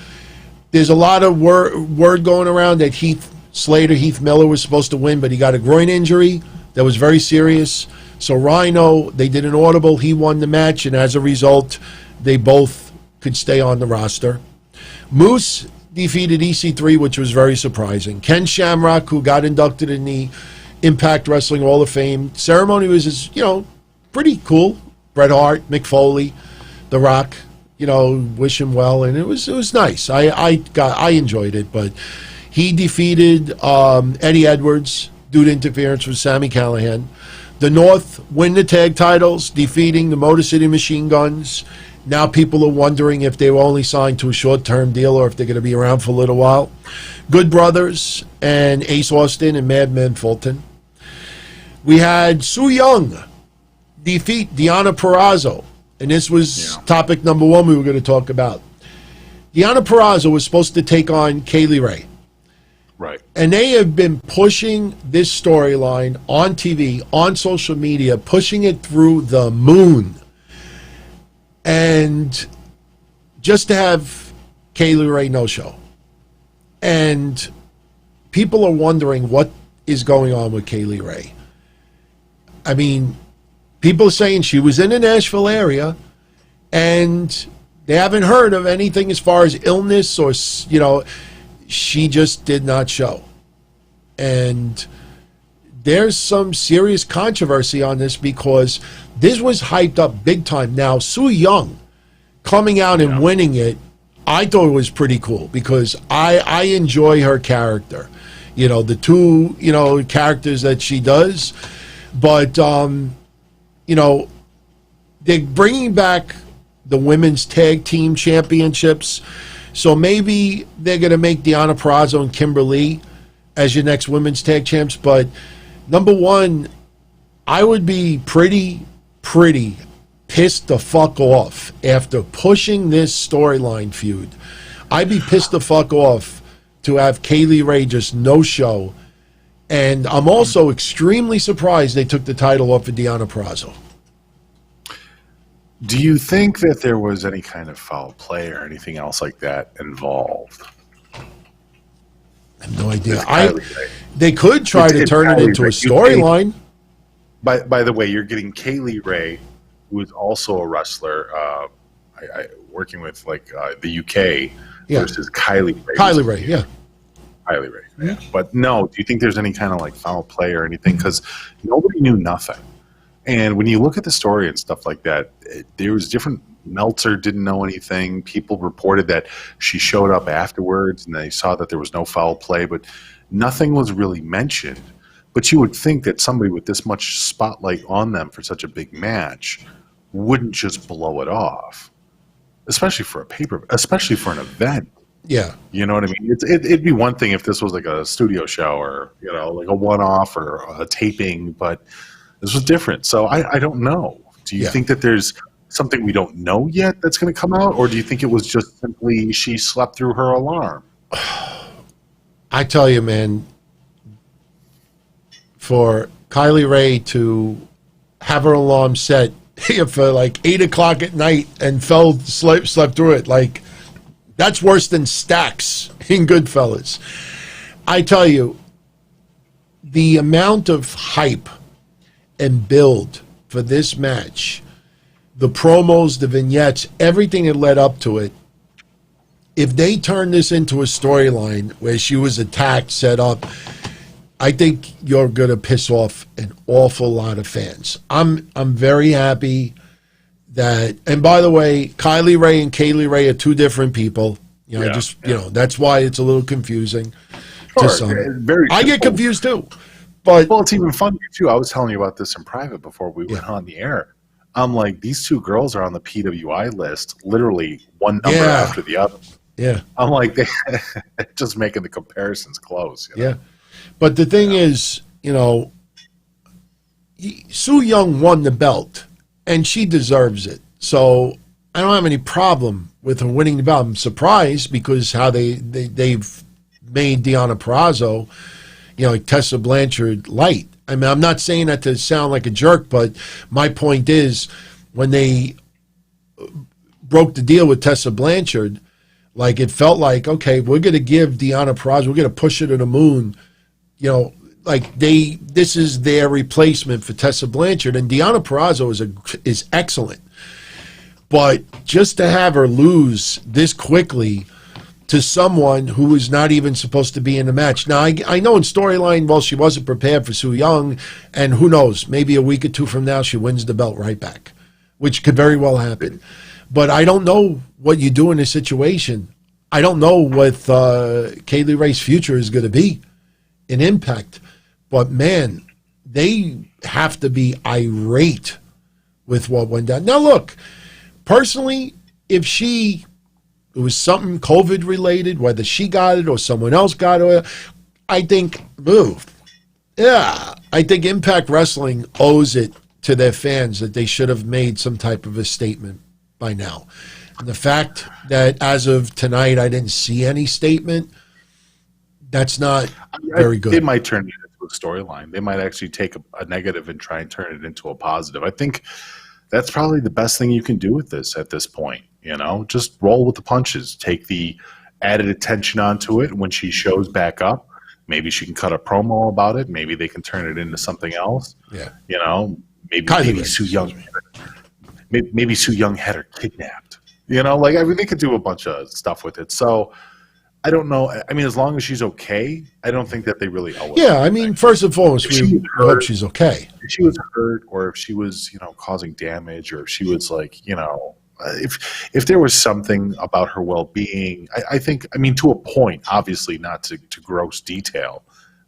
[SPEAKER 1] There's a lot of word going around that Heath Miller was supposed to win, but he got a groin injury that was very serious. So Rhino, they did an audible. He won the match, and as a result, they both could stay on the roster. Moose defeated EC3, which was very surprising. Ken Shamrock, who got inducted in the Impact Wrestling Hall of Fame. Ceremony was, pretty cool. Bret Hart, Mick Foley, The Rock, wish him well, and it was nice. I enjoyed it, but he defeated Eddie Edwards due to interference with Sami Callihan. The North win the tag titles, defeating the Motor City Machine Guns. Now people are wondering if they were only signed to a short-term deal or if they're going to be around for a little while. Good Brothers and Ace Austin and Madman Fulton. We had Su Yung defeat Deonna Purrazzo, and this was topic number 1 we were going to talk about. Deonna Purrazzo was supposed to take on Kaylee Ray.
[SPEAKER 2] Right.
[SPEAKER 1] And they have been pushing this storyline on TV, on social media, pushing it through the moon. And just to have Kaylee Ray no-show. And people are wondering what is going on with Kaylee Ray. I mean, people are saying she was in the Nashville area, and they haven't heard of anything as far as illness or, she just did not show. And there's some serious controversy on this because this was hyped up big time. Now, Su Yung coming out and winning it I thought it was pretty cool because I enjoy her character. You know, the two, you know, characters that she does. But, you know, they're bringing back the women's tag team championships. So maybe they're going to make Deonna Purrazzo and Kimberly as your next women's tag champs. But number one, I would be pretty pissed the fuck off after pushing this storyline feud. I'd be pissed the fuck off to have Kaylee Ray just no show. And I'm also extremely surprised they took the title off of Deonna Purrazzo.
[SPEAKER 2] Do you think that there was any kind of foul play or anything else like that involved?
[SPEAKER 1] I have no idea. They could try to turn it into a storyline.
[SPEAKER 2] By the way, you're getting Kaylee Ray, who is also a wrestler, working with like the UK, versus Kylie Ray.
[SPEAKER 1] Kylie Ray, yeah.
[SPEAKER 2] Kylie Ray, yeah. But no, do you think there's any kind of like foul play or anything? Because nobody knew nothing. And when you look at the story and stuff like that, there was different. Meltzer didn't know anything. People reported that she showed up afterwards and they saw that there was no foul play, but nothing was really mentioned. But you would think that somebody with this much spotlight on them for such a big match wouldn't just blow it off, especially for a especially for an event.
[SPEAKER 1] Yeah.
[SPEAKER 2] You know what I mean? It'd be one thing if this was like a studio show or, you know, like a one-off or a taping, but this was different. So I don't know. Do you think that there's something we don't know yet that's going to come out? Or do you think it was just simply she slept through her alarm?
[SPEAKER 1] I tell you, man, for Kylie Ray to have her alarm set for like 8 o'clock at night and slept through it, like, that's worse than Stacks in Goodfellas. I tell you, the amount of hype and build for this match, the promos, the vignettes, everything that led up to it, if they turn this into a storyline where she was attacked, set up, I think you're going to piss off an awful lot of fans. I'm very happy that, and by the way, Kylie Ray and Kaylee Ray are two different people. You know, you know, that's why it's a little confusing to some. I get confused too. But
[SPEAKER 2] well, it's even funnier too. I was telling you about this in private before we went on the air. I'm like, these two girls are on the PWI list, literally one number after the other.
[SPEAKER 1] Yeah.
[SPEAKER 2] I'm like, just making the comparisons close. You know?
[SPEAKER 1] Yeah. But the thing is, you know, Su Yung won the belt, and she deserves it. So I don't have any problem with her winning the belt. I'm surprised because how they've made Deonna Purrazzo, you know, like Tessa Blanchard light. I mean, I'm not saying that to sound like a jerk, but my point is when they broke the deal with Tessa Blanchard, like it felt like, okay, we're going to give Deonna Purrazzo, we're going to push her to the moon. You know, like this is their replacement for Tessa Blanchard, and Deonna Purrazzo is excellent. But just to have her lose this quickly to someone who is not even supposed to be in the match. Now, I know in storyline, well, she wasn't prepared for Su Yung, and who knows, maybe a week or two from now she wins the belt right back, which could very well happen. But I don't know what you do in this situation. I don't know what Kaylee Ray's future is going to be in Impact. But, man, they have to be irate with what went down. Now, look, personally, if it was something COVID related, whether she got it or someone else got it, I think, I think Impact Wrestling owes it to their fans that they should have made some type of a statement by now. And the fact that as of tonight I didn't see any statement, that's not very good.
[SPEAKER 2] They might turn it into a storyline. They might actually take a negative and try and turn it into a positive. I think that's probably the best thing you can do with this at this point. You know, just roll with the punches. Take the added attention onto it. When she shows back up, maybe she can cut a promo about it. Maybe they can turn it into something else.
[SPEAKER 1] Yeah.
[SPEAKER 2] You know, maybe Su Yung. Maybe Su Yung had her kidnapped. You know, like I mean, they could do a bunch of stuff with it. So I don't know. I mean, as long as she's okay, I don't think that they really owe it.
[SPEAKER 1] Yeah, I mean, first and foremost, we hope she's okay.
[SPEAKER 2] If she was hurt, or if she was, you know, causing damage, or if she was like, you know, if there was something about her well-being, I think, I mean, to a point, obviously not to gross detail,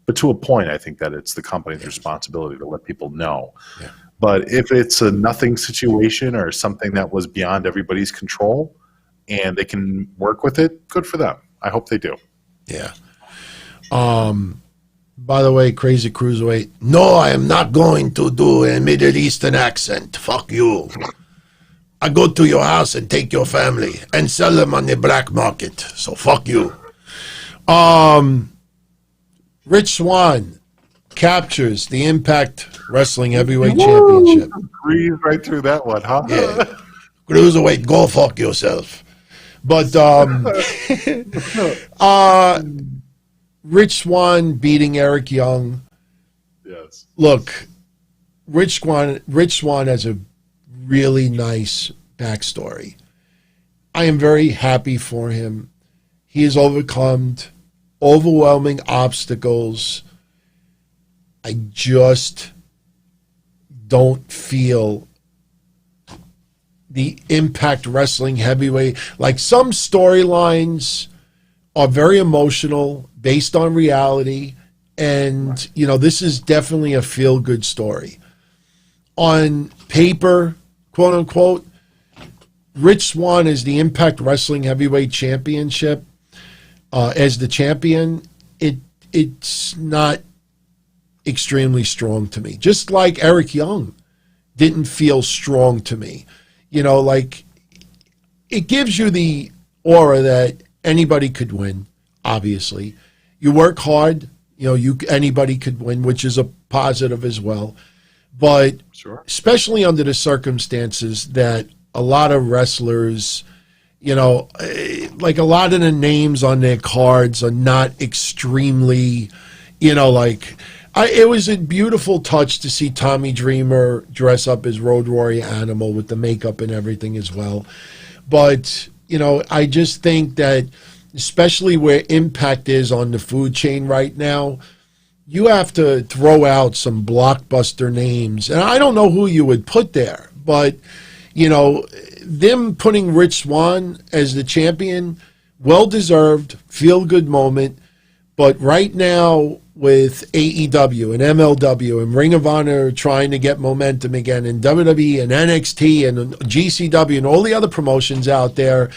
[SPEAKER 2] but to a point, I think that it's the company's responsibility to let people know.
[SPEAKER 1] Yeah.
[SPEAKER 2] But if it's a nothing situation or something that was beyond everybody's control and they can work with it, good for them. I hope they do.
[SPEAKER 1] Yeah. By the way, Crazy Cruiserweight, no, I am not going to do a Middle Eastern accent. Fuck you. I go to your house and take your family and sell them on the black market. So fuck you. Rich Swann captures the Impact Wrestling Heavyweight Championship.
[SPEAKER 2] Breathe right through that one, huh?
[SPEAKER 1] Yeah. Cruiserweight, go fuck yourself. But Rich Swann beating Eric Young.
[SPEAKER 2] Yes.
[SPEAKER 1] Look, Rich Swann has a really nice backstory. I am very happy for him. He has overcome overwhelming obstacles. I just don't feel the Impact Wrestling Heavyweight. Like, some storylines are very emotional, based on reality, and you know, this is definitely a feel-good story. On paper, quote unquote, Rich Swann is the Impact Wrestling Heavyweight Championship. As the champion, it's not extremely strong to me. Just like Eric Young didn't feel strong to me. You know, like, it gives you the aura that anybody could win, obviously. You work hard, you know, anybody could win, which is a positive as well. But
[SPEAKER 2] sure,
[SPEAKER 1] especially under the circumstances that a lot of wrestlers, you know, like a lot of the names on their cards are not extremely, you know, like, it was a beautiful touch to see Tommy Dreamer dress up as Road Warrior Animal with the makeup and everything as well. But, you know, I just think that, especially where Impact is on the food chain right now, you have to throw out some blockbuster names. And I don't know who you would put there, but, you know, them putting Rich Swann as the champion, well-deserved, feel-good moment. But right now, with AEW and MLW and Ring of Honor trying to get momentum again, and WWE and NXT and GCW and all the other promotions out there,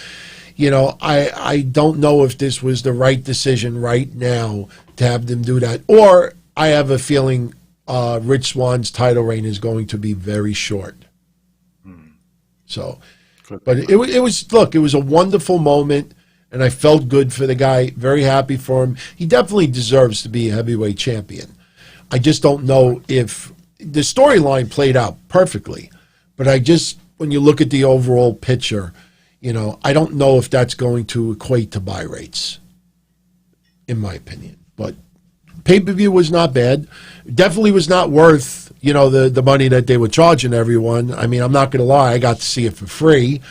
[SPEAKER 1] you know, I don't know if this was the right decision right now to have them do that. Or I have a feeling Rich Swann's title reign is going to be very short. So, but it was, look, it was a wonderful moment, and I felt good for the guy, very happy for him. He definitely deserves to be a heavyweight champion. I just don't know if the storyline played out perfectly, but I just, when you look at the overall picture, you know, I don't know if that's going to equate to buy rates, in my opinion. But pay-per-view was not bad. Definitely was not worth, you know, the money that they were charging everyone. I mean, I'm not going to lie, I got to see it for free.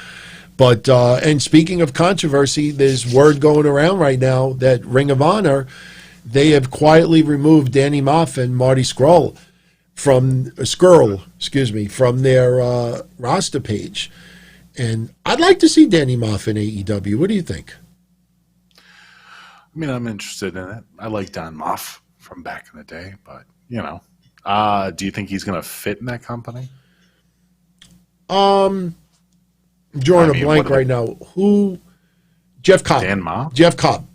[SPEAKER 1] But, and speaking of controversy, there's word going around right now that Ring of Honor, they have quietly removed Danny Moff and Marty Scurll from their roster page. And I'd like to see Danny Moff in AEW. What do you think?
[SPEAKER 2] I mean, I'm interested in it. I like Don Moff from back in the day, but, you know. Do you think he's going to fit in that company?
[SPEAKER 1] I'm drawing a blank right now. Who? Jeff Cobb.
[SPEAKER 2] Dan Moff?
[SPEAKER 1] Jeff Cobb.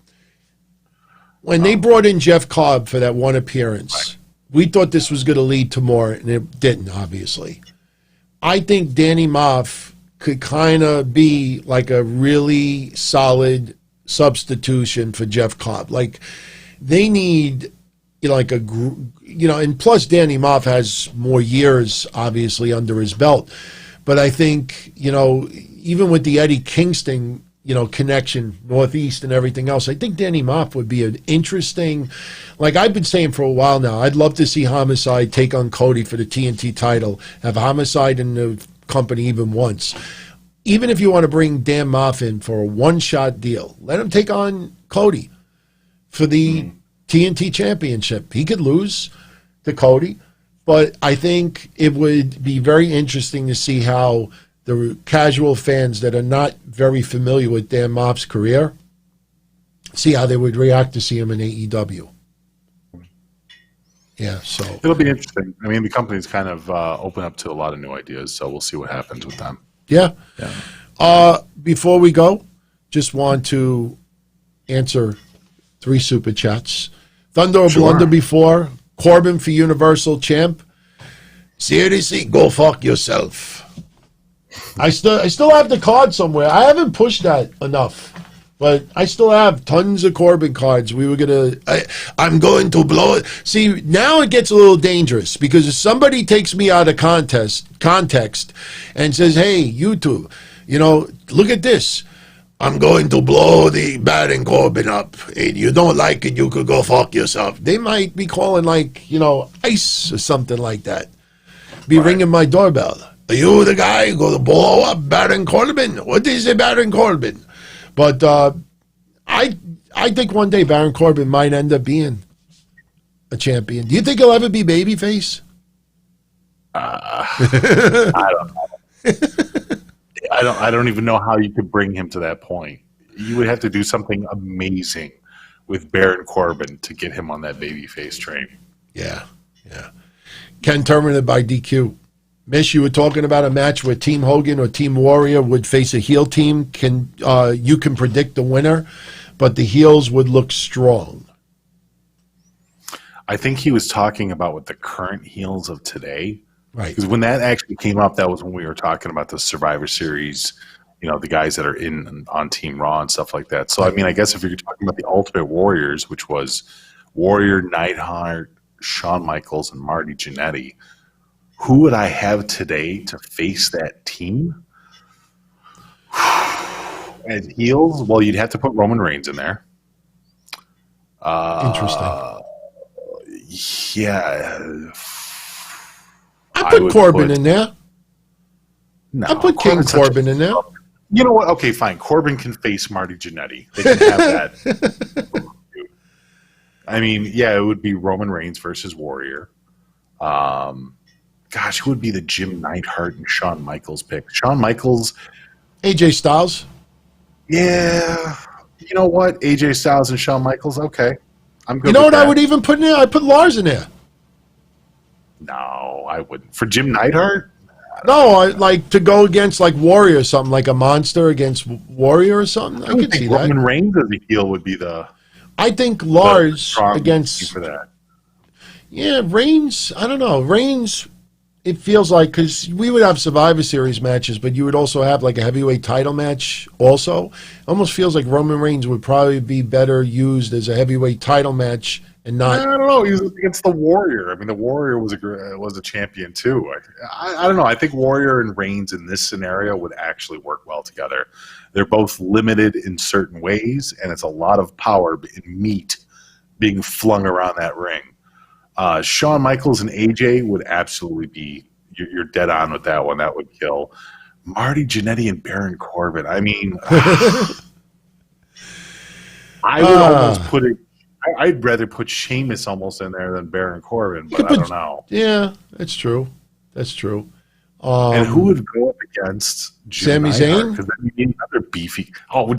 [SPEAKER 1] When they brought in Jeff Cobb for that one appearance, we thought this was going to lead to more, and it didn't, obviously. I think Danny Moff could kind of be like a really solid substitution for Jeff Cobb. Like, they need, you know, like a, you know, and plus Danny Moff has more years, obviously, under his belt. But I think, you know, even with the Eddie Kingston, you know, connection, Northeast and everything else, I think Danny Moff would be an interesting, like I've been saying for a while now, I'd love to see Homicide take on Cody for the TNT title, have Homicide in the company even once. Even if you want to bring Dan Moff in for a one-shot deal, let him take on Cody for the TNT championship. He could lose to Cody, but I think it would be very interesting to see how the casual fans that are not very familiar with Dan Moff's career, see how they would react to see him in AEW. Yeah, so
[SPEAKER 2] it'll be interesting. I mean, the company's kind of open up to a lot of new ideas, so we'll see what happens with them.
[SPEAKER 1] Yeah. Before we go, just want to answer 3 super chats. Thunder or Blunder before. Corbin for Universal Champ. Seriously, go fuck yourself. I still have the card somewhere. I haven't pushed that enough, but I still have tons of Corbin cards. I'm going to blow it. See, now it gets a little dangerous because if somebody takes me out of context and says, "Hey, you two, look at this. I'm going to blow the Baron Corbin up. And you don't like it, you could go fuck yourself." They might be calling ICE or something like that. Be ringing my doorbell. Are you the guy going to blow up Baron Corbin? What is a Baron Corbin? But I think one day Baron Corbin might end up being a champion. Do you think he'll ever be babyface?
[SPEAKER 2] I don't know. I don't even know how you could bring him to that point. You would have to do something amazing with Baron Corbin to get him on that babyface train.
[SPEAKER 1] Yeah. Ken Terminated by DQ. Mish, you were talking about a match where Team Hogan or Team Warrior would face a heel team. You can predict the winner, but the heels would look strong.
[SPEAKER 2] I think he was talking about with the current heels of today.
[SPEAKER 1] Right.
[SPEAKER 2] Because when that actually came up, that was when we were talking about the Survivor Series, the guys that are on Team Raw and stuff like that. So, I mean, I guess if you're talking about the Ultimate Warriors, which was Warrior, Neidhart, Shawn Michaels, and Marty Jannetty, who would I have today to face that team? As heels, well, you'd have to put Roman Reigns in there.
[SPEAKER 1] Interesting.
[SPEAKER 2] Yeah.
[SPEAKER 1] I put Corbin in there.
[SPEAKER 2] No,
[SPEAKER 1] I put King Corbin in there.
[SPEAKER 2] You know what? Okay, fine. Corbin can face Marty Jannetty. They can have that. I mean, yeah, it would be Roman Reigns versus Warrior. Gosh, who would be the Jim Neidhart and Shawn Michaels pick? Shawn Michaels.
[SPEAKER 1] AJ Styles.
[SPEAKER 2] Yeah. You know what? AJ Styles and Shawn Michaels. Okay. I'm good.
[SPEAKER 1] You know what I would even put in there? I put Lars in there.
[SPEAKER 2] No, I wouldn't. For Jim Neidhart?
[SPEAKER 1] No, I like to go against Warrior or something, like a monster against Warrior or something. I could see that.
[SPEAKER 2] Roman Reigns as a heel would be the.
[SPEAKER 1] I think Lars against.
[SPEAKER 2] For that.
[SPEAKER 1] Yeah, Reigns. I don't know. Reigns. It feels like because we would have Survivor Series matches, but you would also have a heavyweight title match. Also, almost feels like Roman Reigns would probably be better used as a heavyweight title match. And not,
[SPEAKER 2] I don't know. He was against the Warrior. I mean, the Warrior was a champion too. I don't know. I think Warrior and Reigns in this scenario would actually work well together. They're both limited in certain ways, and it's a lot of power and meat being flung around that ring. Shawn Michaels and AJ would absolutely be. You're dead on with that one. That would kill. Marty Jannetty and Baron Corbin. I mean, I would almost put it. I'd rather put Sheamus almost in there than Baron Corbin, but I don't know.
[SPEAKER 1] Yeah, that's true. That's true.
[SPEAKER 2] And who would go up against Jim
[SPEAKER 1] Sami Zayn?
[SPEAKER 2] Because then you need another beefy. Oh,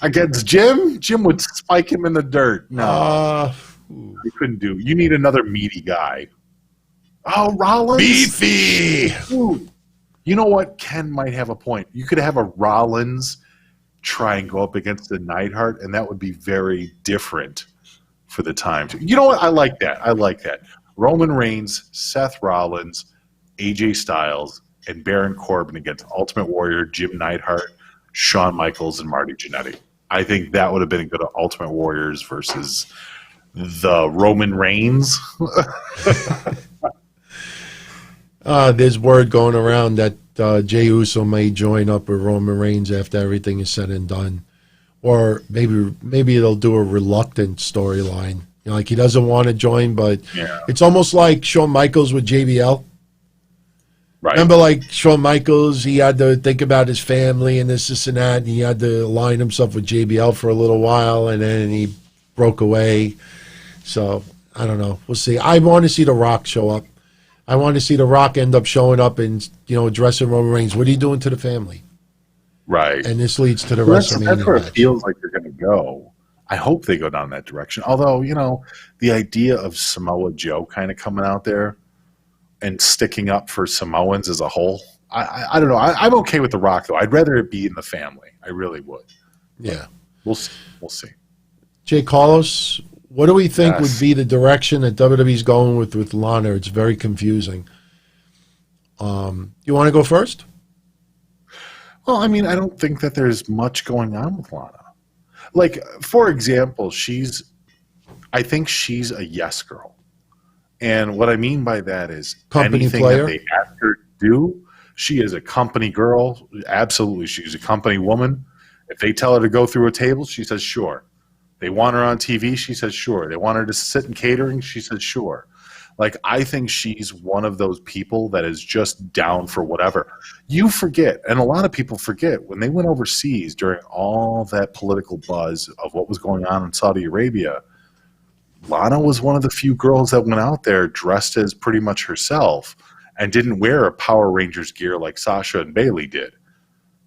[SPEAKER 2] against Jim? Jim would spike him in the dirt. No, you couldn't do. You need another meaty guy. Oh, Rollins,
[SPEAKER 1] beefy.
[SPEAKER 2] Dude, you know what? Ken might have a point. You could have a Rollins try and go up against the Neidhart, and that would be very different for the time. You know what? I like that. Roman Reigns, Seth Rollins, AJ Styles, and Baron Corbin against Ultimate Warrior, Jim Neidhart, Shawn Michaels, and Marty Jannetty. I think that would have been a good Ultimate Warriors versus the Roman Reigns.
[SPEAKER 1] There's word going around that Jey Uso may join up with Roman Reigns after everything is said and done. Or maybe they'll do a reluctant storyline. He doesn't want to join, but it's almost like Shawn Michaels with JBL. Right. Remember, Shawn Michaels, he had to think about his family and this and that, and he had to align himself with JBL for a little while, and then he broke away. So, I don't know. We'll see. I want to see The Rock show up. I want to see The Rock end up showing up and, addressing Roman Reigns. What are you doing to the family?
[SPEAKER 2] Right.
[SPEAKER 1] And this leads to the
[SPEAKER 2] WrestleMania.
[SPEAKER 1] WrestleMania
[SPEAKER 2] That's where
[SPEAKER 1] match.
[SPEAKER 2] it feels like they're going to go. I hope they go down that direction. Although, the idea of Samoa Joe kind of coming out there and sticking up for Samoans as a whole, I don't know. I'm okay with The Rock, though. I'd rather it be in the family. I really would.
[SPEAKER 1] Yeah.
[SPEAKER 2] We'll see. We'll see.
[SPEAKER 1] Jay Carlos, what do we think
[SPEAKER 2] Yes.
[SPEAKER 1] would be the direction that WWE's going with Lana? It's very confusing. You want to go first?
[SPEAKER 2] Well, I mean, I don't think that there's much going on with Lana. Like, for example, I think she's a yes girl. And what I mean by that is
[SPEAKER 1] Company
[SPEAKER 2] anything
[SPEAKER 1] player?
[SPEAKER 2] that they ask her to do, she is a company girl. Absolutely. She's a company woman. If they tell her to go through a table, she says, sure. They want her on TV, she says, sure. They want her to sit in catering, she says, sure. Like, I think she's one of those people that is just down for whatever. You forget, and a lot of people forget, when they went overseas during all that political buzz of what was going on in Saudi Arabia, Lana was one of the few girls that went out there dressed as pretty much herself and didn't wear a Power Rangers gear like Sasha and Bailey did.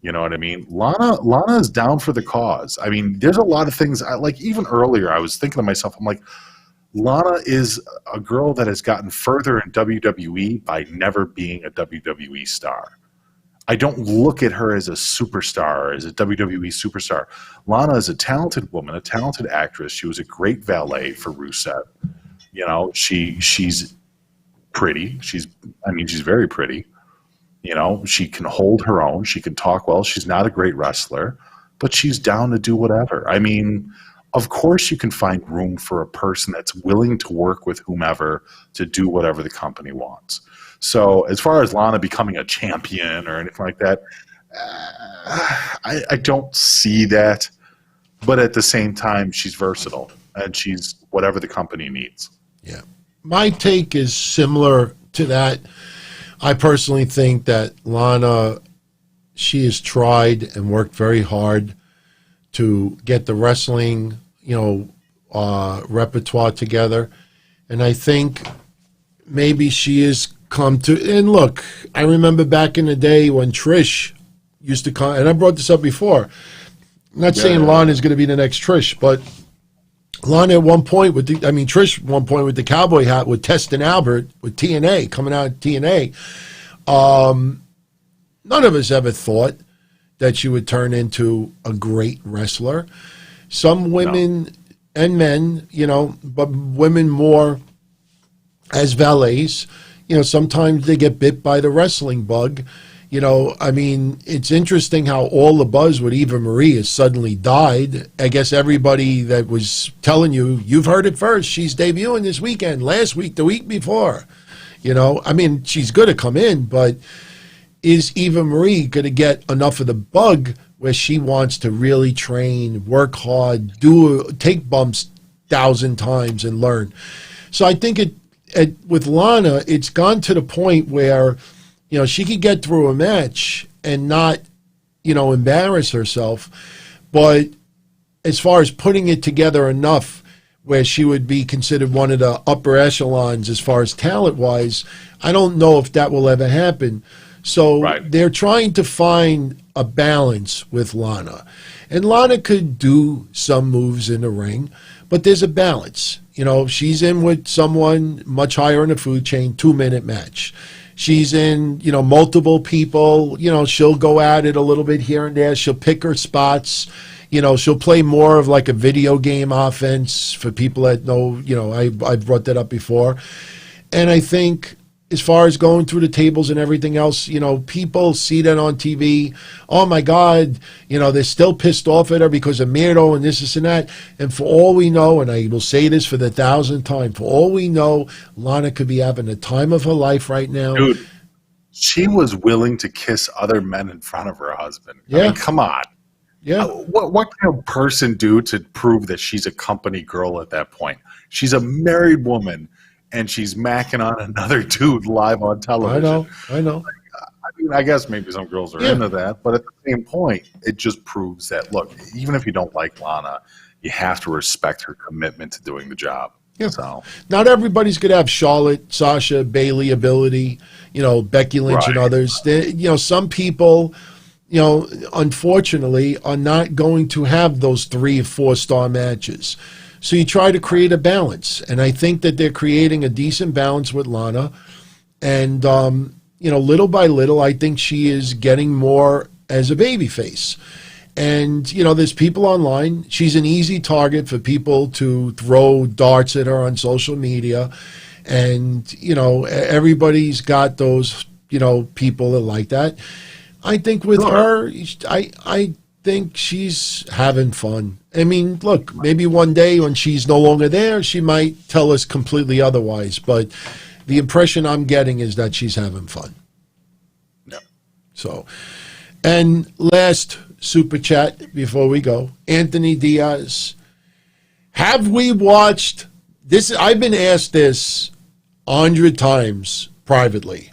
[SPEAKER 2] You know what I mean? Lana is down for the cause. I mean, there's a lot of things. Like, even earlier, I was thinking to myself, I'm like, Lana is a girl that has gotten further in WWE by never being a WWE star. I don't look at her as a superstar, as a WWE superstar. Lana is a talented woman, a talented actress. She was a great valet for Rusev. She's pretty. She's very pretty. She can hold her own. She can talk well. She's not a great wrestler, but she's down to do whatever. I mean, of course you can find room for a person that's willing to work with whomever to do whatever the company wants. So as far as Lana becoming a champion or anything like that, I don't see that. But at the same time, she's versatile, and she's whatever the company needs.
[SPEAKER 1] Yeah. My take is similar to that. I personally think that Lana, she has tried and worked very hard to get the wrestling, repertoire together. And I think maybe she has come to, and look, I remember back in the day when Trish used to come, and I brought this up before. I'm not saying Lana is going to be the next Trish, but Lana at one point Trish at one point with the cowboy hat with Test and Albert with TNA, coming out of TNA. None of us ever thought that she would turn into a great wrestler. Some women and men, but women more as valets, sometimes they get bit by the wrestling bug. It's interesting how all the buzz with Eva Marie has suddenly died. I guess everybody that was telling you've heard it first. She's debuting this weekend, last week, the week before. She's going to come in, but is Eva Marie going to get enough of the bug where she wants to really train, work hard, take bumps 1,000 times and learn? So I think with Lana, it's gone to the point where she could get through a match and not, embarrass herself. But as far as putting it together enough where she would be considered one of the upper echelons as far as talent-wise, I don't know if that will ever happen. So They're trying to find a balance with Lana. And Lana could do some moves in the ring, but there's a balance. She's in with someone much higher in the food chain, 2-minute match. She's in, multiple people. She'll go at it a little bit here and there. She'll pick her spots. She'll play more of like a video game offense for people that know, I've brought that up before. And I think as far as going through the tables and everything else, people see that on TV. Oh, my God, they're still pissed off at her because of Miro and this and that. And for all we know, and I will say this for the 1,000th time, for all we know, Lana could be having the time of her life right now.
[SPEAKER 2] Dude, she was willing to kiss other men in front of her husband.
[SPEAKER 1] Yeah.
[SPEAKER 2] I mean, come on.
[SPEAKER 1] Yeah.
[SPEAKER 2] What can a person do to prove that she's a company girl at that point? She's a married woman. And she's macking on another dude live on television.
[SPEAKER 1] I know.
[SPEAKER 2] I guess maybe some girls are into that, but at the same point, it just proves that, look, even if you don't like Lana, you have to respect her commitment to doing the job.
[SPEAKER 1] Yeah.
[SPEAKER 2] So
[SPEAKER 1] not everybody's going to have Charlotte, Sasha, Bailey ability, Becky Lynch and others. Some people, unfortunately, are not going to have those 3 or 4 star matches. So you try to create a balance. And I think that they're creating a decent balance with Lana. And, little by little, I think she is getting more as a babyface. And, there's people online. She's an easy target for people to throw darts at her on social media. And, everybody's got those, people that like that. I think with her, I think she's having fun. I mean, look, maybe one day when she's no longer there, she might tell us completely otherwise. But the impression I'm getting is that she's having fun.
[SPEAKER 2] Yeah.
[SPEAKER 1] So, and last super chat before we go, Anthony Diaz. Have we watched this? I've been asked this 100 times privately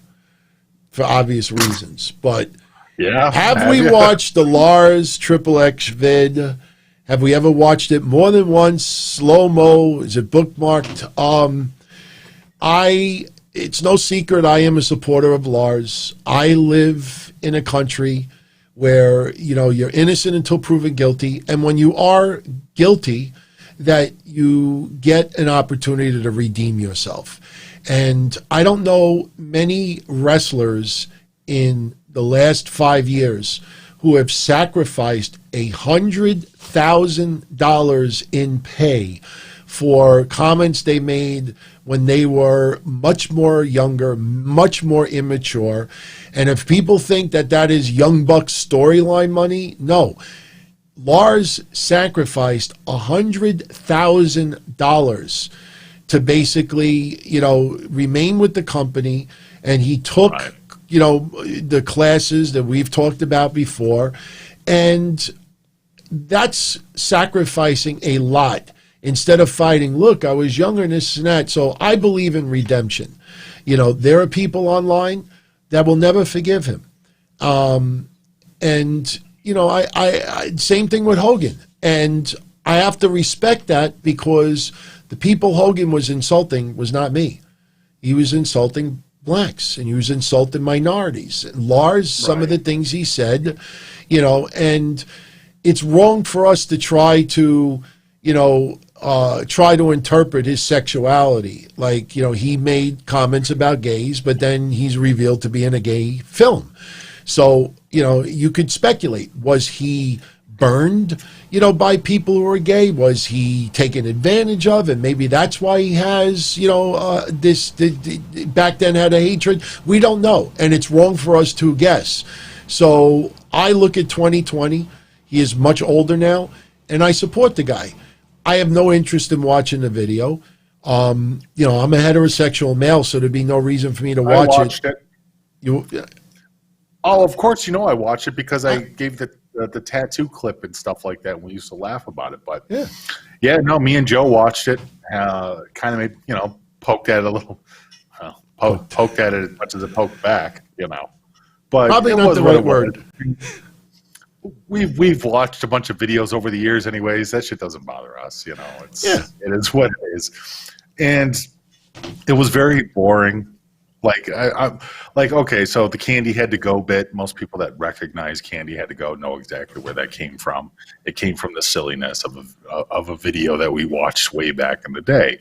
[SPEAKER 1] for obvious reasons, but
[SPEAKER 2] yeah,
[SPEAKER 1] have we watched the Lars Triple X vid? Have we ever watched it more than once? Slow-mo? Is it bookmarked? It's no secret I am a supporter of Lars. I live in a country where, you're innocent until proven guilty. And when you are guilty, that you get an opportunity to redeem yourself. And I don't know many wrestlers in the last 5 years who have sacrificed $100,000 in pay for comments they made when they were much more younger, much more immature. And if people think that that is Young Bucks storyline money, no. Lars sacrificed $100,000 to basically, remain with the company. And he took, the classes that we've talked about before. And that's sacrificing a lot. Instead of fighting, look, I was younger and this and that. So I believe in redemption. There are people online that will never forgive him. And, I same thing with Hogan. And I have to respect that because the people Hogan was insulting was not me. He was insulting blacks and he was insulting minorities. And Lars, some of the things he said, and it's wrong for us to try to, try to interpret his sexuality. Like, he made comments about gays, but then he's revealed to be in a gay film. So, you could speculate. Was he burned, by people who are gay? Was he taken advantage of? And maybe that's why he has, back then had a hatred. We don't know. And it's wrong for us to guess. So I look at 2020. He is much older now, and I support the guy. I have no interest in watching the video. I'm a heterosexual male, so there'd be no reason for me to watch
[SPEAKER 2] I watched it. Oh, of course, I watched it because I gave the tattoo clip and stuff like that. And we used to laugh about it, but me and Joe watched it. Kind of made poked at it a little, poked at it as much as it poked back, But
[SPEAKER 1] probably not the right word.
[SPEAKER 2] We've watched a bunch of videos over the years, anyways. That shit doesn't bother us, It is what it is, and it was very boring. Okay, so the Candy Had to Go bit. Most people that recognize Candy Had to Go know exactly where that came from. It came from the silliness of a video that we watched way back in the day.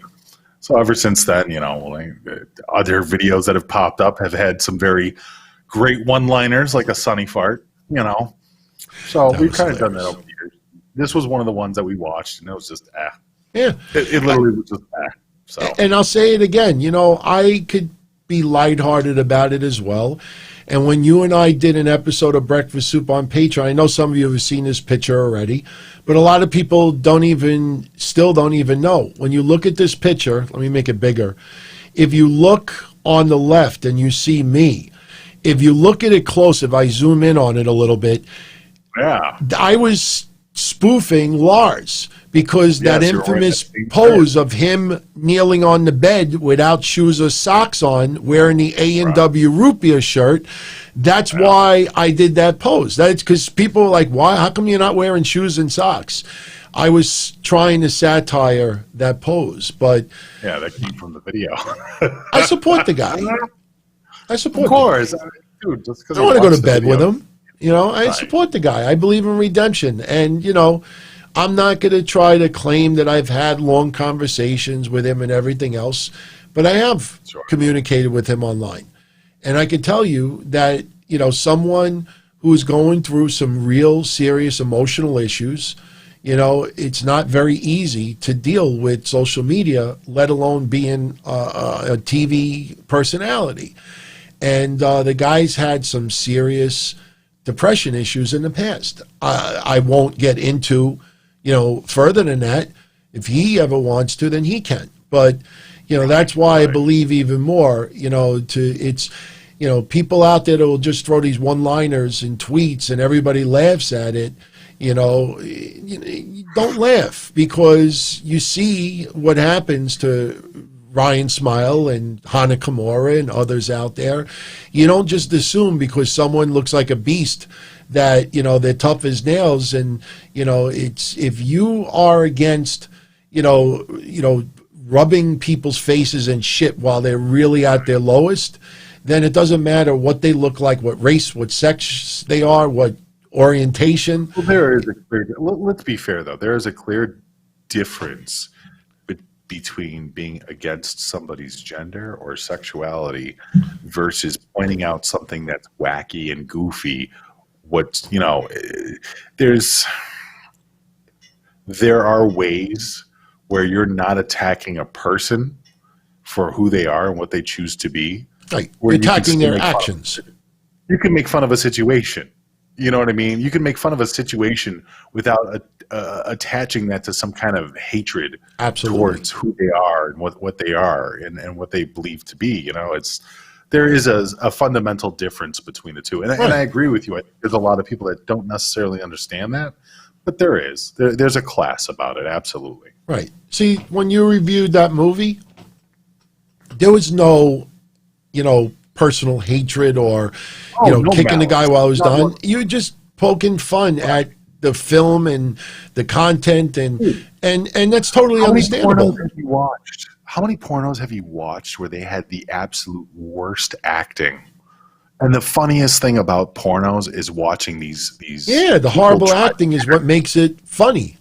[SPEAKER 2] So ever since then, other videos that have popped up have had some very great one-liners, like a Sunny Fart. So we've kind of done that over the years. This was one of the ones that we watched, and it was just
[SPEAKER 1] Yeah,
[SPEAKER 2] it literally was just So,
[SPEAKER 1] and I'll say it again. I could be lighthearted about it as well. And when you and I did an episode of Breakfast Soup on Patreon, I know some of you have seen this picture already, but a lot of people still don't even know. When you look at this picture, let me make it bigger. If you look on the left and you see me, if you look at it close, if I zoom in on it a little bit, I was spoofing Lars because that
[SPEAKER 2] Yes, you're wearing
[SPEAKER 1] infamous
[SPEAKER 2] that same
[SPEAKER 1] pose of him kneeling on the bed without shoes or socks on, wearing the A&W root beer shirt, that's why I did that pose. That's because people were like, why? How come you're not wearing shoes and socks? I was trying to satire that pose, but
[SPEAKER 2] Yeah, that came from the video.
[SPEAKER 1] I support the guy. I support
[SPEAKER 2] Of course. Dude, just because
[SPEAKER 1] I don't want to go to bed with him. You know, I support the guy. I believe in redemption. And, you know, I'm not going to try to claim that I've had long conversations with him and everything else, but I have communicated with him online. And I can tell you that, you know, someone who's going through some real serious emotional issues, you know, it's not very easy to deal with social media, let alone being a TV personality. And the guy's had some serious depression issues in the past. I won't get into, you know, further than that. If he ever wants to, then he can. But, you know, that's why I believe even more, you know, it's, you know, people out there that will just throw these one-liners and tweets and everybody laughs at it. You know, don't laugh, because you see what happens to Ryan Smile and Hana Kimura and others out there. You don't just assume because someone looks like a beast that, you know, they're tough as nails. And, you know, it's, if you are against, you know, rubbing people's faces and shit while they're really at their lowest, then it doesn't matter what they look like, what race, what sex they are, what orientation.
[SPEAKER 2] Well, there is a clear, let's be fair though, there is a clear difference between being against somebody's gender or sexuality versus pointing out something that's wacky and goofy. What's, you know, there are ways where you're not attacking a person for who they are and what they choose to be.
[SPEAKER 1] Right. You're attacking their actions.
[SPEAKER 2] You can make fun of a situation. You know what I mean? You can make fun of a situation without attaching that to some kind of hatred towards who they are and what they are and what they believe to be. You know, there is a fundamental difference between the two. And I agree with you. I think there's a lot of people that don't necessarily understand that, but there's a class about it. Absolutely.
[SPEAKER 1] Right. See, when you reviewed that movie, there was no, you know, personal hatred or, you know, kicking the guy while I was done. You were just poking fun at the film and the content, and that's totally understandable.
[SPEAKER 2] How many pornos have you watched where they had the absolute worst acting? And the funniest thing about pornos is watching these
[SPEAKER 1] the horrible acting is what makes it funny.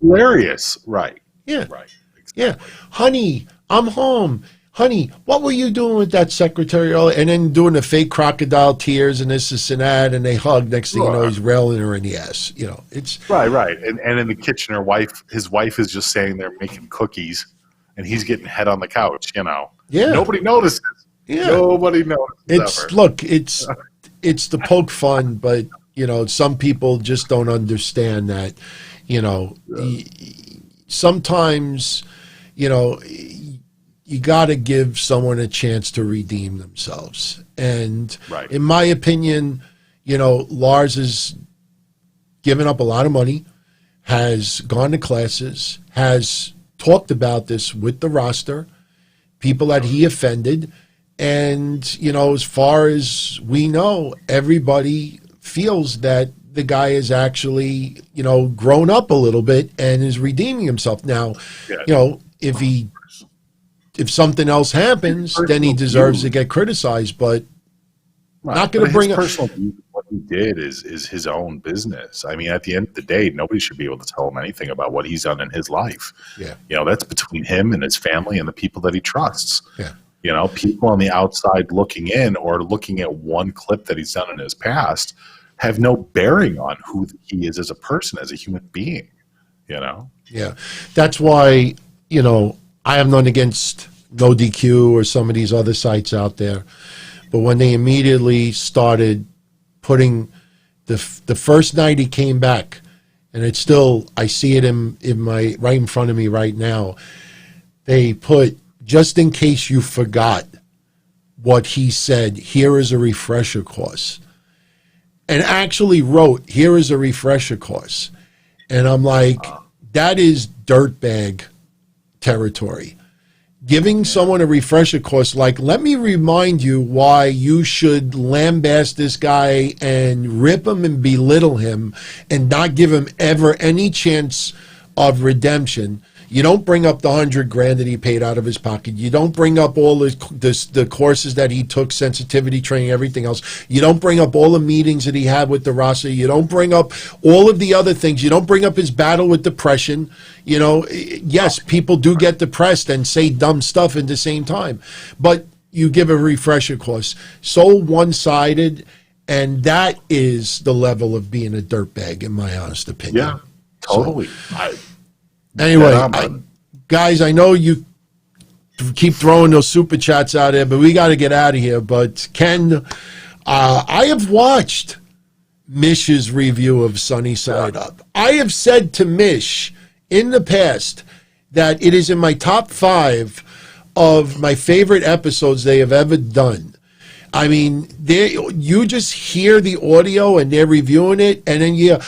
[SPEAKER 2] Hilarious. Right.
[SPEAKER 1] Yeah.
[SPEAKER 2] Right. Exactly.
[SPEAKER 1] Yeah. Honey, I'm home. Honey, what were you doing with that secretary earlier? And then doing the fake crocodile tears and this and that, and they hug. Next thing you know, he's railing her in the ass. You know, it's
[SPEAKER 2] right. And in the kitchen, his wife is just standing there making cookies, and he's getting head on the couch. You know, nobody notices. Yeah, nobody notices.
[SPEAKER 1] It's the poke fun, but you know, some people just don't understand that. You know, sometimes, you know, you got to give someone a chance to redeem themselves. And in my opinion, you know, Lars has given up a lot of money, has gone to classes, has talked about this with the roster, people that he offended. And, you know, as far as we know, everybody feels that the guy is actually, you know, grown up a little bit and is redeeming himself. Now, you know, if something else happens, then he deserves to get criticized, but not going to bring up
[SPEAKER 2] personal view. What he did is his own business. I mean, at the end of the day, nobody should be able to tell him anything about what he's done in his life.
[SPEAKER 1] Yeah.
[SPEAKER 2] You know, that's between him and his family and the people that he trusts.
[SPEAKER 1] Yeah.
[SPEAKER 2] You know, people on the outside looking in or looking at one clip that he's done in his past have no bearing on who he is as a person, as a human being, you know?
[SPEAKER 1] Yeah. That's why, you know, I have none against No DQ or some of these other sites out there. But when they immediately started putting the first night he came back, and it's still, I see it in my, right in front of me right now, they put, just in case you forgot what he said, here is a refresher course. And actually wrote, here is a refresher course. And I'm like, that is dirtbag territory. Giving someone a refresher course, like, let me remind you why you should lambaste this guy and rip him and belittle him and not give him ever any chance of redemption. You don't bring up the $100,000 that he paid out of his pocket. You don't bring up all the courses that he took, sensitivity training, everything else. You don't bring up all the meetings that he had with the roster. You don't bring up all of the other things. You don't bring up his battle with depression. You know, yes, people do get depressed and say dumb stuff at the same time, but you give a refresher course. So one-sided, and that is the level of being a dirtbag, in my honest opinion.
[SPEAKER 2] Yeah, totally.
[SPEAKER 1] Anyway, guys, I know you keep throwing those super chats out there, but we got to get out of here. But Ken, I have watched Mish's review of Sunny Side Up. I have said to Mish in the past that it is in my top 5 of my favorite episodes they have ever done. I mean, you just hear the audio and they're reviewing it, and then you hear,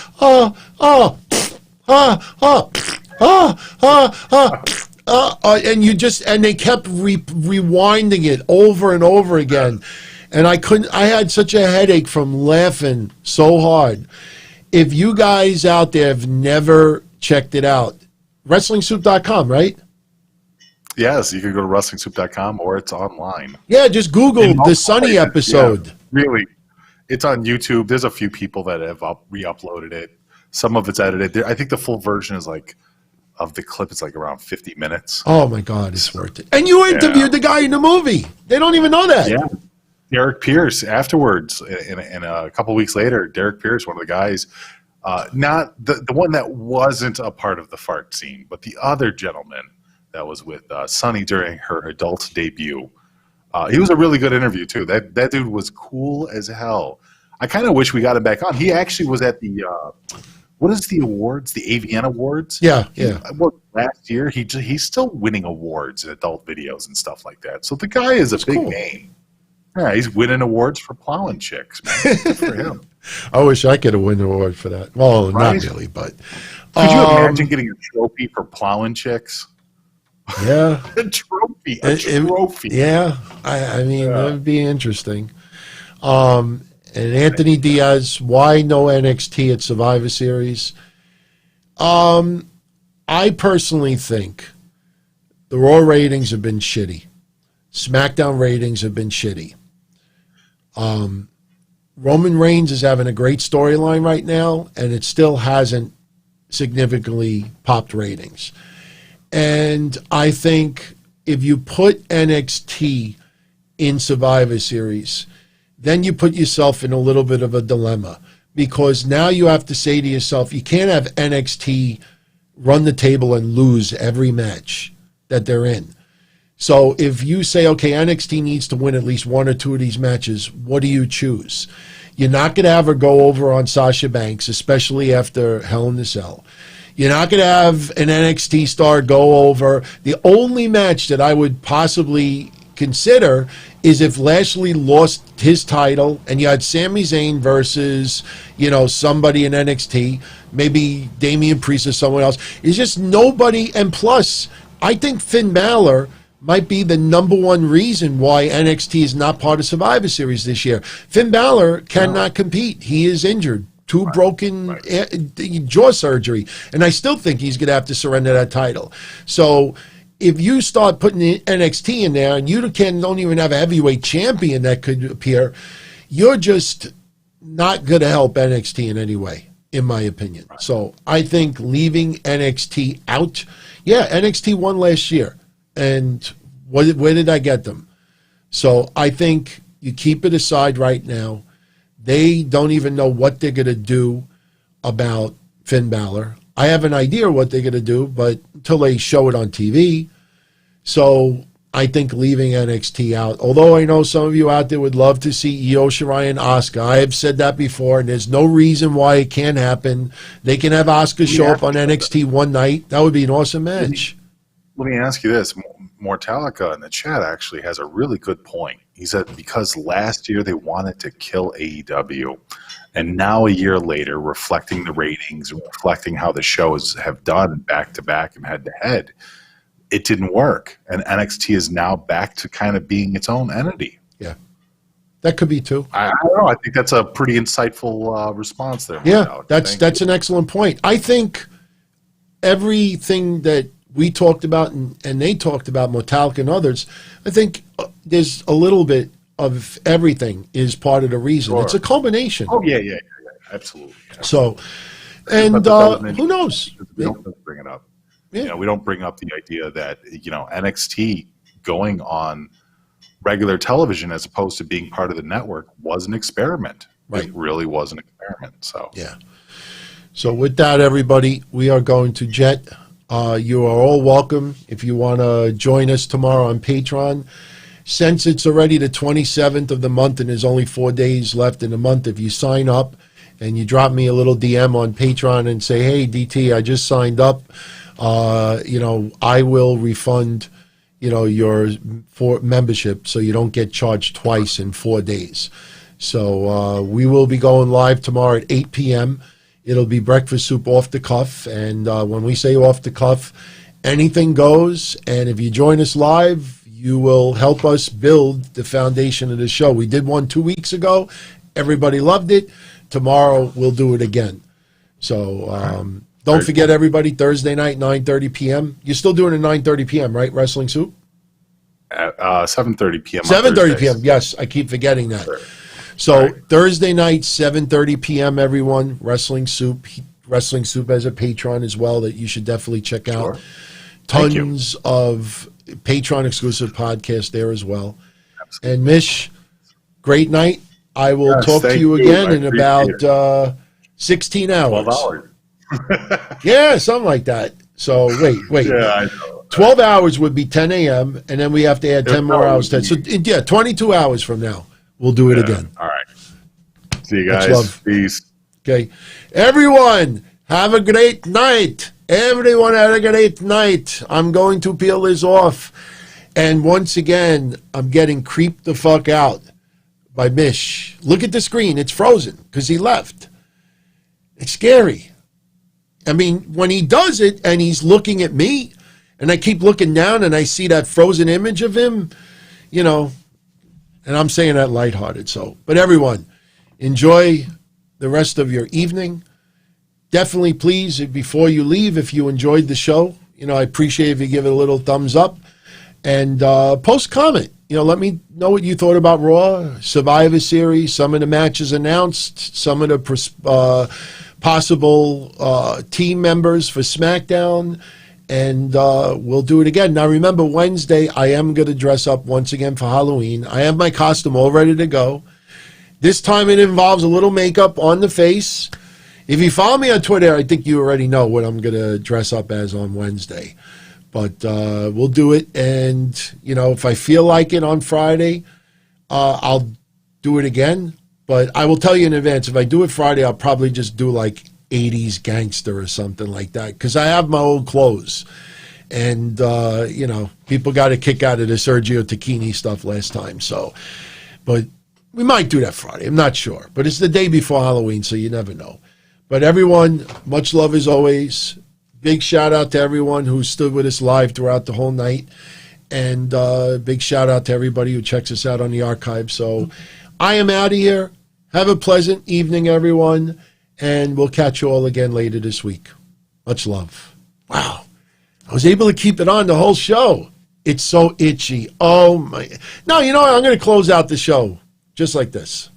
[SPEAKER 1] and they kept rewinding it over and over again, and I had such a headache from laughing so hard. If you guys out there have never checked it out, WrestlingSoup.com, right?
[SPEAKER 2] Yes, you can go to WrestlingSoup.com or it's online.
[SPEAKER 1] Yeah, just Google the Sunny episode.
[SPEAKER 2] Yeah, really, it's on YouTube. There's a few people that have re-uploaded it. Some of it's edited. I think the full version is of the clip, it's around 50 minutes.
[SPEAKER 1] Oh my God, it's worth it. And you interviewed the guy in the movie. They don't even know that.
[SPEAKER 2] Yeah. Derek Pierce afterwards, and a couple weeks later, Derek Pierce, one of the guys, not the one that wasn't a part of the fart scene, but the other gentleman that was with Sunny during her adult debut. He was a really good interview too. That dude was cool as hell. I kind of wish we got him back on. He actually was at the what is the awards? The AVN Awards?
[SPEAKER 1] Yeah.
[SPEAKER 2] Last year, he's still winning awards in adult videos and stuff like that. So the guy is a big name. Yeah, he's winning awards for plowing chicks, man. Good for him.
[SPEAKER 1] I wish I could have won an award for that. Well,
[SPEAKER 2] right?
[SPEAKER 1] Not really, but.
[SPEAKER 2] Could you imagine getting a trophy for plowing chicks?
[SPEAKER 1] Yeah.
[SPEAKER 2] A trophy.
[SPEAKER 1] Yeah. I mean, that would be interesting. And Anthony Diaz, why no NXT at Survivor Series? I personally think the Raw ratings have been shitty. SmackDown ratings have been shitty. Roman Reigns is having a great storyline right now, and it still hasn't significantly popped ratings. And I think if you put NXT in Survivor Series, then you put yourself in a little bit of a dilemma, because now you have to say to yourself, you can't have NXT run the table and lose every match that they're in. So if you say, okay, NXT needs to win at least one or two of these matches, what do you choose? You're not going to have her go over on Sasha Banks, especially after Hell in a Cell. You're not going to have an NXT star go over. The only match that I would possibly consider is if Lashley lost his title and you had Sami Zayn versus, somebody in NXT, maybe Damian Priest or someone else. It's just nobody. And plus, I think Finn Balor might be the number one reason why NXT is not part of Survivor Series this year. Finn Balor cannot compete. He is injured. Two broken jaw surgery. And I still think he's going to have to surrender that title. So if you start putting NXT in there and you don't even have a heavyweight champion that could appear, you're just not going to help NXT in any way, in my opinion. Right. So I think leaving NXT out, NXT won last year. And where did I get them? So I think you keep it aside right now. They don't even know what they're going to do about Finn Balor. I have an idea what they're going to do, but until they show it on TV. So I think leaving NXT out, although I know some of you out there would love to see Io Shirai and Asuka. I have said that before, and there's no reason why it can't happen. They can have Asuka show up on NXT one night. That would be an awesome match.
[SPEAKER 2] Let me ask you this. Mortalica in the chat actually has a really good point. He said because last year they wanted to kill AEW, and now a year later, reflecting the ratings, reflecting how the shows have done back to back and head to head, it didn't work. And NXT is now back to kind of being its own entity.
[SPEAKER 1] Yeah. That could be too.
[SPEAKER 2] I don't know. I think that's a pretty insightful response there.
[SPEAKER 1] Yeah, that's an excellent point. I think everything that we talked about and they talked about, Mortalica and others, I think there's a little bit of everything is part of the reason.
[SPEAKER 2] Sure.
[SPEAKER 1] It's a culmination.
[SPEAKER 2] Oh, yeah, absolutely. Yeah.
[SPEAKER 1] So, and who knows?
[SPEAKER 2] We don't bring it up.
[SPEAKER 1] Yeah.
[SPEAKER 2] We don't bring up the idea that, NXT going on regular television as opposed to being part of the network was an experiment. Right. It really was an experiment. So,
[SPEAKER 1] yeah. So with that, everybody, we are going to jet. You are all welcome if you want to join us tomorrow on Patreon. Since it's already the 27th of the month and there's only 4 days left in the month, if you sign up and you drop me a little DM on Patreon and say, hey, DT, I just signed up, I will refund, your membership so you don't get charged twice in 4 days. So we will be going live tomorrow at 8 p.m. It'll be Breakfast Soup off the cuff. And when we say off the cuff, anything goes. And if you join us live, you will help us build the foundation of the show. We did one 2 weeks ago. Everybody loved it. Tomorrow, we'll do it again. So don't forget, everybody, Thursday night, 9:30 p.m. You're still doing it at 9:30 p.m., right, Wrestling Soup?
[SPEAKER 2] At 7:30 p.m.
[SPEAKER 1] 7:30 p.m., yes. I keep forgetting that. Sure. So Thursday night, 7:30 p.m., everyone, Wrestling Soup. Wrestling Soup as a Patreon as well that you should definitely check out. Sure. Tons of Patreon exclusive podcast there as well. Absolutely. And Mish, great night. I will talk to you again in about 16 hours.
[SPEAKER 2] 12 hours.
[SPEAKER 1] Yeah, something like that. So wait.
[SPEAKER 2] Yeah, I know.
[SPEAKER 1] 12 hours would be 10 a.m. and then we have to add 10 more hours. So yeah, 22 hours from now, we'll do it again.
[SPEAKER 2] All right. See you guys. Peace.
[SPEAKER 1] Okay. Everyone, have a great night. Everyone have a great night. I'm going to peel this off. And once again, I'm getting creeped the fuck out by Mish. Look at the screen. It's frozen because he left. It's scary. I mean, when he does it and he's looking at me and I keep looking down and I see that frozen image of him, and I'm saying that lighthearted. So, but everyone, enjoy the rest of your evening. Definitely, please, before you leave, if you enjoyed the show, I appreciate if you give it a little thumbs up and post comment. Let me know what you thought about Raw, Survivor Series, some of the matches announced, some of the possible team members for SmackDown, and we'll do it again. Now, remember, Wednesday, I am going to dress up once again for Halloween. I have my costume all ready to go. This time it involves a little makeup on the face. If you follow me on Twitter, I think you already know what I'm going to dress up as on Wednesday. But we'll do it. And, if I feel like it on Friday, I'll do it again. But I will tell you in advance, if I do it Friday, I'll probably just do like 80s gangster or something like that. Because I have my old clothes. And, people got a kick out of the Sergio Tacchini stuff last time. So, but we might do that Friday. I'm not sure. But it's the day before Halloween, so you never know. But everyone, much love as always. Big shout out to everyone who stood with us live throughout the whole night. And big shout out to everybody who checks us out on the archive. So I am out of here. Have a pleasant evening, everyone. And we'll catch you all again later this week. Much love. Wow. I was able to keep it on the whole show. It's so itchy. Oh, my. No, I'm going to close out the show just like this.